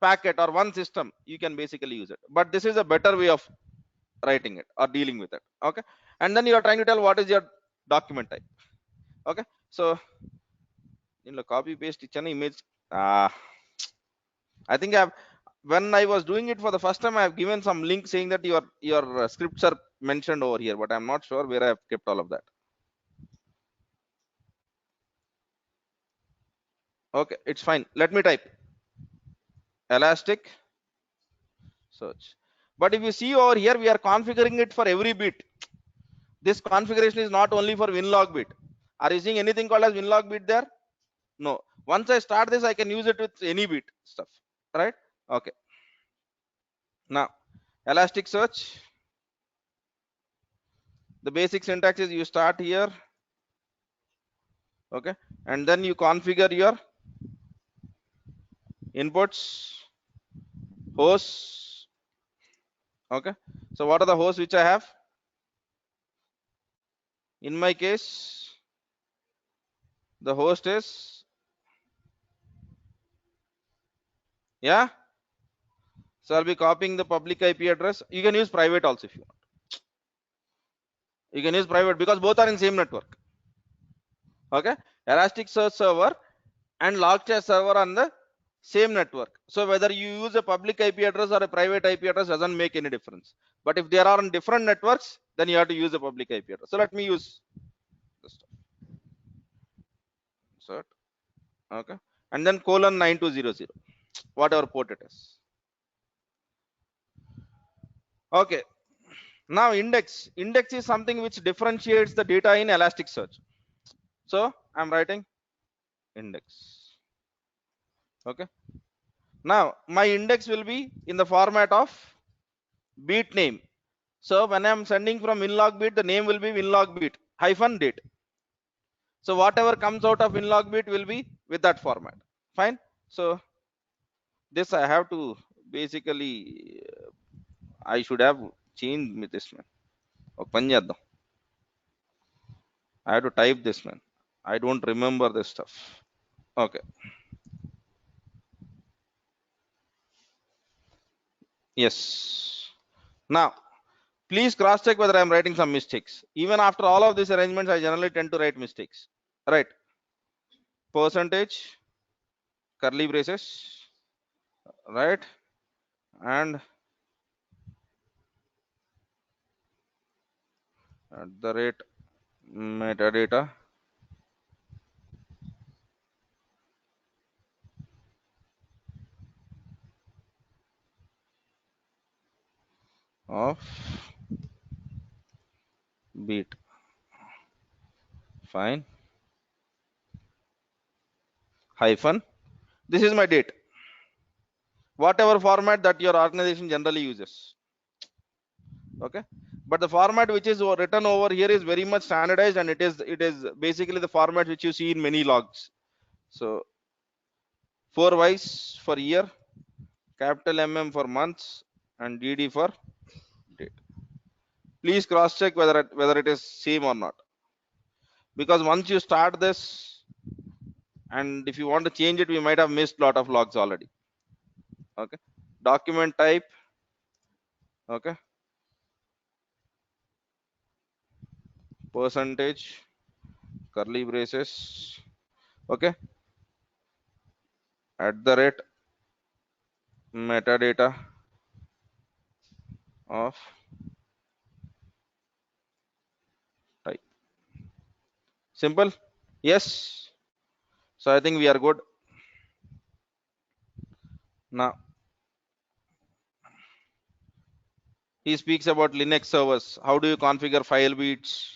A: packet or one system, you can basically use it. But this is a better way of writing it or dealing with it. Okay. And then you are trying to tell what is your document type. Okay. So in the copy paste it's an image. I think when I was doing it for the first time, I have given some link saying that your scripts are mentioned over here, but I'm not sure where I have kept all of that. Okay, it's fine. Let me type elastic search. But if you see over here, we are configuring it for every bit. This configuration is not only for winlog bit. Are you seeing anything called as winlog bit there? No. Once I start this, I can use it with any bit stuff. Right? Okay. Now, Elasticsearch. The basic syntax is you start here. Okay. And then you configure your inputs, hosts. Okay. So what are the hosts which I have? In my case, the host is, yeah. So I'll be copying the public IP address. You can use private also if you want. You can use private because both are in same network. Okay. Elasticsearch server and Logstash server on the same network. So whether you use a public IP address or a private IP address doesn't make any difference. But if they are on different networks, then you have to use a public IP address. So let me use this stuff. So, okay. And then colon 9200, whatever port it is. Okay. Now index. Index is something which differentiates the data in Elasticsearch. So I'm writing index. Okay. Now my index will be in the format of beat name. So when I'm sending from winlog bit, the name will be winlog bit hyphen date. So whatever comes out of winlog bit will be with that format. Fine. So this I have to basically, I should have changed this man. I have to type this man. I don't remember this stuff. Okay. Yes. Now please cross check whether I'm writing some mistakes. Even after all of these arrangements, I generally tend to write mistakes. Right. Percentage, curly braces, right? And at the rate metadata. of beat. Fine. Hyphen. This is my date. Whatever format that your organization generally uses. Okay. But the format which is written over here is very much standardized, and it is basically the format which you see in many logs. So 4 Ys for year, capital MM for months, and DD for date. Please cross check whether it is same or not, because once you start this, and if you want to change it, we might have missed lot of logs already. Okay. Document type. Okay. Percentage, curly braces. Okay. At the rate, metadata of type. Simple. Yes. So I think we are good. Now he speaks about Linux servers. How do you configure file beats?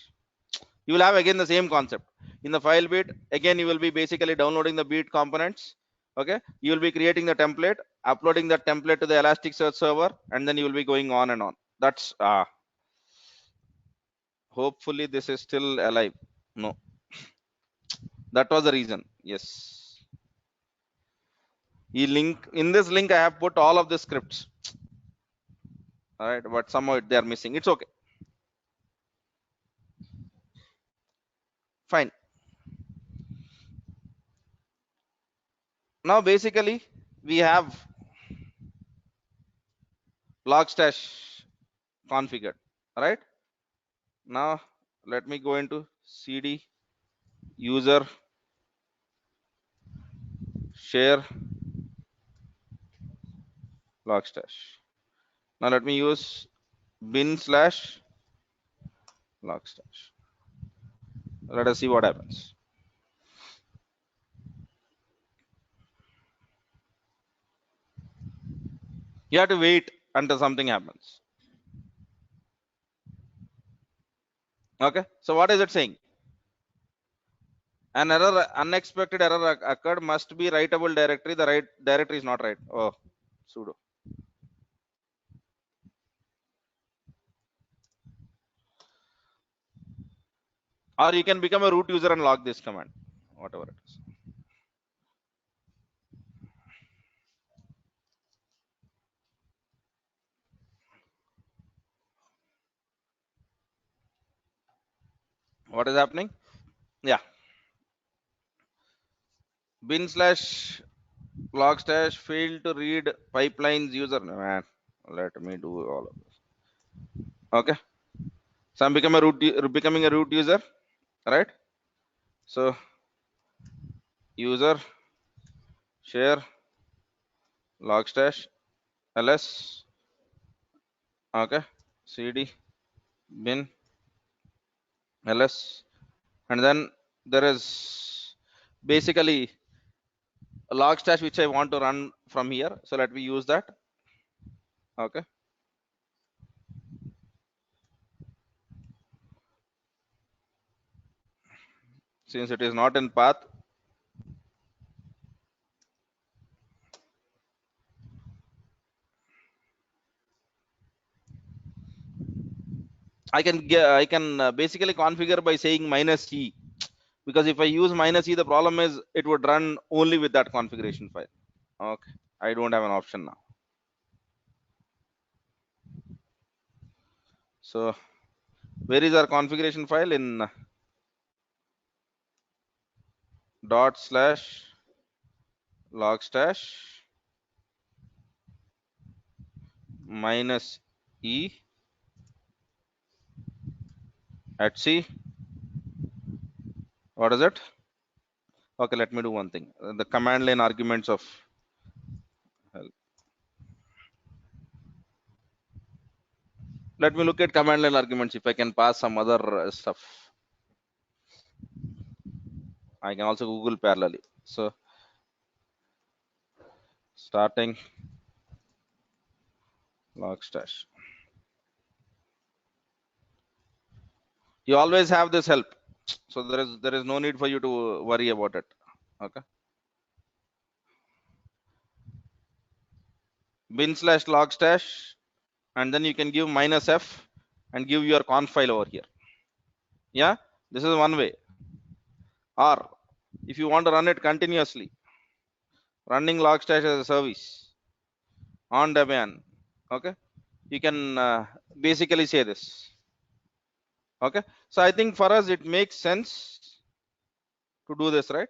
A: You will have again the same concept. In the file beat, again you will be basically downloading the beat components. Okay. You will be creating the template, uploading that template to the Elasticsearch server, and then you will be going on and on. That's hopefully this is still alive. No, that was the reason. Yes. In this link I have put all of the scripts. All right, but somehow they are missing. It's okay. Fine. Now basically we have logstash configured. All right. Now let me go into cd user share logstash. Now let me use bin slash logstash. Let us see what happens. You have to wait until something happens. Okay. So what is it saying? An error, unexpected error occurred, must be writable directory. The right directory is not right. Oh, sudo. Or you can become a root user and log this command, whatever it is. What is happening? Yeah. Bin slash logstash failed to read pipelines user. Man, let me do all of this. Okay. So I'm becoming a root user, right? So user share logstash ls. Okay. cd bin ls, and then there is basically a logstash which I want to run from here. So let me use that. Okay. Since it is not in path, I can basically configure by saying -e, because if I use -e, the problem is it would run only with that configuration file. Okay. I don't have an option now. So where is our configuration file? In dot slash logstash -e at c. What is it? Okay, let me do one thing. The command line arguments of help. Let me look at command line arguments if I can pass some other stuff. I can also Google parallelly. So starting logstash. You always have this help, so there is no need for you to worry about it. Okay, bin/log stash, and then you can give -f and give your conf file over here. Yeah, this is one way. Or if you want to run it continuously, running log stash as a service on demand, okay, you can basically say this. Okay, so I think for us it makes sense to do this, right?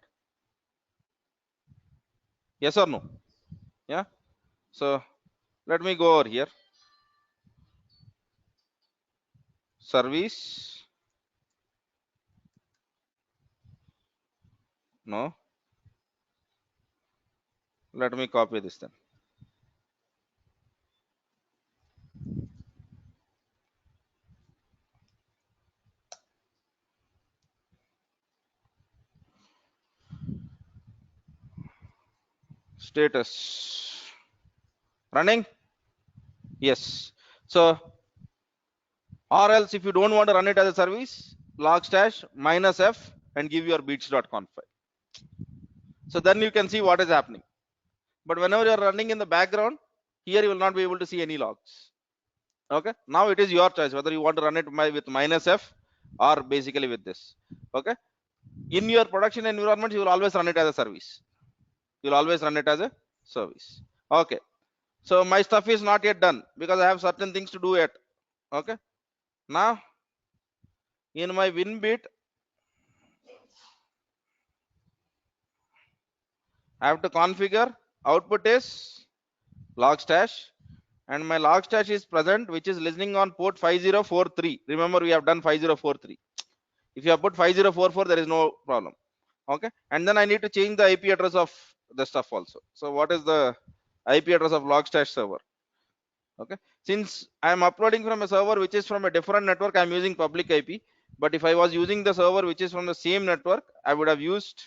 A: Yes or no? Yeah, so let me go over here, service, no, let me copy this then, status running. Yes, so or else if you don't want to run it as a service, log stash -f and give your beats.conf file. So then you can see what is happening. But whenever you're running in the background, here you will not be able to see any logs. Okay, now it is your choice whether you want to run it with -f or basically with this. Okay, in your production environment you will always run it as a service. You will always run it as a service. Okay, so my stuff is not yet done because I have certain things to do yet. Okay, now in my win bit I have to configure output is log stash, and my log stash is present, which is listening on port 5043. Remember, we have done 5043. If you have put 5044, there is no problem. Okay, and then I need to change the IP address of the stuff also. So what is the IP address of log stash server? Okay, since I am uploading from a server which is from a different network, I am using public IP. But if I was using the server which is from the same network, I would have used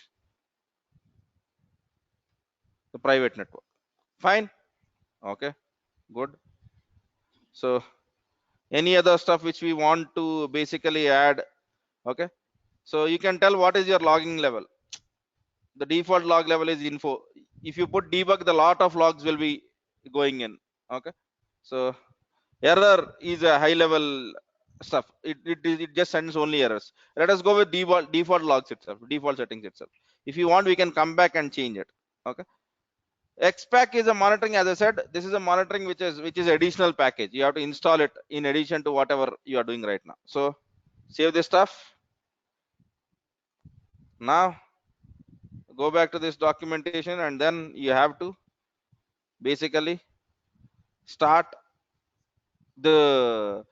A: the private network. Fine. Okay, good. So any other stuff which we want to basically add. Okay, so you can tell what is your logging level. The default log level is info. If you put debug, the lot of logs will be going in. Okay, so error is a high level stuff. It just sends only errors. Let us go with default logs itself, default settings itself. If you want, we can come back and change it. Okay, xpack is a monitoring. As I said, this is a monitoring which is additional package. You have to install it in addition to whatever you are doing right now. So save this stuff. Now go back to this documentation, and then you have to basically start the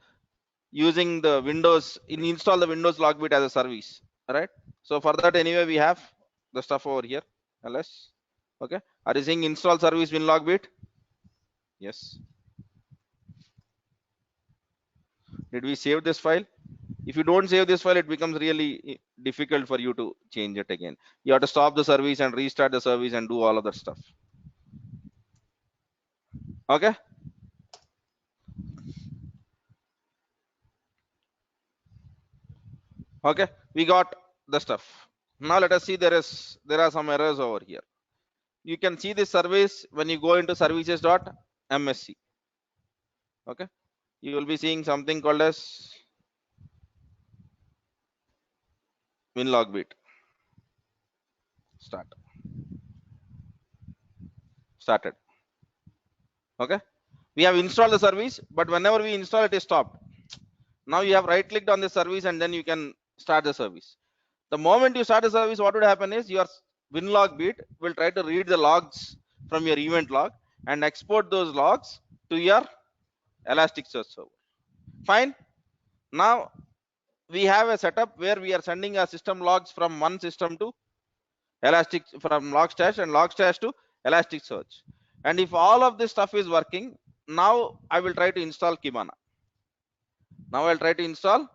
A: using the Windows install the Windows logbit as a service, right? So for that, anyway, we have the stuff over here. ls. Okay, are you seeing install service winlogbit? Yes. Did we save this file? If you don't save this file, it becomes really difficult for you to change it again. You have to stop the service and restart the service and do all of that stuff. Okay, okay, we got the stuff. Now let us see, there are some errors over here. You can see this service when you go into services.msc. Okay, you will be seeing something called as winlogbit. Started. Okay, we have installed the service, but whenever we install it is stopped. Now you have right clicked on the service and then you can start the service. The moment you start the service, what would happen is your winlogbit will try to read the logs from your event log and export those logs to your Elasticsearch server. Fine. Now we have a setup where we are sending our system logs from one system to from Logstash and Logstash to Elasticsearch. And if all of this stuff is working, now I will try to install Kibana. Now I'll try to install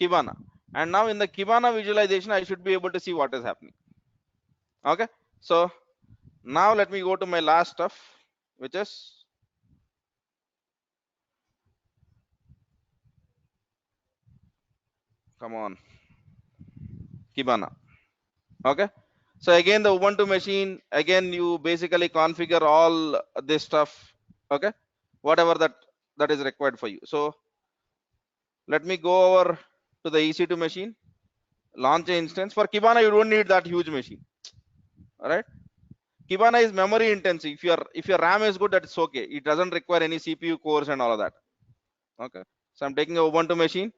A: Kibana. And now in the Kibana visualization, I should be able to see what is happening. Okay, so now let me go to my last stuff, which is come on, Kibana. Okay, so again the Ubuntu machine, again you basically configure all this stuff. Okay, whatever that is required for you. So let me go over to the EC2 machine, launch an instance. For Kibana you don't need that huge machine. All right, Kibana is memory intensive. If your RAM is good, that's okay. It doesn't require any CPU cores and all of that. Okay, so I'm taking a Ubuntu machine,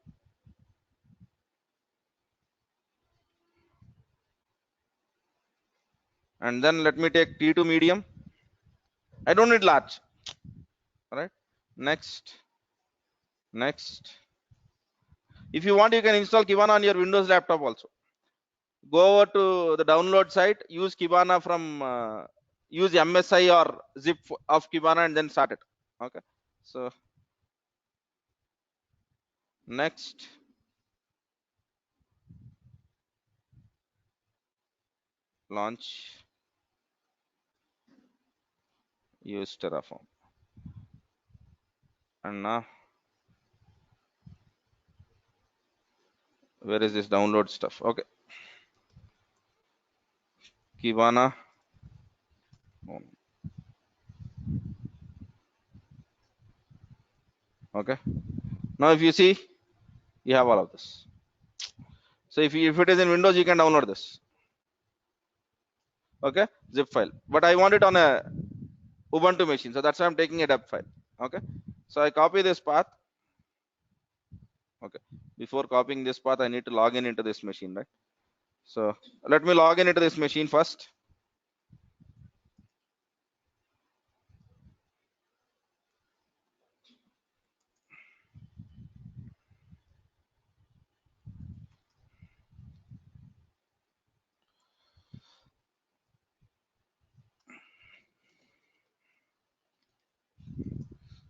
A: and then let me take T2 medium. I don't need large. All right, next, next. If you want, you can install Kibana on your Windows laptop also. Go over to the download site, use Kibana from use MSI or zip of Kibana, and then start it. Okay, so next, launch, use Terraform, and now where is this download stuff? Okay, Kibana. Okay, now if you see, you have all of this. So if it is in Windows, you can download this. Okay, zip file. But I want it on a Ubuntu machine, so that's why I'm taking a deb file. Okay, so I copy this path. Okay, before copying this path, I need to log in into this machine, right? So let me log in into this machine first.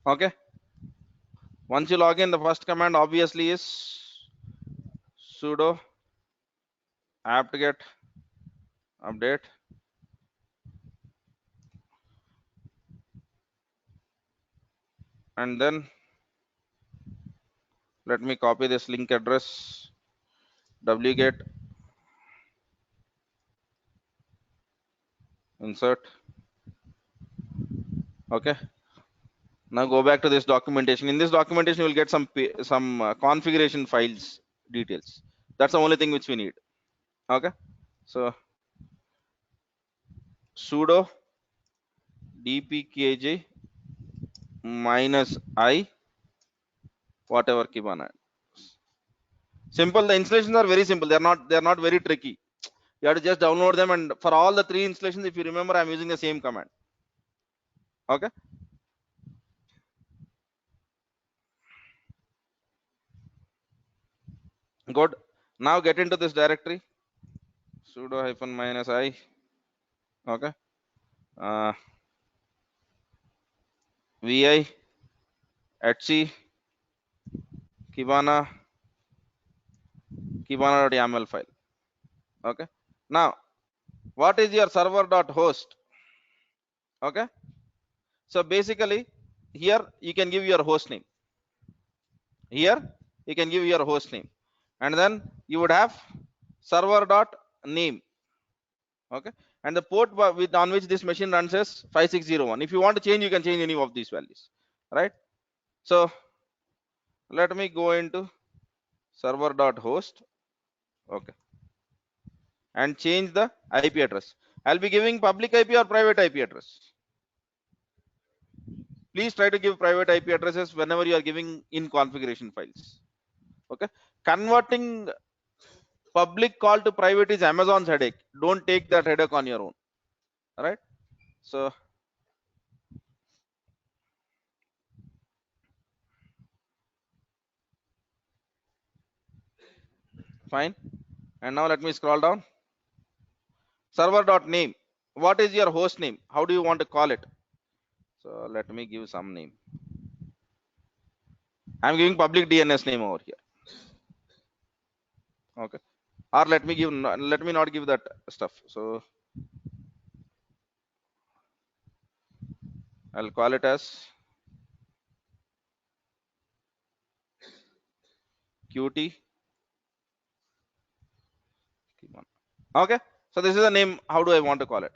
A: Okay, once you log in, the first command obviously is sudo apt-get update, and then let me copy this link address, wget insert. Okay, now go back to this documentation. In this documentation, you will get some configuration files details. That's the only thing which we need. Okay, so sudo dpkg minus I whatever Kibana. Simple. The installations are very simple. They're not very tricky. You have to just download them, and for all the three installations, if you remember, I'm using the same command. Okay, good. Now get into this directory, sudo hyphen minus I. Okay, uh, vi etc kibana kibana.yaml file. Okay, now what is your server.host? Okay, so basically here you can give your host name. Here you can give your host name, and then you would have server.name. Okay, and the port on which this machine runs is 5601. If you want to change, you can change any of these values, right? So let me go into server.host. Okay, and change the IP address. I'll be giving public IP or private IP address. Please try to give private IP addresses whenever you are giving in configuration files. Okay, converting public call to private is Amazon's headache. Don't take that headache on your own. All right, so fine, and now let me scroll down. Server.name. What is your host name? How do you want to call it? So let me give some name. I'm giving public DNS name over here. Okay, or let me not give that stuff. So I'll call it as qt Okay, so this is the name. How do I want to call it?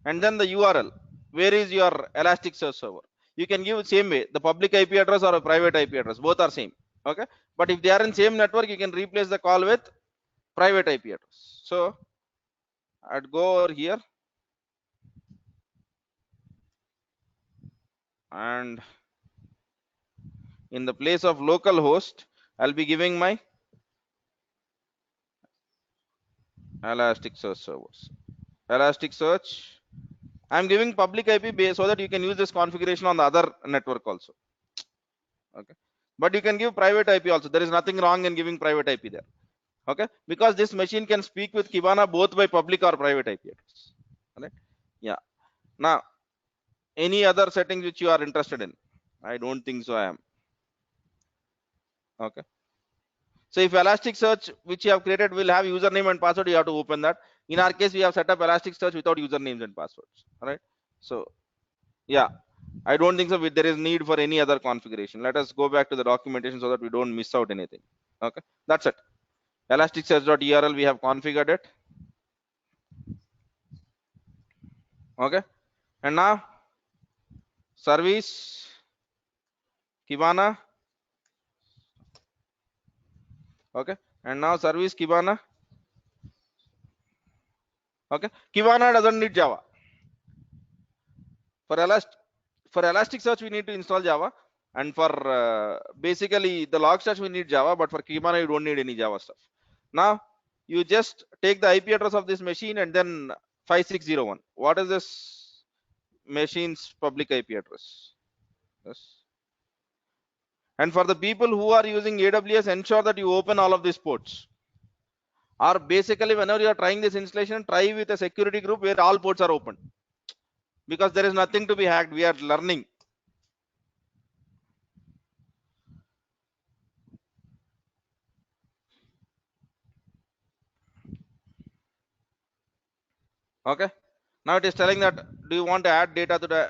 A: And then the URL. Where is your Elasticsearch server? You can give same way, the public IP address or a private IP address. Both are same. Okay, but if they are in same network, you can replace the call with private IP address. So I'd go over here and in the place of local host, I'll be giving my Elasticsearch servers. Elasticsearch. I'm giving public IP base so that you can use this configuration on the other network also. Okay, but you can give private IP also. There is nothing wrong in giving private IP there. Okay, because this machine can speak with Kibana both by public or private IP address. Right? Yeah. Now, any other settings which you are interested in? I don't think so. I am. Okay. So if Elasticsearch which you have created will have username and password, you have to open that. In our case, we have set up Elasticsearch without usernames and passwords. All right. So yeah, I don't think so. There is need for any other configuration. Let us go back to the documentation so that we don't miss out anything. Okay, that's it. Elasticsearch.url we have configured it. Okay, and now service Kibana. Okay, and now service Kibana. Okay, Kibana doesn't need Java. For Elasticsearch we need to install Java, and for basically the Logstash we need Java, but for Kibana you don't need any Java stuff. Now you just take the IP address of this machine and then 5601. What is this machine's public IP address? Yes. And for the people who are using AWS, ensure that you open all of these ports. Or basically, whenever you are trying this installation, try with a security group where all ports are open, because there is nothing to be hacked. We are learning. Okay. Now it is telling that do you want to add data to the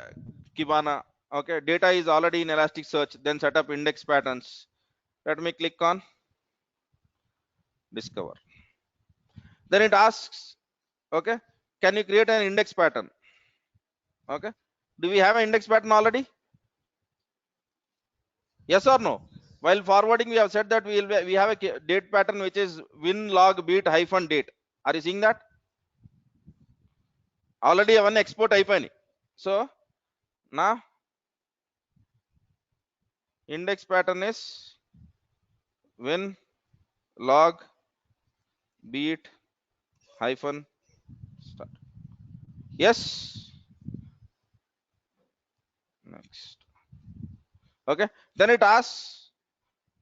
A: Kibana? Okay, data is already in Elasticsearch. Then set up index patterns. Let me click on discover. Then it asks, okay, can you create an index pattern? Okay, do we have an index pattern already? Yes or no? While forwarding, we have said that we have a date pattern which is win log beat hyphen date. Are you seeing that? Already one export hyphen. So now index pattern is win log beat hyphen start. Yes. Next. Okay. Then it asks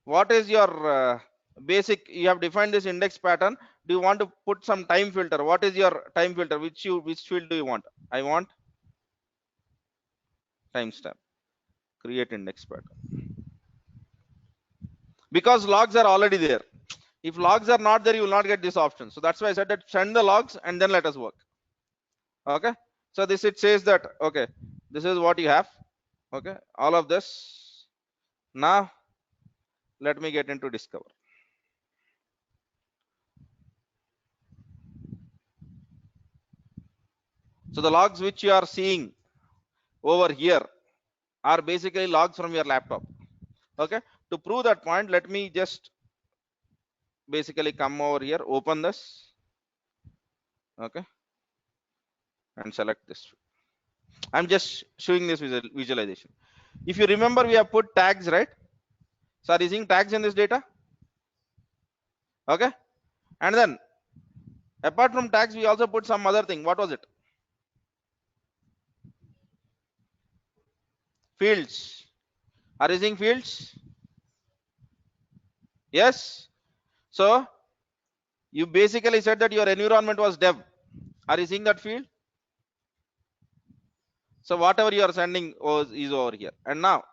A: what is your basic. You have defined this index pattern. Do you want to put some time filter? What is your time filter? Which field do you want? I want timestamp. Create index pattern. Because logs are already there. If logs are not there, you will not get this option. So that's why I said that send the logs and then let us work. Okay. So this it says that okay, this is what you have. Okay, all of this. Now let me get into discover. So the logs which you are seeing over here are basically logs from your laptop. Okay, to prove that point, let me just basically come over here, open this. Okay, and select this. I'm just showing this visualization. If you remember, we have put tags, right? So are you seeing tags in this data? Okay, and then apart from tags, we also put some other thing. What was it? Fields. Are you seeing fields? Yes. So you basically said that your environment was dev. Are you seeing that field? So whatever you are sending is over here. And now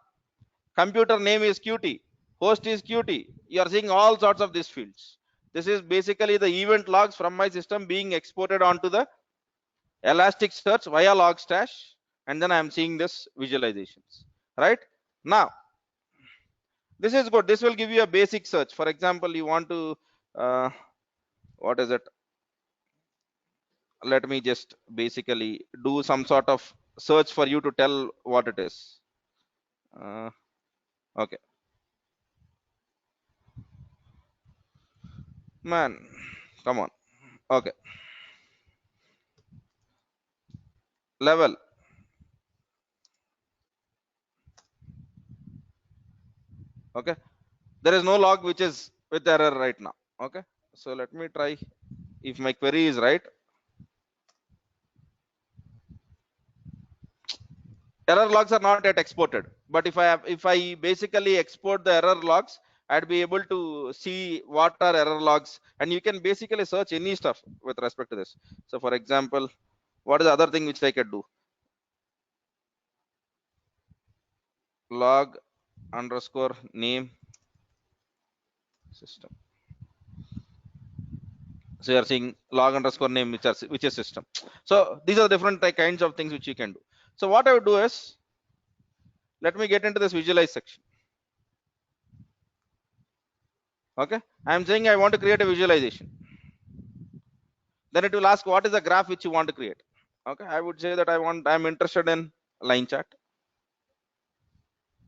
A: computer name is Qt, host is Qt. You are seeing all sorts of these fields. This is basically the event logs from my system being exported onto the Elasticsearch via Logstash, and then I am seeing this visualizations. Right now, this is good. This will give you a basic search. For example, you want to what is it? let me just basically do some sort of search for you to tell what it is. Okay, man, come on. Okay, level. Okay, there is no log which is with error right now. Okay, so let me try if my query is right. Error logs are not yet exported, but if I basically export the error logs, I'd be able to see what are error logs, and you can basically search any stuff with respect to this. So for example, what is the other thing which I could do? Log underscore name system. So you are seeing log underscore name which is system. So these are the different kinds of things which you can do. So what I would do is, let me get into this visualize section. Okay, I'm saying I want to create a visualization. Then it will ask what is the graph which you want to create. Okay, I would say that I'm interested in line chart.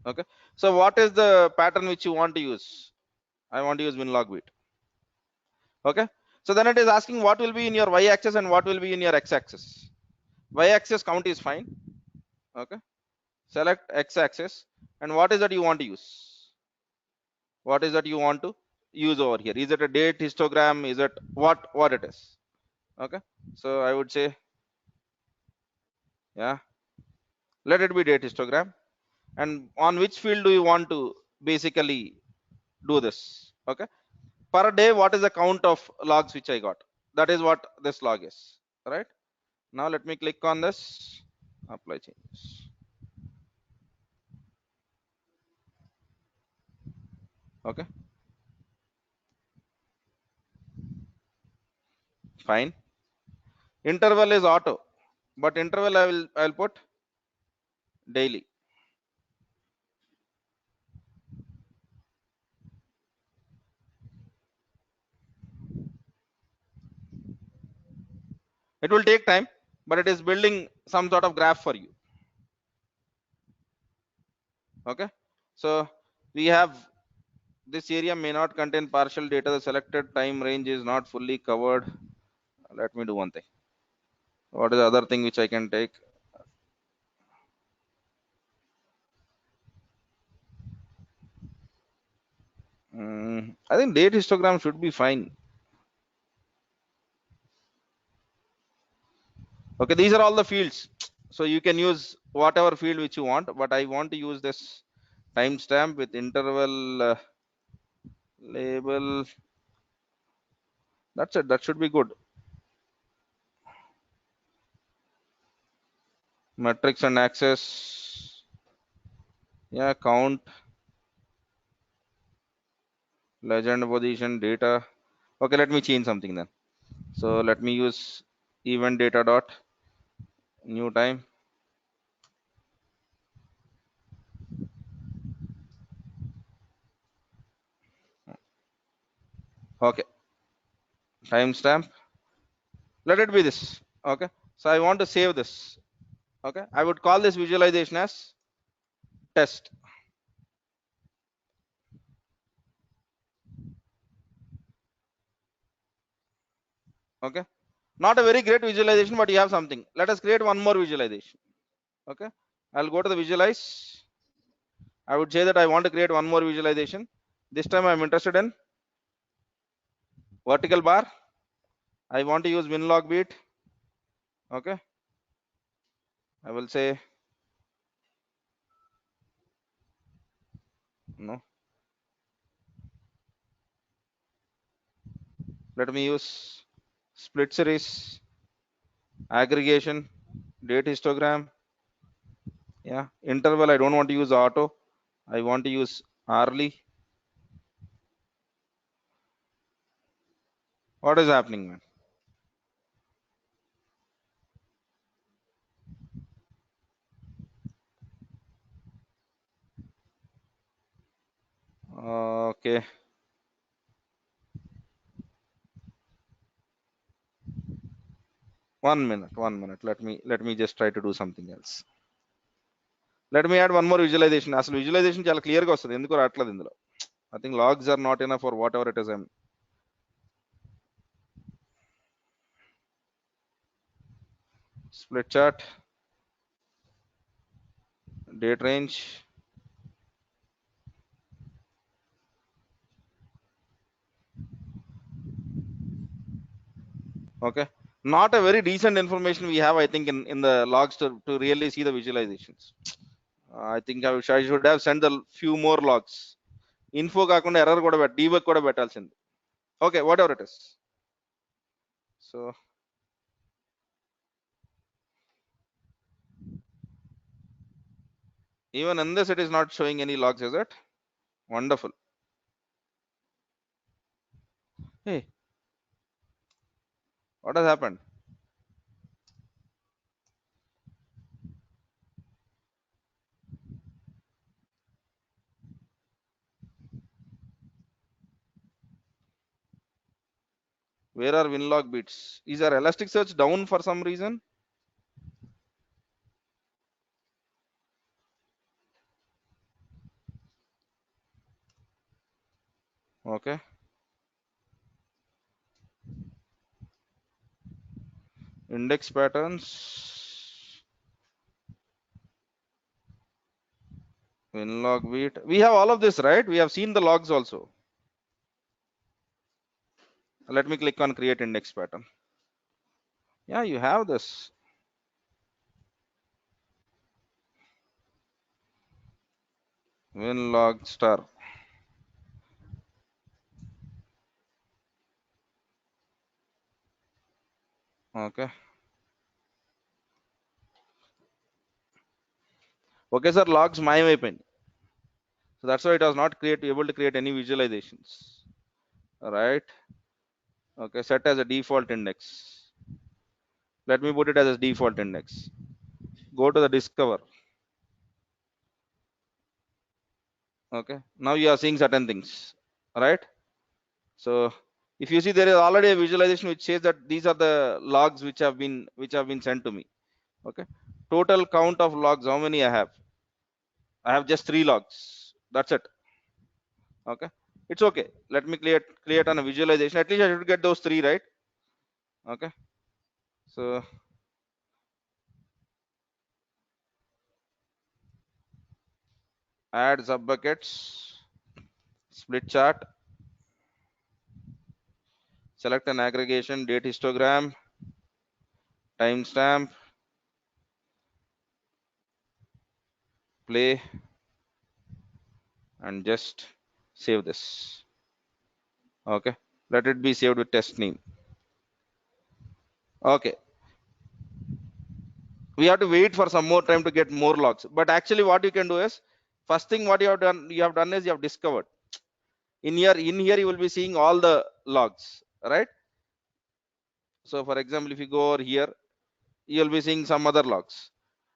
A: Okay, so what is the pattern which you want to use? I want to use winlog weight. Okay, so then it is asking what will be in your y-axis and what will be in your x-axis. Y-axis count is fine. Okay, select x-axis, and what is that you want to use? What is that you want to use over here? Is it a date histogram? Is it what it is? Okay, so I would say, yeah, let it be date histogram. And on which field do you want to basically do this? Okay, per day, what is the count of logs which I got? That is what this log is, right? Now let me click on this, apply changes. Okay, fine. Interval is auto, but interval I'll put daily. It will take time, but it is building some sort of graph for you. Okay, so we have this area may not contain partial data. The selected time range is not fully covered. Let me do one thing. What is the other thing which I can take? I think date histogram should be fine. Okay, these are all the fields, so you can use whatever field which you want, but I want to use this timestamp with interval label. That's it. That should be good. Metrics and access. Yeah, count, legend, position, data. Okay, let me change something then. So let me use event data dot new time. Okay, timestamp. Let it be this. Okay, so I want to save this. Okay, I would call this visualization as test. Okay, not a very great visualization, but you have something. Let us create one more visualization. Okay, I'll go to the visualize. I would say that I want to create one more visualization. This time I'm interested in vertical bar. I want to use winlog beat. Okay, I will say no. Let me use split series, aggregation, date histogram. Yeah, interval. I don't want to use auto. I want to use hourly. What is happening, man? Okay. 1 minute. Let me just try to do something else. Let me add one more visualization. Asalu visualization chala clear ga vastadi. Enduko raatledu indulo. I think logs are not enough for whatever it is. Split chart, date range. Okay, not a very decent information we have, I think, in the logs to really see the visualizations. I think I should have sent a few more logs. Info కాకుండా error కూడా debug కూడా పెట్టాల్సింది. Okay, whatever it is. So even in this it is not showing any logs, is it? Wonderful. Hey, what has happened? Where are winlog bits? Is our Elasticsearch down for some reason? Okay, index patterns, winlog bit. We have all of this, right? We have seen the logs also. Let me click on create index pattern. Yeah, you have this. Winlog star. Okay. Okay, sir, logs మాయమైపోయింది. So that's why it was not able to create any visualizations. All right. Okay, set as a default index. Let me put it as a default index. Go to the discover. Okay, now you are seeing certain things. All right. So if you see, there is already a visualization which says that these are the logs which have been sent to me. Okay, total count of logs, how many I have? I have just 3 logs. That's it. Okay, it's okay. Let me create on a visualization. At least I should get those 3, right? Okay, so add sub buckets, split chart, select an aggregation, date histogram, timestamp, play, and just save this. Okay, let it be saved with test name. Okay, we have to wait for some more time to get more logs. But actually, what you can do is, first thing what you have done is you have discovered. In here you will be seeing all the logs, right? So for example, if you go over here, you'll be seeing some other logs.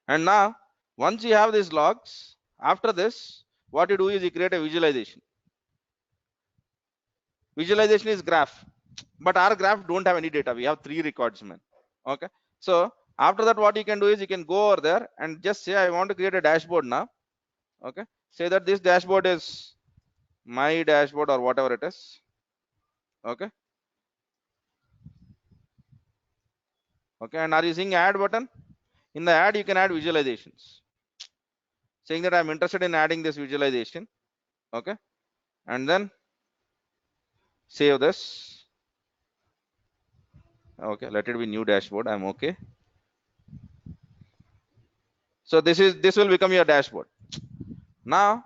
A: And now, once you have these logs, after this, what you do is you create a visualization. Visualization is graph, but our graph don't have any data. We have 3 records, man. Okay. So after that, what you can do is you can go over there and just say, I want to create a dashboard now. Okay. Say that this dashboard is my dashboard or whatever it is. Okay. Okay. And are you seeing add button? In the add, you can add visualizations. Saying that I'm interested in adding this visualization. Okay. And then save this. Okay. Let it be new dashboard. I'm okay. So this will become your dashboard. Now,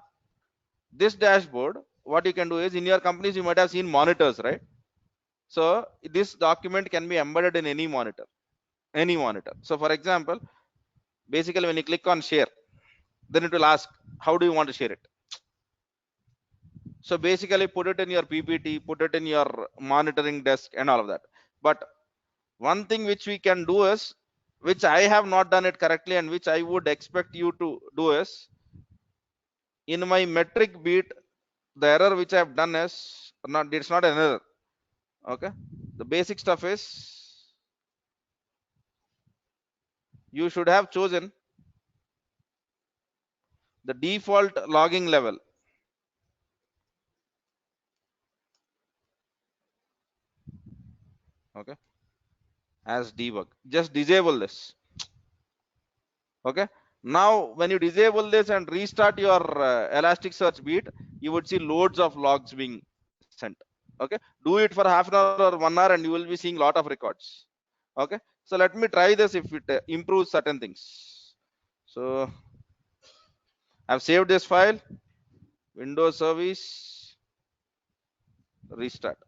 A: this dashboard, what you can do is, in your companies, you might have seen monitors, right? So this document can be embedded in any monitor. So for example, basically when you click on share, then it will ask, how do you want to share it? So basically put it in your PPT, put it in your monitoring desk and all of that. But one thing which we can do is, which I have not done it correctly and which I would expect you to do is, in my metric beat, the error which I have done is not, it's not an error. Okay, the basic stuff is, you should have chosen the default logging level, okay, as debug. Just disable this. Okay, now when you disable this and restart your Elasticsearch beat, you would see loads of logs being sent. Okay, do it for half an hour or 1 hour and you will be seeing lot of records. Okay, so let me try this if it improves certain things. So I've saved this file, Windows service, restart.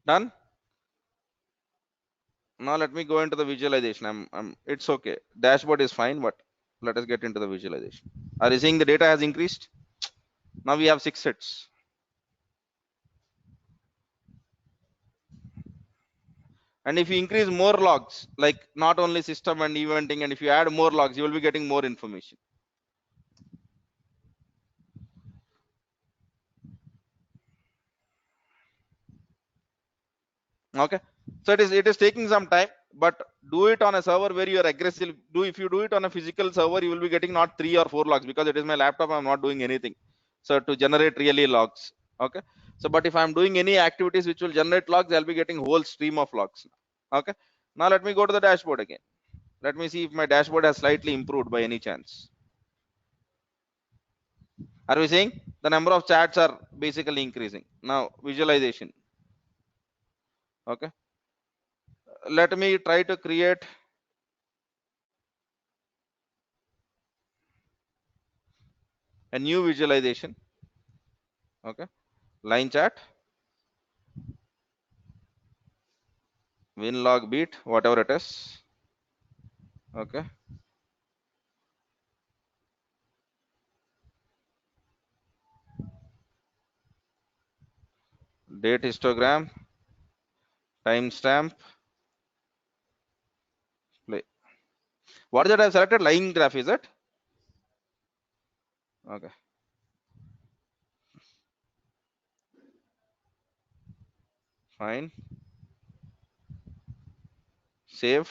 A: Done. Now let me go into the visualization. It's okay, dashboard is fine, but let us get into the visualization. Are you seeing the data has increased? Now we have 6 sets. And if you increase more logs, like not only system and eventing, and if you add more logs, you will be getting more information. Okay, so it is taking some time, but do it on a server where you are aggressive. If you do it on a physical server, you will be getting not 3 or 4 logs, because it is my laptop, I'm not doing anything so to generate really logs. Okay, so but if I'm doing any activities which will generate logs, I'll be getting whole stream of logs. Okay, now let me go to the dashboard again. Let me see if my dashboard has slightly improved by any chance. Are we seeing the number of chats are basically increasing? Now visualization. Okay, let me try to create a new visualization. Okay, line chat, win log beat, whatever it is. Okay, date histogram, timestamp, play. What is that I've selected? Line graph, is it? Okay, fine. Save,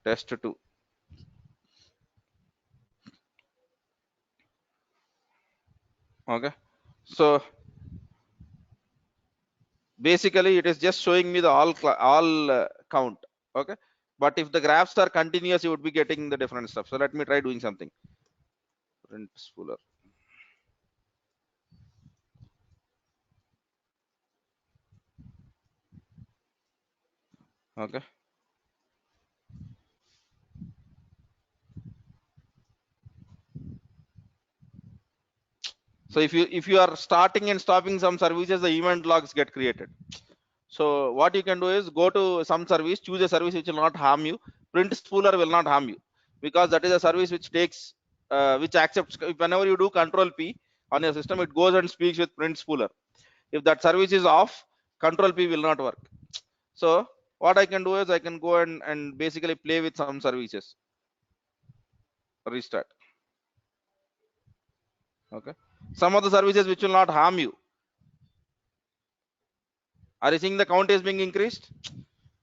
A: test 2. Okay, so basically it is just showing me the all count. Okay, but if the graphs are continuous, you would be getting the different stuff. So let me try doing something. Print spooler. Okay, so if you are starting and stopping some services, the event logs get created. So what you can do is go to some service, choose a service which will not harm you. Print spooler will not harm you, because that is a service which takes which accepts, whenever you do control P on your system, it goes and speaks with print spooler. If that service is off, control P will not work. So what I can do is I can go and basically play with some services. Restart. Okay, some of the services which will not harm you. Are you seeing the count is being increased?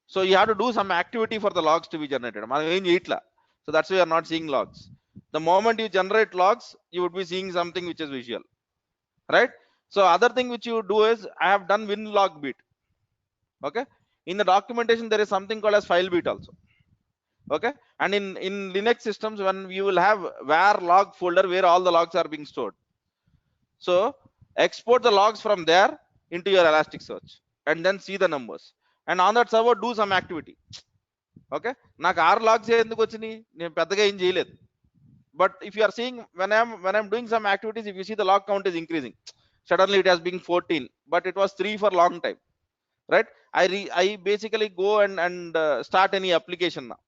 A: So you have to do some activity for the logs to be generated. So that's why you are not seeing logs. The moment you generate logs, you would be seeing something which is visual, right? So other thing which you do is I have done win log beat. Okay, in the documentation there is something called as file beat also. Okay, and in Linux systems, when you will have var log folder where all the logs are being stored. So export the logs from there into your Elasticsearch and then see the numbers, and on that server do some activity. Okay, నాకు 6 logs ఎందుకు వచ్చినాయి, నేను పెద్దగా ఏం చేయలేదు. But if you are seeing, when I'm doing some activities, if you see the log count is increasing, suddenly it has been 14, but it was 3 for long time, right? I basically go and start any application now,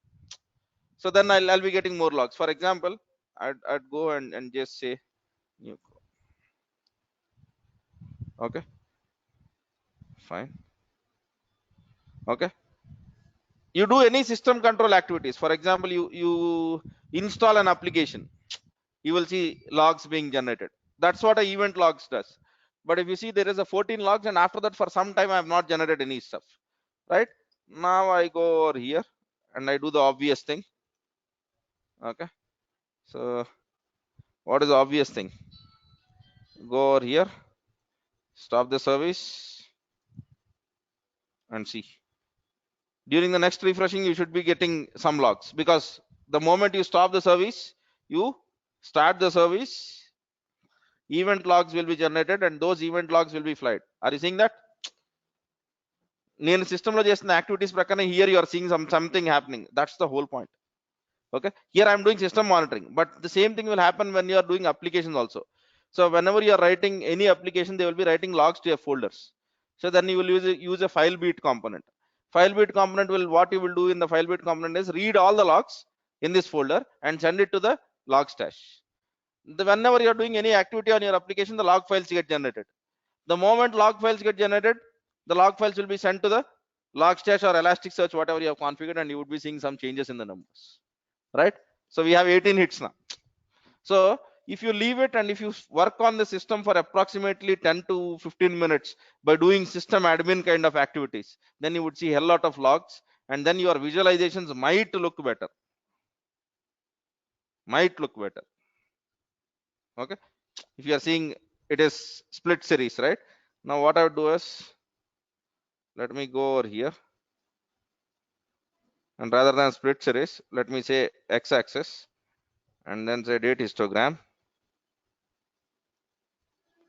A: so then I'll be getting more logs. For example, I'd go and just say new. Okay, fine. Okay, you do any system control activities. For example, you install an application, you will see logs being generated. That's what a event logs does. But if you see, there is a 14 logs, and after that for some time I have not generated any stuff, right? Now I go over here and I do the obvious thing. Okay, so what is the obvious thing? Go over here, stop the service, and see. During the next refreshing, you should be getting some logs, because the moment you stop the service, you start the service, event logs will be generated and those event logs will be flagged. Are you seeing that? నేను సిస్టంలో చేస్తున్న activities ప్రకారం here you are seeing something happening. That's the whole point. Okay, here I am doing system monitoring, but the same thing will happen when you are doing applications also. So whenever you are writing any application, they will be writing logs to your folders. So then you will use a file beat component. File beat component will, what you will do in the file beat component is read all the logs in this folder and send it to the log stash. Whenever you are doing any activity on your application, the log files get generated. The moment log files get generated, the log files will be sent to the logstash or elasticsearch, whatever you have configured, and you would be seeing some changes in the numbers, right? So we have 18 hits now. So if you leave it and if you work on the system for approximately 10 to 15 minutes by doing system admin kind of activities, then you would see a lot of logs, and then your visualizations might look better. Might look better. Okay, if you are seeing it is split series, right? Now what I would do is, let me go over here, and rather than split series, let me say x-axis and then say date histogram.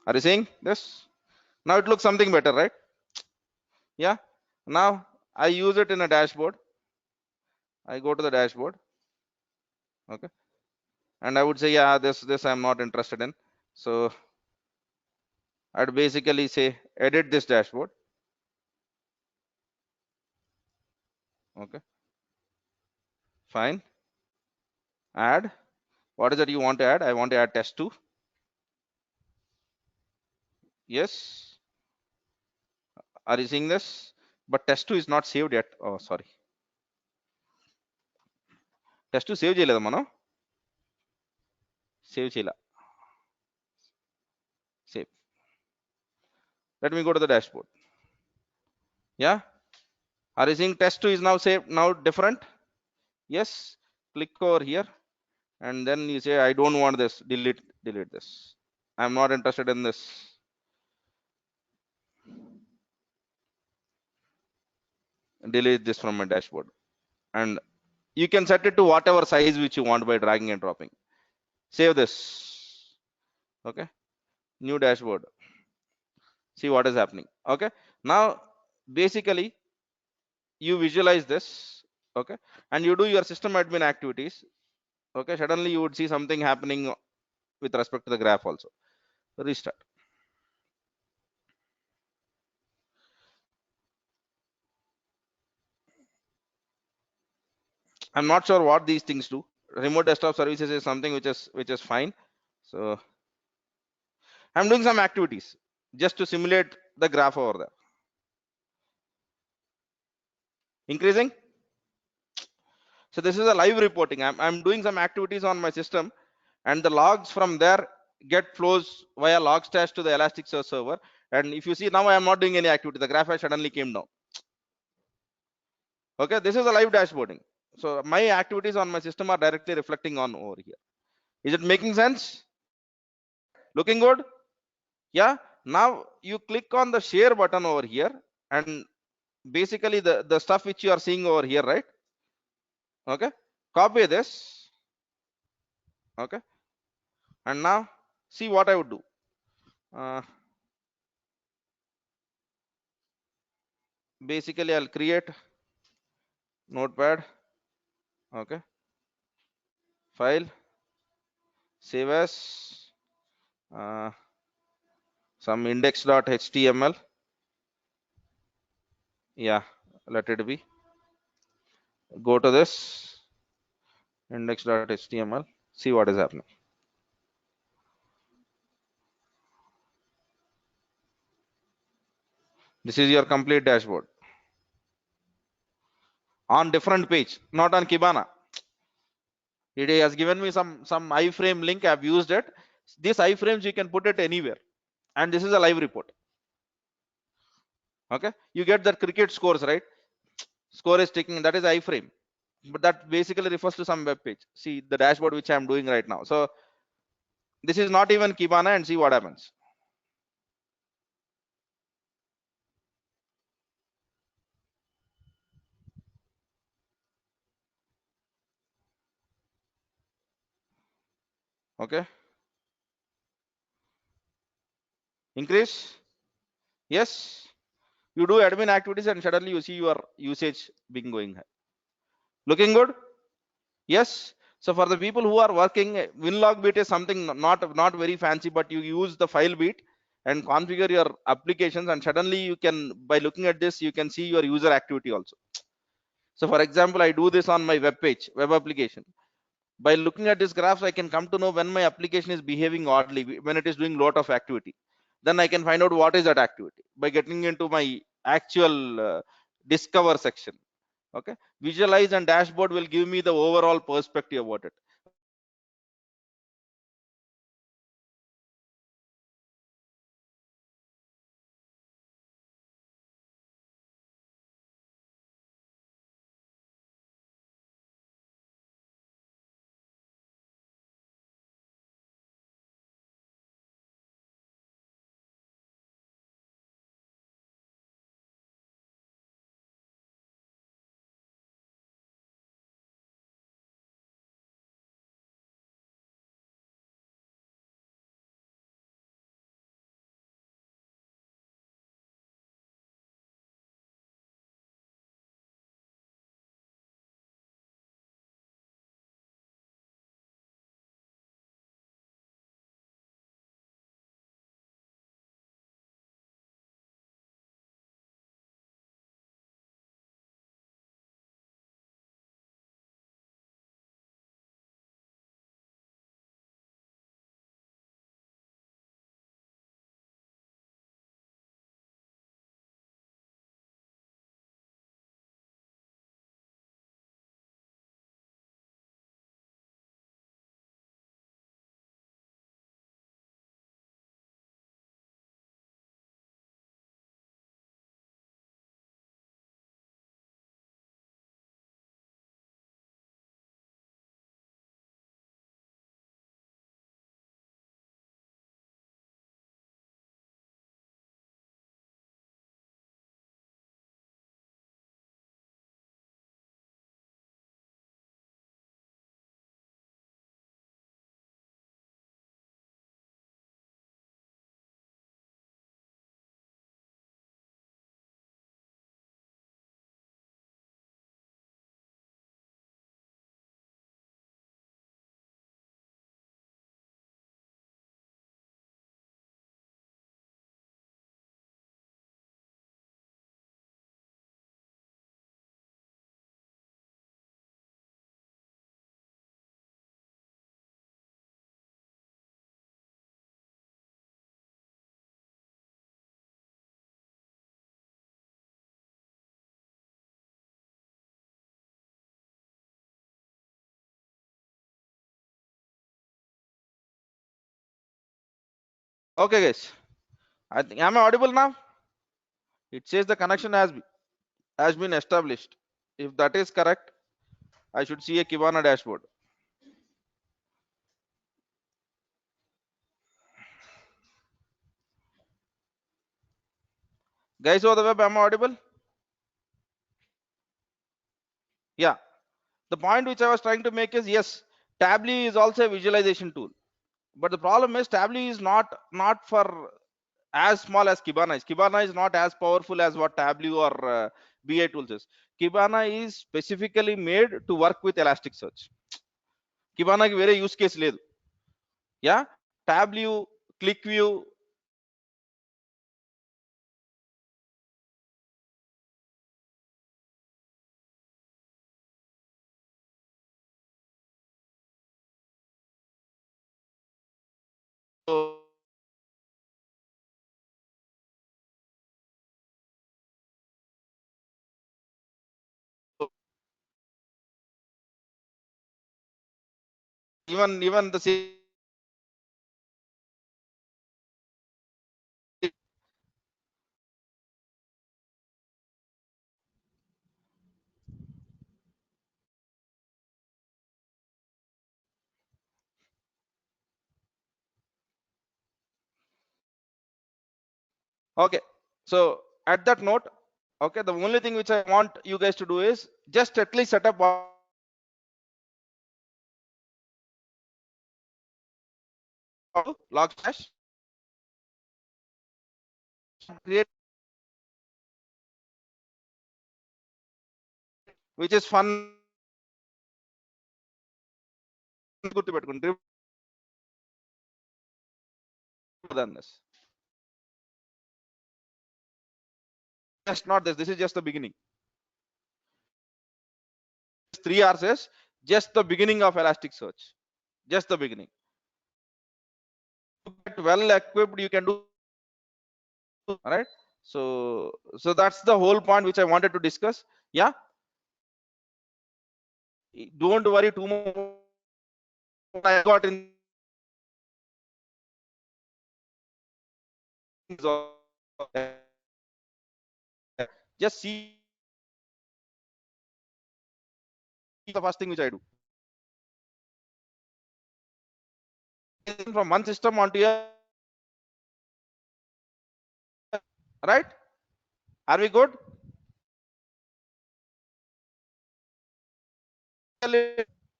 A: Are you seeing this? Now it looks something better, right? Yeah, now I use it in a dashboard. I go to the dashboard. Okay, and I would say, yeah, this I'm not interested in. So I'd basically say edit this dashboard. Okay, fine. Add. What is that you want to add? I want to add test2. Yes. Are you seeing this? But test2 is not saved yet. Oh, sorry. test2 save చేయలేదా మనం? Save చేయాల. Save. Let me go to the dashboard. Yeah, are you seeing test2 is now saved, now different? Yes, click over here and then you say, I don't want this, delete this, I'm not interested in this. Delete this from my dashboard, and you can set it to whatever size which you want by dragging and dropping. Save this. Okay, new dashboard. See what is happening. Okay, now basically you visualize this. Okay, and you do your system admin activities. Okay, suddenly you would see something happening with respect to the graph also. Restart. I'm not sure what these things do. Remote desktop services is something which is fine. So I'm doing some activities just to simulate the graph over there. Increasing. So this is a live reporting. I'm doing some activities on my system, and the logs from there get flows via logstash to the Elasticsearch server. And if you see now, I am not doing any activity. The graph has suddenly came down. Okay, this is a live dashboarding. So my activities on my system are directly reflecting on over here. Is it making sense? Looking good? Yeah. Now you click on the share button over here, and basically the stuff which you are seeing over here, right? Okay, copy this. Okay, and now see what I would do. Basically I'll create notepad. Okay, file, save as some index.html. Yeah, let it be. Go to this index.html, see what is happening. This is your complete dashboard on different page, not on Kibana. It has given me some iframe link. I've used it. These iframes you can put it anywhere, and this is a live report. Okay, you get the cricket scores, right? score is ticking, that is iframe, but that basically refers to some web page. See the dashboard which I'm doing right now. So this is not even Kibana, and see what happens. Okay, increase. Yes, you do admin activities and suddenly you see your usage being going high. Looking good. Yes. So for the people who are working, winlog beat is something not very fancy, but you use the file beat and configure your applications, and suddenly you can, by looking at this, you can see your user activity also. So for example, I do this on my web page, web application. By looking at this graphs, I can come to know when my application is behaving oddly, when it is doing lot of activity. Then I can find out what is that activity by getting into my actual discover section. Okay, visualize and dashboard will give me the overall perspective about it. Okay guys, I think, am I audible now? It says the connection has been established. If that is correct, I should see a Kibana dashboard. Guys over the web, am I audible? Yeah. The point which I was trying to make is, yes, Tableau is also a visualization tool, but the problem is Tableau is not for as small as Kibana is. Kibana is not as powerful as what Tableau or BI tools is. Kibana is specifically made to work with Elasticsearch. Kibana ki వేరే use case లేదు. Yeah, Tableau, ClickView, even the same. Okay, so at that note, okay, the only thing which I want you guys to do is just at least set up log slash create, which is fun. గుర్తుపెట్టుకోండి than this. Just not this. This is just the beginning. 3 hours is just the beginning of Elasticsearch. Just the beginning. To get well equipped, you can do. All right. So that's the whole point which I wanted to discuss. Yeah. Don't worry too much. I got in. Just see the first thing which I do. From one system onto a, right? Are we good?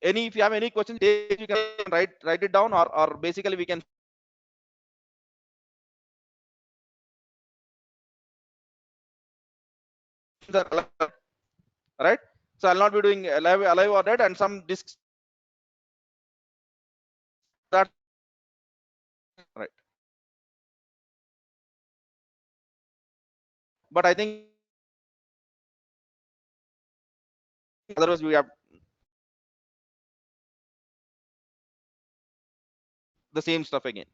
A: Any, if you have any questions, you can write it down, or basically we can. Right. So I'll not be doing alive or dead, and some discs. That right. But I think otherwise we have the same stuff again.